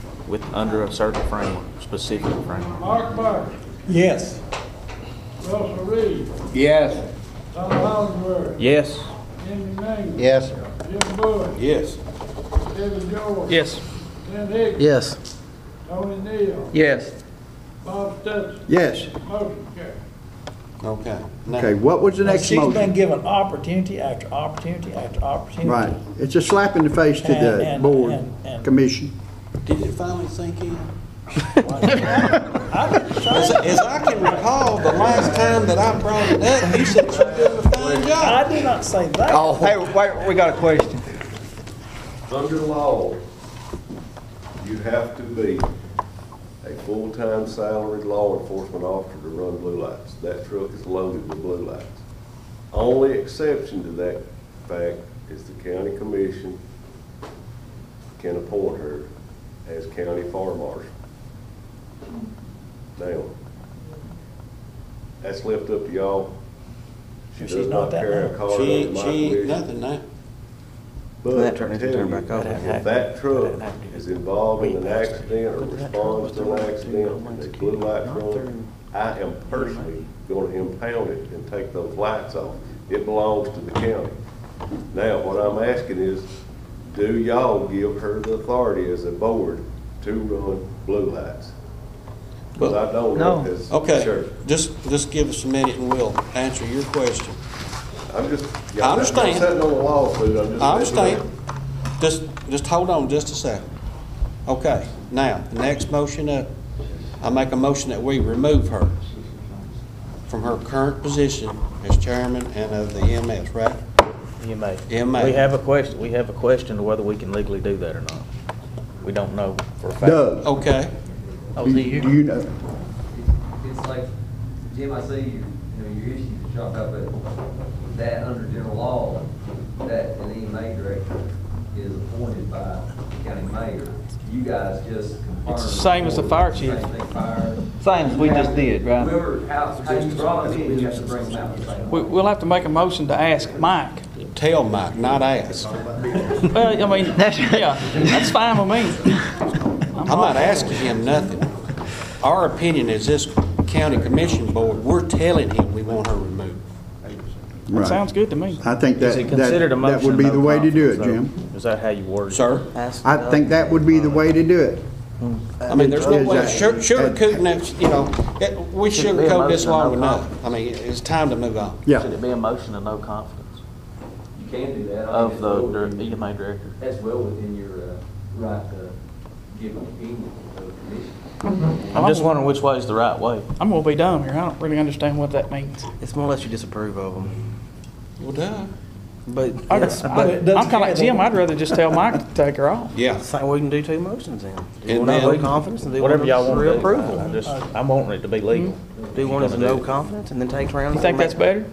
under a certain framework, specific framework. Mark Mark, Yes. Russell Reed, Yes. Todd Hollingsworth, Yes. Henry Mangus. Yes. Jim Bush, Yes. David George. Yes. Ken Hicks. Yes. Tony Neal, Yes. Bob Stetson. Yes. Motion carried. Okay. Now- Okay, what was the next She's been motion? given opportunity after opportunity after opportunity. Right. It's a slap in the face to the And- board, and- commission. Did it finally sink in? As I can recall, the last time that I brought it up, you said you were doing a fine job. I did not say that. Oh, hey, wait, we got a question. Under law, you have to be a full-time salaried law enforcement officer to run blue lights. That truck is loaded with blue lights. Only exception to that fact is the county commission can appoint her as county fire marshal. Now, that's left up to y'all. She She's does not not that carry a now. card She under ain't, my she ain't commission. nothing now. But That I truck needs to tell turn you, back over. if that truck is involved in an accident or responds to an accident and the blue lights run, I am personally going to impound it and take those lights off. It belongs to the county. Now, what I'm asking is, do y'all give her the authority as a board to run blue lights? Because I don't know. No. as Okay, sure. just give us a minute and we'll answer your question. I'm just. I understand. I'm not sitting on a lawsuit, I'm just. I letting you understand. know. Just hold on just a second. Okay, now, the next motion up, I make a motion that we remove her from her current position as chairman and of the EMS, right? EMA. EMA. We have a question to whether we can legally do that or not. We don't know for a fact. Doug, Okay, do you know? It's like, Jim, I see your issues chalk up at that under general law, that an EMA director is appointed by the county mayor. You guys just confirm. It's the same as the fire chief. Same thing, fire. Same as we just did, right? Whoever, how you brought it in, you have to bring them out the same. We'll have to make a motion to ask Mike tell Mike, not ask. Well, I mean, yeah, that's fine with me. I'm not asking him nothing. Our opinion is this county commission board, we're telling him we want her removed. That sounds good to me. I think Is it considered a that motion would be of the no way to do it, confidence, Jim. though? Is that how you word it? Sir? I think that would be the way to do it. I mean, there's no way of Is that- sugarcoating that, you know, we Should it be a sugarcoated this motion or long no enough. confidence? I mean, it's time to move on. Yeah. Should it be a motion of no confidence You can do that. I of mean, the it's well within- EMA director? That's well within your right to give an opinion of the commission. I'm just wondering which way is the right way. I'm gonna be dumb here. I don't really understand what that means. It's more or less you disapprove of them. Well, duh. But I'm it's, kind of like Jim. I'd rather just tell Mike to take her off. Yeah. it's like we can do two motions then. Do And one as then- no confidence and do Whatever one y'all as want to real do. approval. I'm wanting it to be legal. Do one as a no confidence and then take around. You think that's better?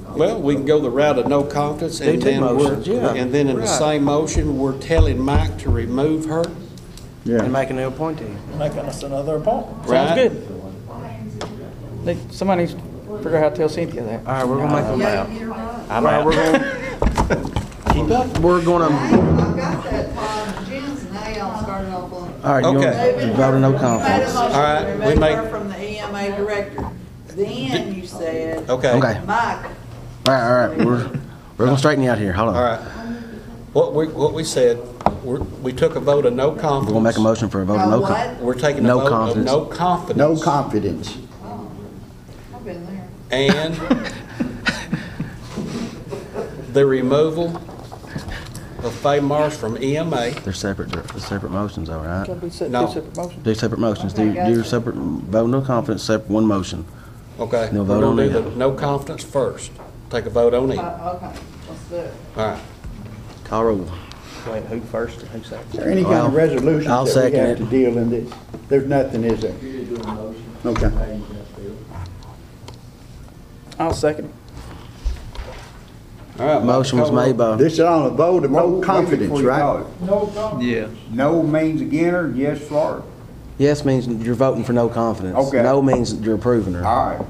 Well, we can go the route of no confidence, Do and two then motions, yeah. and then in the Right. same motion, we're telling Mike to remove her. Yeah. And make a new appointee. Making us another appointment. Sounds Right. good. Somebody needs to figure out how to tell Cynthia that. All right, we're gonna make them out. You're right. I'm Right, out. we're gonna, we're gonna, I've got that, Jim's, now y'all started off on. all right, you Okay. want to vote of no You made a confidence. motion All right, to we remove make- her from the EMA director. Then you said, Okay. Okay, Mike, all right, we're gonna straighten you out here, hold on. All right. What we said, we took a vote of no confidence. We're gonna make a motion for a vote of no what? confidence. We're taking a No vote of confidence. no confidence. No confidence. I've been there. And the removal of Faye Marsh from EMA. They're separate motions, all right? Gotta be two No. separate motions. Do separate motions, do your separate, vote no confidence, separate, one motion. Okay. No We're vote gonna on do it. the no confidence first. Take a vote on it. Okay, let's do it. All right. Call roll. Wait, who first or who second? Is there any kind of Well, resolution I'll that we second have it. to deal in this? There's nothing, is there? You're doing a motion. Okay. How you gonna feel? I'll second it. All right. Motion was made by, This is on a vote of no Wait confidence, before you call right? it. No comment. Yeah. No means again or yes for it? yes means you're voting for no confidence. Okay. No means you're approving her. All right.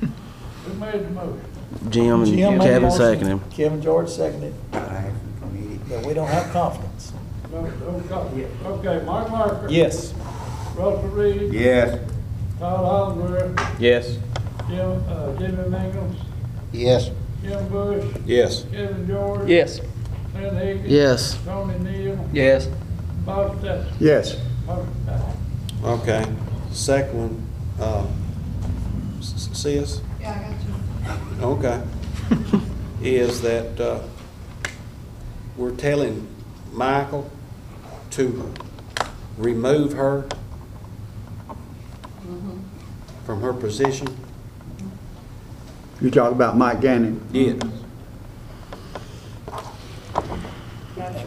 Who made the motion? Jim Jim and made the Kevin motion. seconded him. Kevin George seconded, but we don't have confidence. No comment. Okay, Mike Marker. Yes. Russell Reed. Yes. Todd Osborne. Yes. Jimmy Mingles. Yes. Jim Bush. Yes. Kevin George. Yes. Lynn Higgins. Yes. Tony Neal. Yes. Bob Stetson. Yes. Motion passed. Okay. Second one, sis? Yeah, I got you. Okay. Is that we're telling Michael to remove her from her position? You talk about Mike Gannon. Yeah.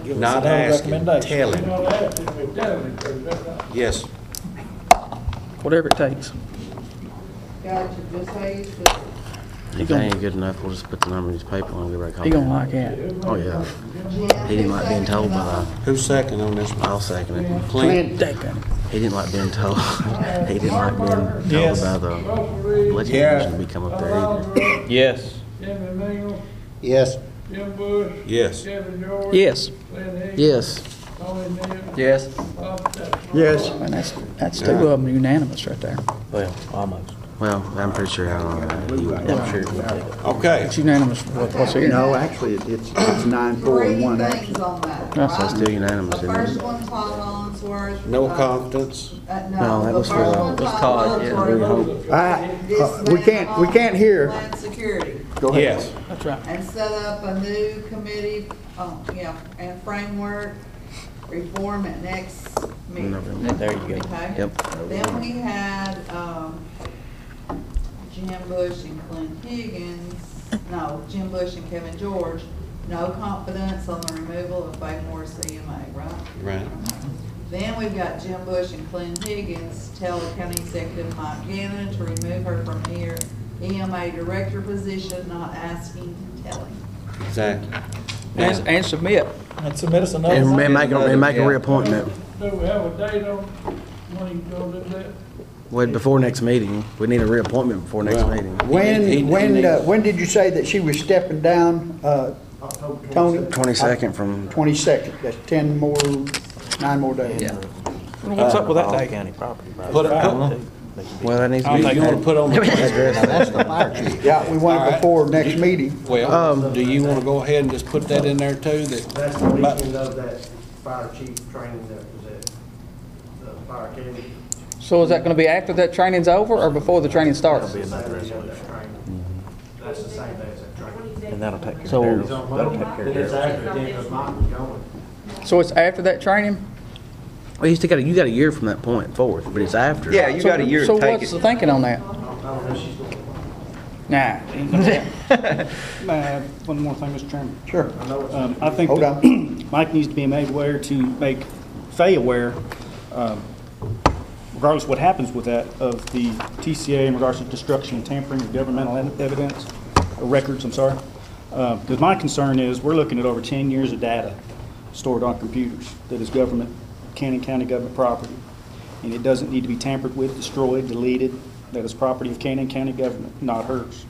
Give us Not another asking, recommendation. You telling. know, that's if we tell him, is that right? Yes. Whatever it takes. Got you, just how you said. If that ain't good enough, we'll just put the number in his paper and give it a call. He gonna like that. Oh, yeah. Jim, He didn't like being told by Who's second on this one? I'll second it. Clint? He didn't like being told. He didn't like being told Yes. by the Russell Reed. legislation to become up Todd there either. Osborne. Yes. Jimmy Mingles. Yes. Jim Bush. Yes. Kevin George. Yes. Lynn Higgins. Yes. Tony Neal. Yes. Bob Stetson. Yes. And that's two of them unanimous right there. Well, almost. Well, I'm pretty sure how long he would. I'm sure. We'll take it. Okay. It's unanimous. What's here? No, actually, it's 9-4 and one Three action. things on that, That's So it's right? still unanimous, The isn't first it? one, Todd Lonsworth. No confidence. No, No, that the was first for- one, was Todd Todd, yeah. Lonsworth. We can't hear. Land security, Go ahead. Yes. That's right. and set up a new committee, and framework reform at next meeting. There you go. Okay? Yep. Then we had, Jim Bush and Clint Higgins, no, Jim Bush and Kevin George, no confidence on the removal of Faye Morris EMA, right? Right. Then we've got Jim Bush and Clint Higgins, tell the county executive Mike Gannon to remove her from her EMA director position, not asking, telling. Exactly. And submit. And submit us another And one. make a reappointment. Do we have a date on when you gonna do that? Well, before next meeting, we need a reappointment before next meeting. When did you say that she was stepping down, Tony? 22nd from. 22nd, that's 9 more days. Yeah. What's up with that day? County property. Well, that needs to be. You want to put on the That's the fire chief. Yeah, we want it before next meeting. Well, do you want to go ahead and just put that in there too? That's the weekend of that fire chief training that was at the fire academy. So is that going to be after that training's over or before the training starts? That's the same day as that training. And that'll take care So- of that'll take care of It's after then, because Mike was going. So it's after that training? Well, you got a year from that point forward, but it's after. Yeah, you got a year So to take what's the it. thinking on that? I don't know, she's going. Nah. One more thing, Mr. Chairman. Sure. I think Hold that Mike needs to be made aware to make Faye aware, regardless of what happens with that, of the TCA in regards to destruction and tampering of governmental evidence, or records, I'm sorry. Because my concern is, we're looking at over 10 years of data stored on computers that is government, Cannon County government property. And it doesn't need to be tampered with, destroyed, deleted. That is property of Cannon County government, not hers.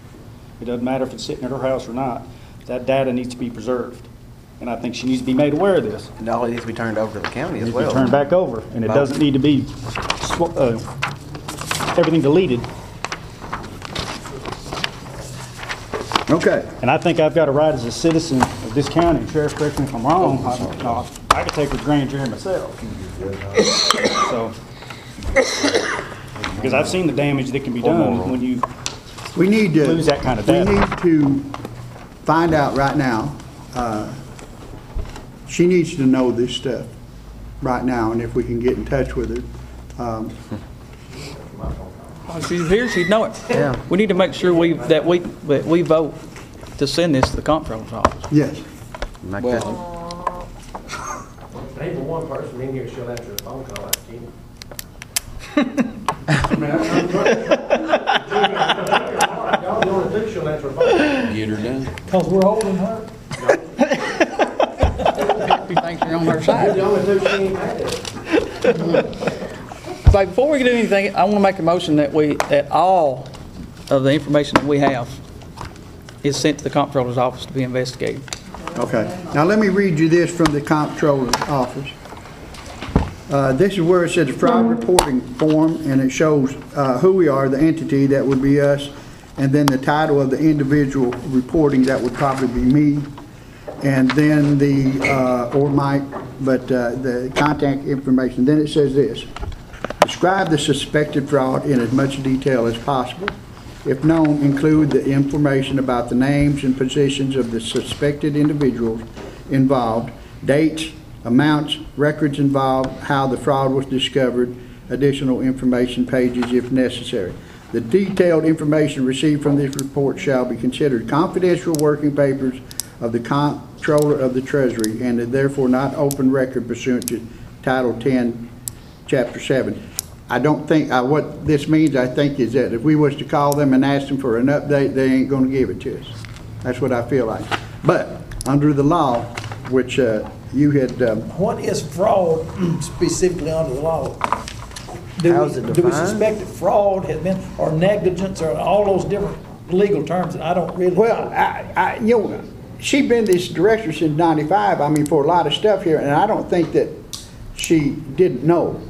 It doesn't matter if it's sitting at her house or not. That data needs to be preserved. And I think she needs to be made aware of this. And all it needs to be turned over to the county as It well. needs to be turned back over, and it doesn't need to be everything deleted. Okay. And I think I've got a right as a citizen of this county, and Sheriff, correct me if I'm wrong, I could take her to grand jury myself. So, because I've seen the damage that can be done when you We need to. lose that kind of We data. need to find out right now, she needs to know this stuff right now, and if we can get in touch with her. If she's here, she'd know it. Yeah. We need to make sure that we vote to send this to the comptroller's office. Yes. Like that. Ain't but one person in here, she'll answer a phone call, I think. Y'all the only two she'll answer a phone call. Get her done. Because we're holding her. You think you're on her You're side? the only two she ain't mad at. So before we do anything, I want to make a motion that all of the information that we have is sent to the comptroller's office to be investigated. Okay. Now, let me read you this from the comptroller's office. This is where it says fraud reporting form, and it shows who we are, the entity, that would be us, and then the title of the individual reporting, that would probably be me, and then or Mike, but the contact information. Then it says this: describe the suspected fraud in as much detail as possible. If known, include the information about the names and positions of the suspected individuals involved, dates, amounts, records involved, how the fraud was discovered, additional information pages if necessary. The detailed information received from this report shall be considered confidential working papers of the Comptroller of the Treasury and are therefore not open record pursuant to Title 10, Chapter 7. I don't think, what this means, I think, is that if we was to call them and ask them for an update, they ain't going to give it to us. That's what I feel like. But under the law, which you had... What is fraud specifically under the law? How's it Do we defined? suspect that fraud has been, or negligence, or all those different legal terms that I don't really... Well, you know, she's been this director since '95, I mean, for a lot of stuff here, and I don't think that she didn't know.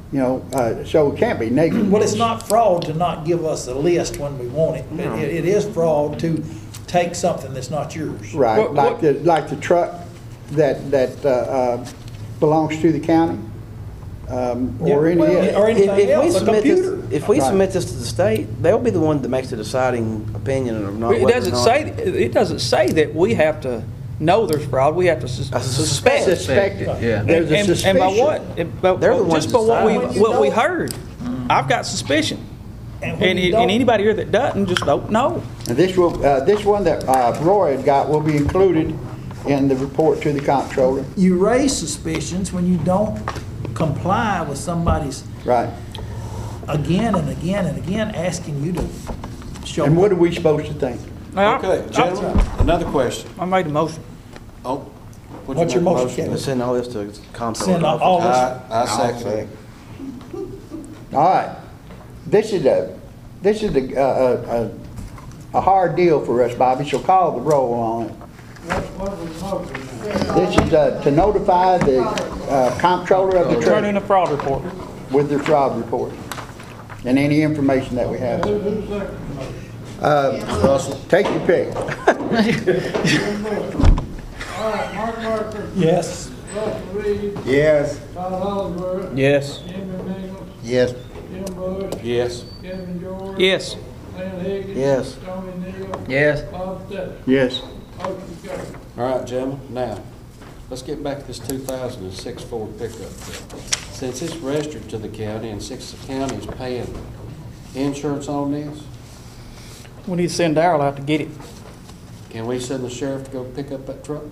You know, so it can't be negligent. Well, it's not fraud to not give us a list when we want it. No. It is fraud to take something that's not yours. Right, like the truck that belongs to the county, or any If we submit this to the state, they'll be the one that makes the deciding opinion of not. It doesn't say that we have to know there's fraud. We have to suspect. Suspect it. Yeah. There's a suspicion. And by what? They're the ones Just by what we deciding. heard. I've got suspicion. And anybody here that doesn't just don't know. And this one that Roy had got will be included in the report to the comptroller. You raise suspicions when you don't comply with somebody's Right. again and again and again asking you to show. And what are we supposed to think? Okay, gentlemen, another question. I made a motion. Oh. What's your motion, Kevin? Let's send all this to comptroller. Send all this. I second it. All right. this is a hard deal for us, Bobby, so call the roll on it. What was motion? This is to notify the comptroller of the Turn in treasury a fraud report. with their fraud report and any information that we have. Who's second motion? Russell? Take your pick. All right, Mark Barker. Yes. Russell Reed. Yes. Todd Hollingsworth. Yes. Jimmy Nichols. Yes. Jim Bush. Yes. Kevin George. Yes. Lynn Higgins. Yes. Tony Neal. Yes. Bob Stedman. Yes. Motion carried. All right, gentlemen, now, let's get back to this 2006 Ford pickup truck. Since it's registered to the county and since the county's paying insurance on this, We need to send Darrell out to get it. can we send the sheriff to go pick up that truck?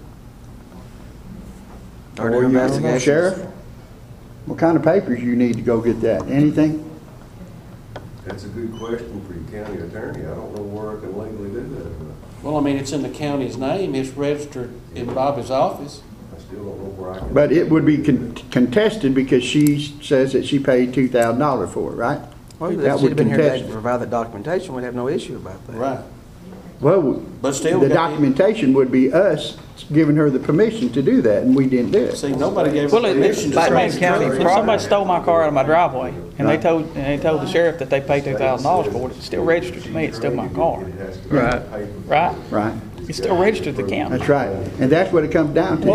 Are there investigations? Sheriff, what kind of papers you need to go get that? Anything? That's a good question for your county attorney. I don't know where I can legally do that. Well, I mean, it's in the county's name, it's registered in Bobby's office. I still don't know where I can. But it would be contested because she says that she paid $2,000 for it, right? Well, That if she'd would have been here contest today to it. provide that documentation, we'd have no issue about that. Right. Well, But still, the we got- documentation would be us giving her the permission to do that, and we didn't do it. See, nobody gave us Well, permission to if search the county, truck. if somebody stole my car out of my driveway, and they told the sheriff that they paid $2,000 for it, it's still registered to me, it's still my car. Right. Right? Right. It's still registered to the county. That's right. And that's what it comes down to,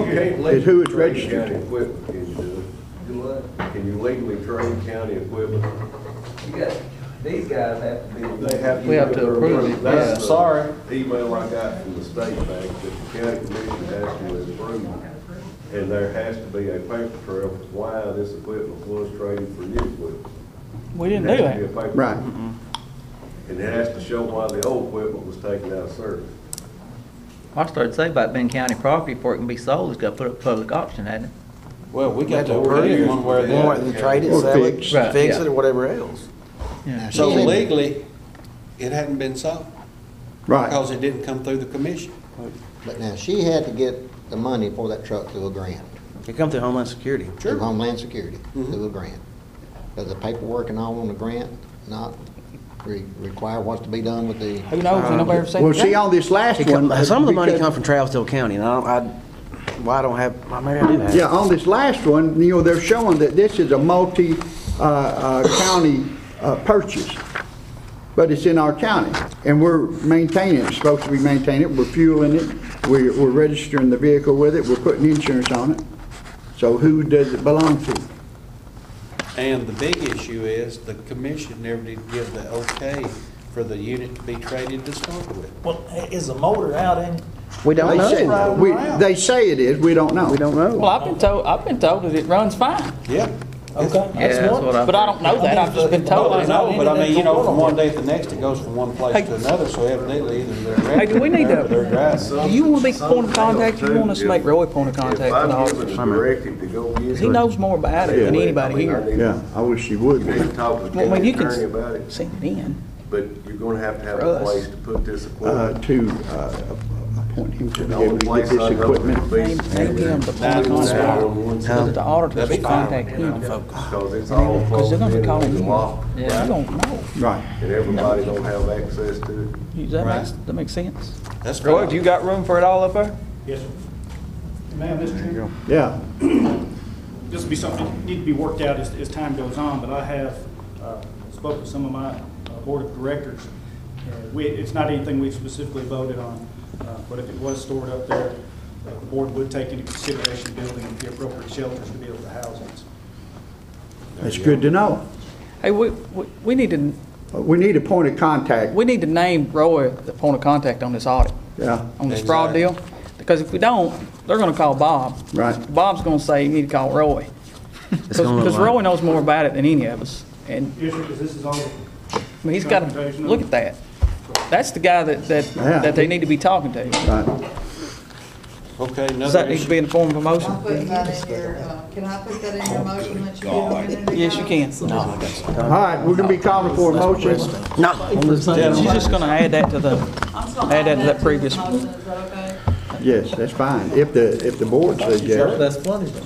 is who it's registered County to. equipment, can you do it? Can you legally trade county equipment? You got, these guys have to be. They have to. We have to approve it, That's yeah. the Sorry. email I got from the state bank that the county commission has to approve. And there has to be a paper trail for why this equipment was traded for new equipment. We didn't do It has to be that. a paper Right. trail. And it has to show why the old equipment was taken out of service. I started to say about being county property before it can be sold, it's got to put up public auction, hasn't it? Well, we got to Approve approve it. it one way or the One way other. to trade it, Or sell it, fix. Right, fix yeah. it, or whatever else. Yeah. So legally, it hadn't been sold Right. because it didn't come through the commission. But now, she had to get the money for that truck through a grant, It come through Homeland Security. through Homeland Security, through a grant. Does the paperwork and all on the grant not require what's to be done with the? Who knows? Ain't nobody ever seen Well, the see, grant. on this last one. Some of the money because- come from Travisville County, and well, I don't have, maybe I do have. Yeah, on this last one, they're showing that this is a multi-county purchase, but it's in our county, and we're maintaining it, supposed to be maintaining it, we're fueling it, we're registering the vehicle with it, we're putting insurance on it. So who does it belong to? And the big issue is the commission never did give the okay for the unit to be traded to start with. Well, is the motor out in? We don't know. They say it is, we don't know. We don't know. Well, I've been told that it runs fine. Yeah. Okay. Yeah, that's what I. But I don't know that, I've just been told. Well, I know, but I mean, you know, from one day. day to the next, it goes from one place Hey. to another, so evidently either they're. Hey, do we need to- or they're driving. Do you want to be point of contact? You want us to make Roy point of contact If for the I'm given office? a directive to go get it. He knows more about it than anybody here. Yeah, I wish you would. You need to talk to the Well, I mean, county you can attorney about it, send it in. but you're gonna have to have For a us. place to put this equipment. To appoint him to And be the able only to get place this I know equipment. would be Name him the point of contact. So that the auditors can contact him. Because it's all Because they're gonna be closed calling in with the you. law, You don't know. Right. and everybody don't have access to it. That makes sense. That's Roy, right. do you got room for it all up there? Yes, sir. Ma'am, Mr. Chairman, Yeah. this will be something that need to be worked out as time goes on, but I have spoke with some of my board of directors. It's not anything we've specifically voted on, but if it was stored up there, the board would take into consideration building the appropriate shelters to be able to house it. That's good to know. Hey, we need to, We need a point of contact. we need to name Roy the point of contact on this audit, Yeah, on this fraud deal. Because if we don't, they're gonna call Bob. right. Bob's gonna say, you need to call Roy. Because Roy knows more about it than any of us. And, Yes, sir, because this is all. I mean, he's got to, look at that. That's the guy Yeah. that they need to be talking to. Right. Okay, Does another that need to issue. be in the form of a motion? I'm putting that in your, can I put that in your motion that you did a minute ago? Yes, you can. All right, we're gonna be calling for a motion. No. She's just gonna add that to the, I'm just gonna add that to that to previous the one. motion, is that okay? Yes, that's fine. If the board says yes. That's plenty then.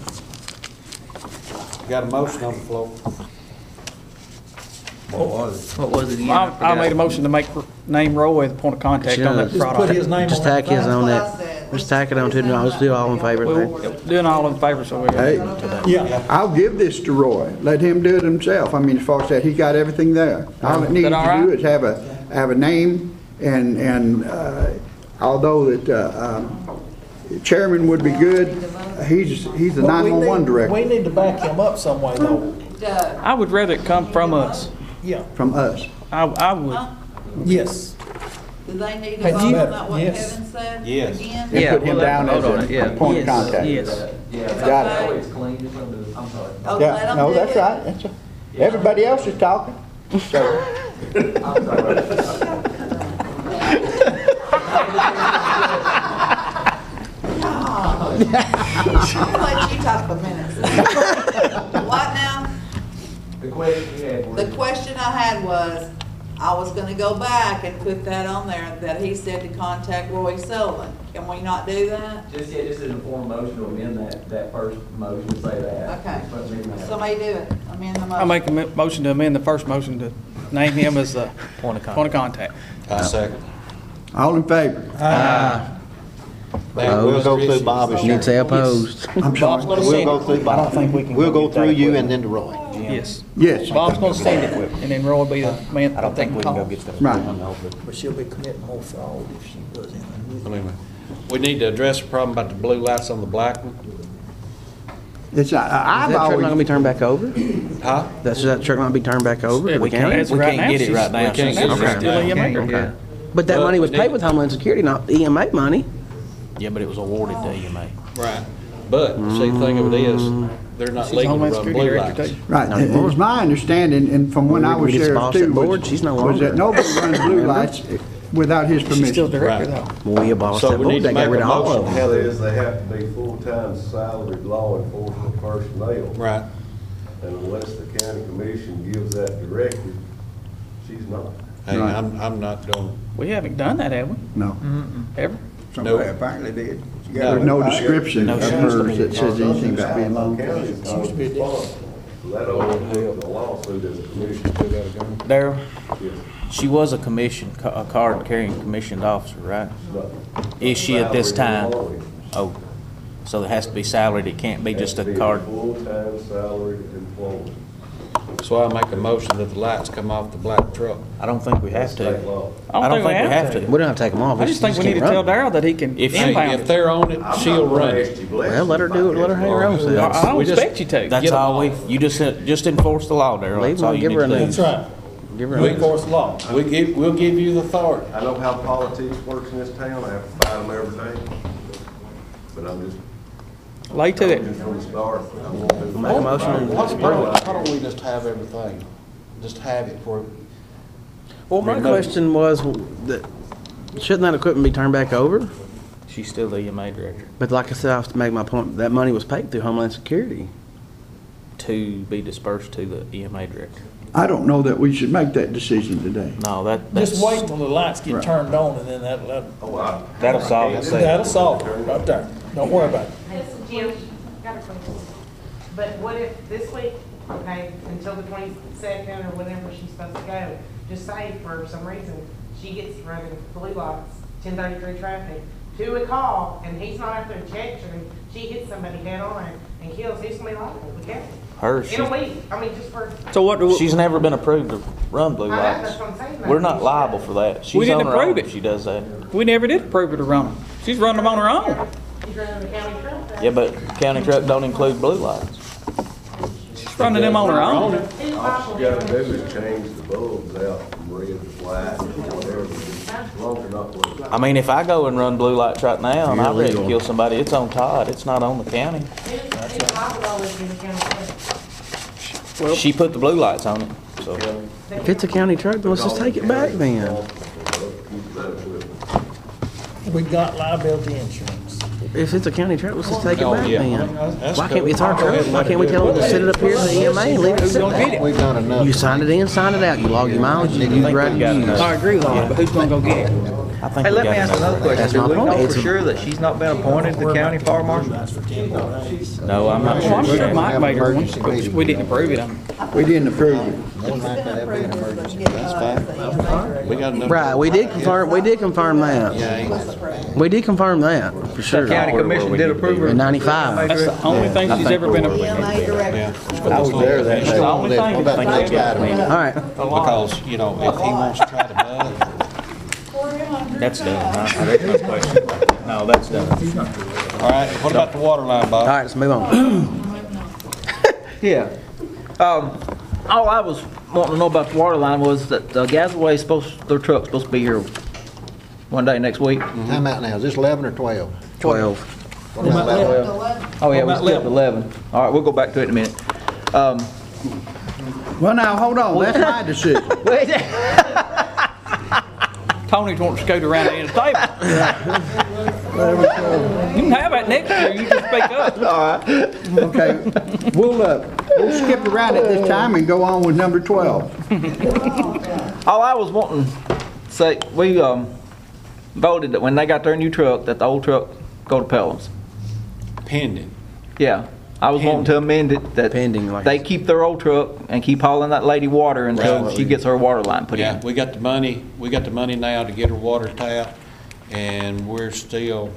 Got a motion on the floor. What was it again? I made a motion to name Roy the point of contact on that Just fraud put audit. his name Just on that. tack his on That's what I that. said. Just tack it on to it. No, let's do all in favor. We're doing all in favor, so we're. Hey, Yeah. I'll give this to Roy. Let him do it himself. I mean, as far as that, he got everything there. All it needs Is that all to do right? is have a name, and although that chairman would be good, he's the But we 911 need- director We need to back him up some way though. Doug, I would rather it come from us. Yeah. from us. I would. Yes. do they need Hey, to vote you- on that, what yes. Kevin said? Yes. Again? And put him we'll down have as to vote on it, a yeah. point of contact. Yes. Yeah, Got that it. way it's clean, just under, I'm sorry. Oh, Yeah, let 'em no, do that's it? right. Everybody else is talking. So, I'm sorry. I'll let you talk a minute. What now? The question you had was. The question I had was, I was gonna go back and put that on there, that he said to contact Roy Sullivan. Can we not do that? Just in a form of motion to amend that first motion to say that. Okay. But maybe not. Somebody do it. Amend the motion. I make a motion to amend the first motion to name him as the Point of contact. point of contact. I second. all in favor? We'll go through Bob You need to say opposed. I'm sorry. We'll go through, I don't think we can. We'll go get that through you equipment. and then to Roy. Yes. Yes, Bob's gonna send it, and then Roy will be the man. I don't think we can go get that. Right. equipment, no, but- But she'll be committing more fraud if she does anything. Anyway, we need to address the problem about the blue lights on the black one. it's, Is that I've truck not gonna always, be turned back over? Huh? That truck not be turned back over to the We county? can't, we Right can't now, get it she's- right now. we can't since get it it's right still now. EMA. Yeah. But that But money was we paid need- with Homeland Security, not EMA money. Yeah, but it was awarded to EMA. Right. But, see, the thing of it is, they're not She's legal to Homeland run Security blue Director lights. too. right, Not anymore. it's my understanding, and from when I We was just sheriff abolished too, that board. She's no was that longer. nobody runs blue lights without his She's still permission. director Right. though. Well, we abolished So that we board. need to They make got rid a of all motion of to them. have Says they have to be full-time salaried law enforcement personnel. Right. And unless the county commission gives that directive, she's not. Hey, Right. I'm not going, We haven't done that, have we? No, Ever? somebody apparently did. there's no description No, of she used to hers be. that says anything about being law County enforcement. is not responsible. So that overtook the lawsuit as a commission. Daryl, Yes. she was a a card-carrying commissioned officer, right? But Is she at this time? salary Oh, so it has to be salaried, it can't be has just to a be card. full-time salaried employee. so I make a motion that the lights come off the black truck. I don't think we have State to. law. I don't think we have to. We don't have to take them off. I just think we need to tell Darrell that he can If she- impound If it. they're on it, she'll run it. Well, let her do it, let her have her own I self. don't We just- expect you to. That's Get 'em all off. you just enforce the law, Daryl. Leave That's all them, you give need her to a do. That's right. Give her We a enforce the law. We'll give you the authority. I know how politics works in this town. I have to fight them every day. But I'm just, Lay to it. just from the start, I want to. Make a motion and Why don't we just have everything? Just have it for, Well, my Remote. question was, that shouldn't that equipment be turned back over? She's still the EMA director. But like I said, I have to make my point, that money was paid through Homeland Security. To be dispersed to the EMA director. I don't know that we should make that decision today. No, that's. Just wait until the lights get Right. turned on and then That'll solve it. that'll solve it right there. Don't worry about it. Jim, got a question. But what if this week, okay, until the 22nd or whenever she's supposed to go, just say for some reason, she gets running blue lights, 1033 traffic, to a call, and he's not out there checking, she hits somebody head on and kills, who's gonna be liable? The county. Her, In a week, I mean, just for. So what do she's never been approved to run blue I know, lights. that's what I'm saying. We're not liable for that. She's didn't on her approve own it. if she does that. we never did approve her to run them. She's running them on her own. She's running the county truck. Yeah, but county truck don't include blue lights. She's running them on her own. All she gotta do is change the bulbs out from red to black, whatever. As long as they're not blue. I mean, if I go and run blue lights right now and I You're ready to illegal. kill somebody, it's on Todd. It's not on the county. Who's liable always be the county truck? She put the blue lights on it, so. If it's a county truck, then let's just take it back then. We got liability insurance. If it's a county truck, let's just take it Oh, back yeah. then. That's Why can't cool. it's our Go ahead truck? and Why let can't her we do tell it. them to sit it up here at the EMA and leave it sit there? We've done enough. You sign it in, sign it out. You log your mileage, you use right to use. I agree with all that, but who's gonna go get it? I think Hey, we let me got ask enough. another question. That's Do my we point. know It's for a- sure that she's not been appointed the county fire marshal? No, I'm not Well, sure. I'm she sure has. Mike made her one, Emergency but meeting. we didn't approve it. We didn't approve it. More than likely, that'd be an emergency. That's fine. We got enough. Right, we did confirm that. Yeah, We did confirm that, for sure. The county commission did approve her. In 95. That's the only thing she's ever been approved. EMA director. yeah. I was there that That's day. the only thing. What about next item? All right, Because, you know, if he wants to try to bug, That's done. There's no question. No, that's done. all right, what about the water line, all Bob? right, let's move on. Yeah. All I was wanting to know about the water line was that Gasaway's their truck's supposed to be here one day next week. Time out now, is this 11 or 12? 12. What about 11? Oh, yeah, we skipped 11. All right, we'll go back to it in a minute. Well, now, hold on, that's my decision. Tony wants to scoot around the end of the table. You can have that next year, you just speak up. Okay, we'll skip around it this time and go on with number 12. All I was wanting to say, we voted that when they got their new truck, that the old truck go to Pelham's. Pending. Yeah. I was wanting to amend it that Pending, like- they keep their old truck and keep hauling that lady water until Right. she gets her water line put Yeah, in. we got the money now to get her water tapped, and we're still.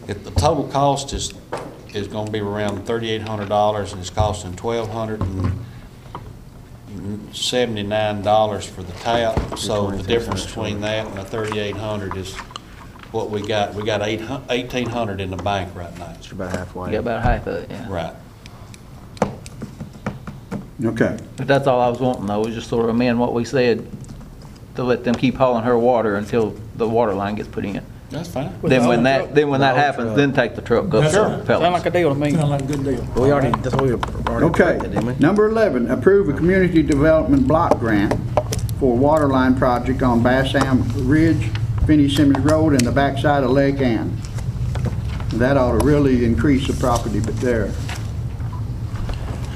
If the total cost is gonna be around $3,800, and it's costing $1,279 for the tap, so the difference between that and the 3,800 is what we got. We got 1,800 in the bank right now. It's about halfway. You got about half of it, yeah. Right. Okay. But that's all I was wanting though, was just sort of amend what we said to let them keep hauling her water until the water line gets put in. That's fine. Then when that happens, then take the truck up to Sound Pelham's. like a deal to me. Sound like a good deal. We already, that's what we already Okay, approved it, didn't we? number 11, approve a community development block grant for water line project on Bass Dam Ridge, Finney Simmons Road, and the backside of Lake Ann. That ought to really increase the property but there.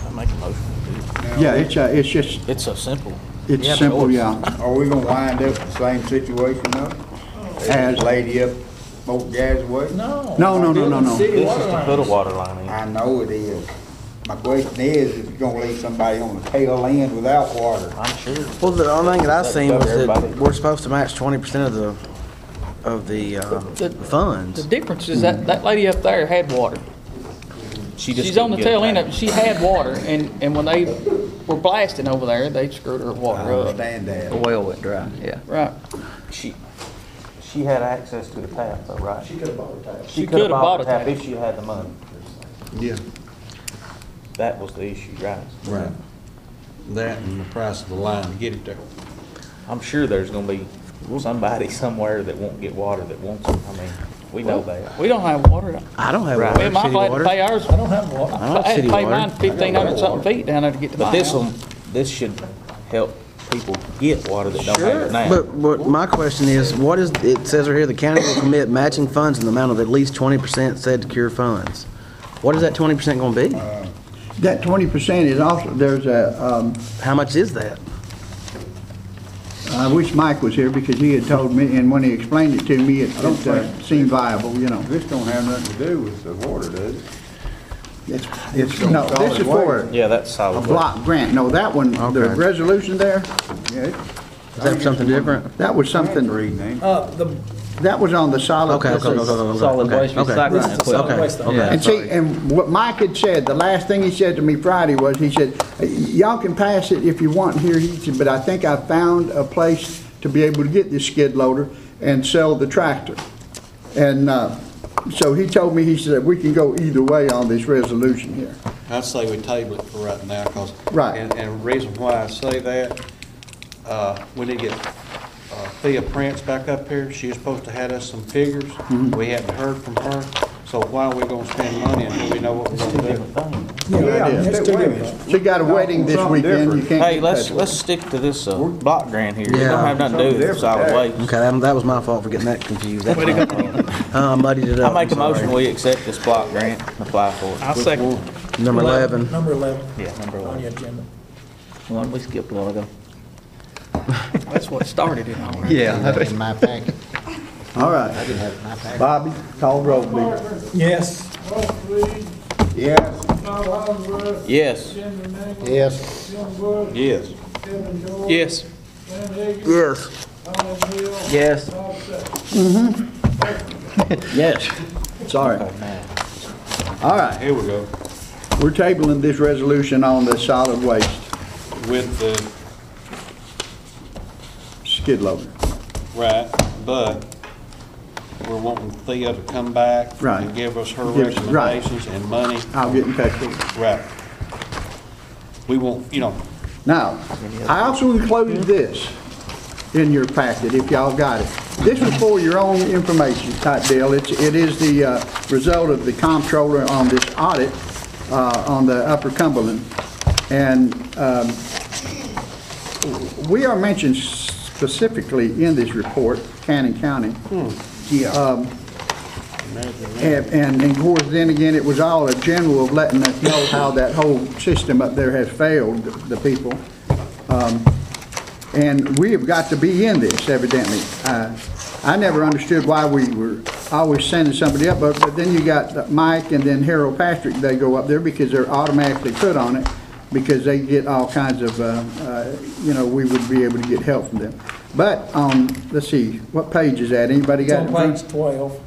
I make a motion to do it. Yeah, it's just, It's so simple. it's Yeah, simple, choice. yeah. Are we gonna wind up the same situation though? As- Lady up both guys away? No. No, no, no, no, no. City This water is to line. put a water line in. I know it is. My question is you're gonna leave somebody on the tail end without water. I'm sure. Well, the only thing that I seen was Everybody. that we're supposed to match 20% of the The funds. difference is that lady up there had water. She just She's on the couldn't get tail it end back. of it. She had water, and when they were blasting over there, they screwed her I water up. understand that. The well went dry, yeah. Right. She had access to the tap though, right? She could have bought a tap. She could have bought a tap. if she had the money. Yeah. That was the issue, right? Right. That and the price of the line to get it there. I'm sure there's gonna be somebody somewhere that won't get water that wants it. I mean, we know that. We don't have water. I don't have Right. water, Me and Michael city had to water. pay ours. I don't have water. I don't have I had city to pay water. mine 1,500 something feet down there to get to my But house. this should help people get water that don't have it now. But my question is, what is, it says right here, the county will commit matching funds in the amount of at least 20% said to cure funds. What is that 20% gonna be? That 20% is also, there's a, How much is that? I wish Mike was here because he had told me, and when he explained it to me, it seemed viable, you know. This don't have nothing to do with the water, does it? It's, no, this is for Yeah, that's a solid. waste. block grant. No, that one, the Okay. resolution there, Yeah. Is that something different? that was something, that was on the solid. Okay, okay, okay, okay. Solid waste Okay. recycling equipment. Okay. And see, and what Mike had said, the last thing he said to me Friday was, he said, y'all can pass it if you want here, he said, but I think I found a place to be able to get this skid loader and sell the tractor. And, so he told me, he said, we can go either way on this resolution here. I'd say we table it for right now, because. Right. And the reason why I say that, we need to get Thea Prince back up here. She was supposed to have us some figures. We hadn't heard from her. So why are we gonna spend money until we know what we're gonna do? Yeah, it's two different. She got a wedding this weekend, you can't. Hey, get that. let's stick to this block grant here. It Yeah. don't have nothing to do with solid waste. Okay, that was my fault for getting that confused. That's my fault. I muddied it I up. make a I'm sorry. motion, we accept this block grant and apply for it. I'll second. Number 11. Number 11 Yeah, number on the 11. agenda. One we skipped a while ago. That's what started it all. That in my packet. All I right. didn't have it in my packet. Bobby, call roll, please. Yes. Ross Reed, Yes. Bob Osborne, Yes. Jim Renee, Yes. Jim Bush, Yes. Kevin George. Yes. Glenn Higgins. Yes. Alan Hill. Yes. Bob Sutton. Yes. Sorry. All right, Here we go. we're tabling this resolution on the solid waste With the, skid loader. right, but we're wanting Thea to come back Right. and give us her Give us- right. recommendations and money. I'll get in touch with you. Right. We won't, Now, I also included this in your packet, if y'all got it. This was for your own information type deal. It is the result of the comptroller on this audit on the Upper Cumberland. And we are mentioned specifically in this report, Cannon County. And of course, then again, it was all a general of letting us know how that whole system up there has failed the people. And we have got to be in this, evidently. I never understood why we were always sending somebody up, but then you got Mike and then Harold Patrick, they go up there because they're automatically put on it, because they get all kinds of, we would be able to get help from them. But, let's see, what page is that? Anybody It's got on it? in front? page 12.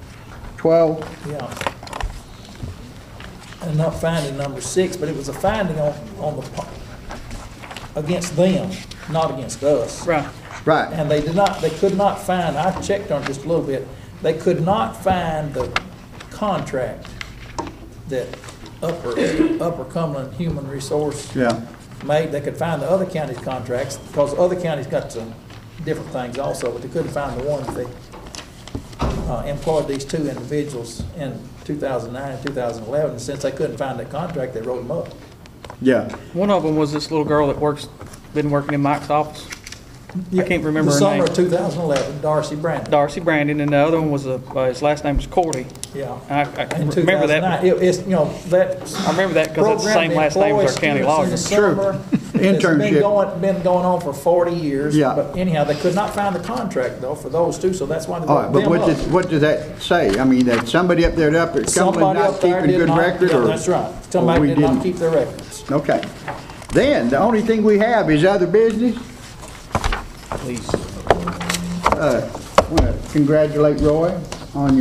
12? Yeah. And not finding number 6, but it was a finding on the, against them, not against us. Right. Right. And they could not find, I checked on it just a little bit, they could not find the contract that Upper Cumberland Human Resource Yeah. made. They could find the other counties' contracts, because other counties got some different things also, but they couldn't find the one that they employed these two individuals in 2009 and 2011. And since they couldn't find that contract, they wrote them up. Yeah. One of them was this little girl that been working in Mike's office. I can't remember her The name. summer of 2011, Darcy Brandon. Darcy Brandon, and the other one was, his last name was Cordy. Yeah. I In remember that. 2009, it's, that. I remember that because it's the same last name as our county lawyer. True. It's Internship. been going on for 40 years. Yeah. But anyhow, they could not find the contract though for those two, so that's why they All right, wrote but them up. what does that say? I mean, that somebody up there at Cumberland Somebody not up there keeping did good not, record, yeah, or? that's right. or Somebody we did not didn't? keep their records. Okay. Then, the only thing we have is other business. Please. I want to congratulate Roy on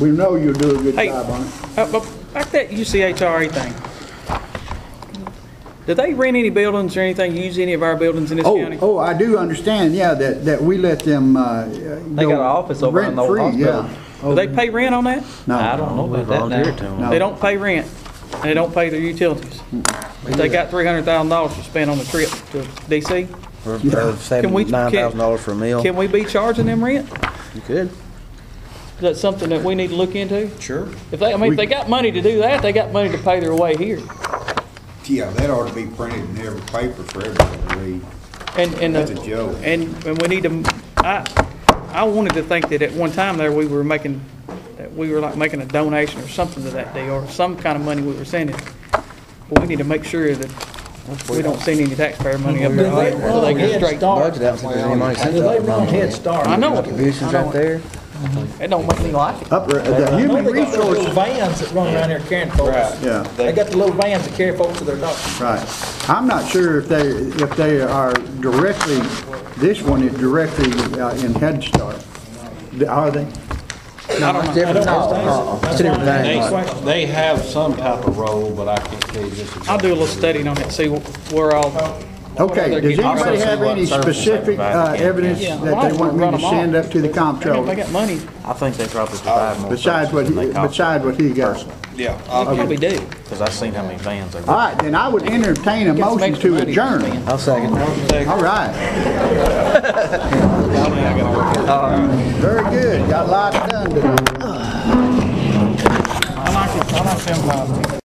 we know you'll do a good Hey, job on it. but back that UCHRA thing. Do they rent any buildings or anything, use any of our buildings in this county? Oh, I do understand, yeah, that we let them, They got an office over in the old rent-free, hospital. yeah. Do they pay rent on that? No. I don't know about that now. No. They don't pay rent, and they don't pay their utilities. But they got $300,000 to spend on the trip to DC. Or Can we- $9,000 for a meal. Can we be charging them rent? You could. Is that something that we need to look into? Sure. If they got money to do that, they got money to pay their way here. Yeah, that ought to be printed in every paper for everybody to read. And That's a joke. And we need to, I wanted to think that at one time there, we were like making a donation or something to that deal, or some kind of money we were sending. But we need to make sure that we don't send any taxpayer money up there. So they get straight. Budget out, so there's any money sent Do they out. run Head Start? I know. Contributions right there. It don't make me like it. The I human know they got the little resources, vans that run around here carrying folks. yeah, They got the little vans that carry folks to their doctors. right. I'm not sure if they are directly, this one is directly in Head Start. Are they? I don't know. Different. That's It's a different why- thing. they have some type of role, but I can't tell you this exactly. I'll do a little studying on it, see where all. Okay, does anybody have any specific evidence Yeah, that they want me to send up to the They comptroller? got money, I think they probably provide more. Besides what he got? Yeah. they probably do. Because I've seen how many vans they All right, then I would entertain a motion to adjourn. I'll second. All right. Very good, got a lot done today. I like them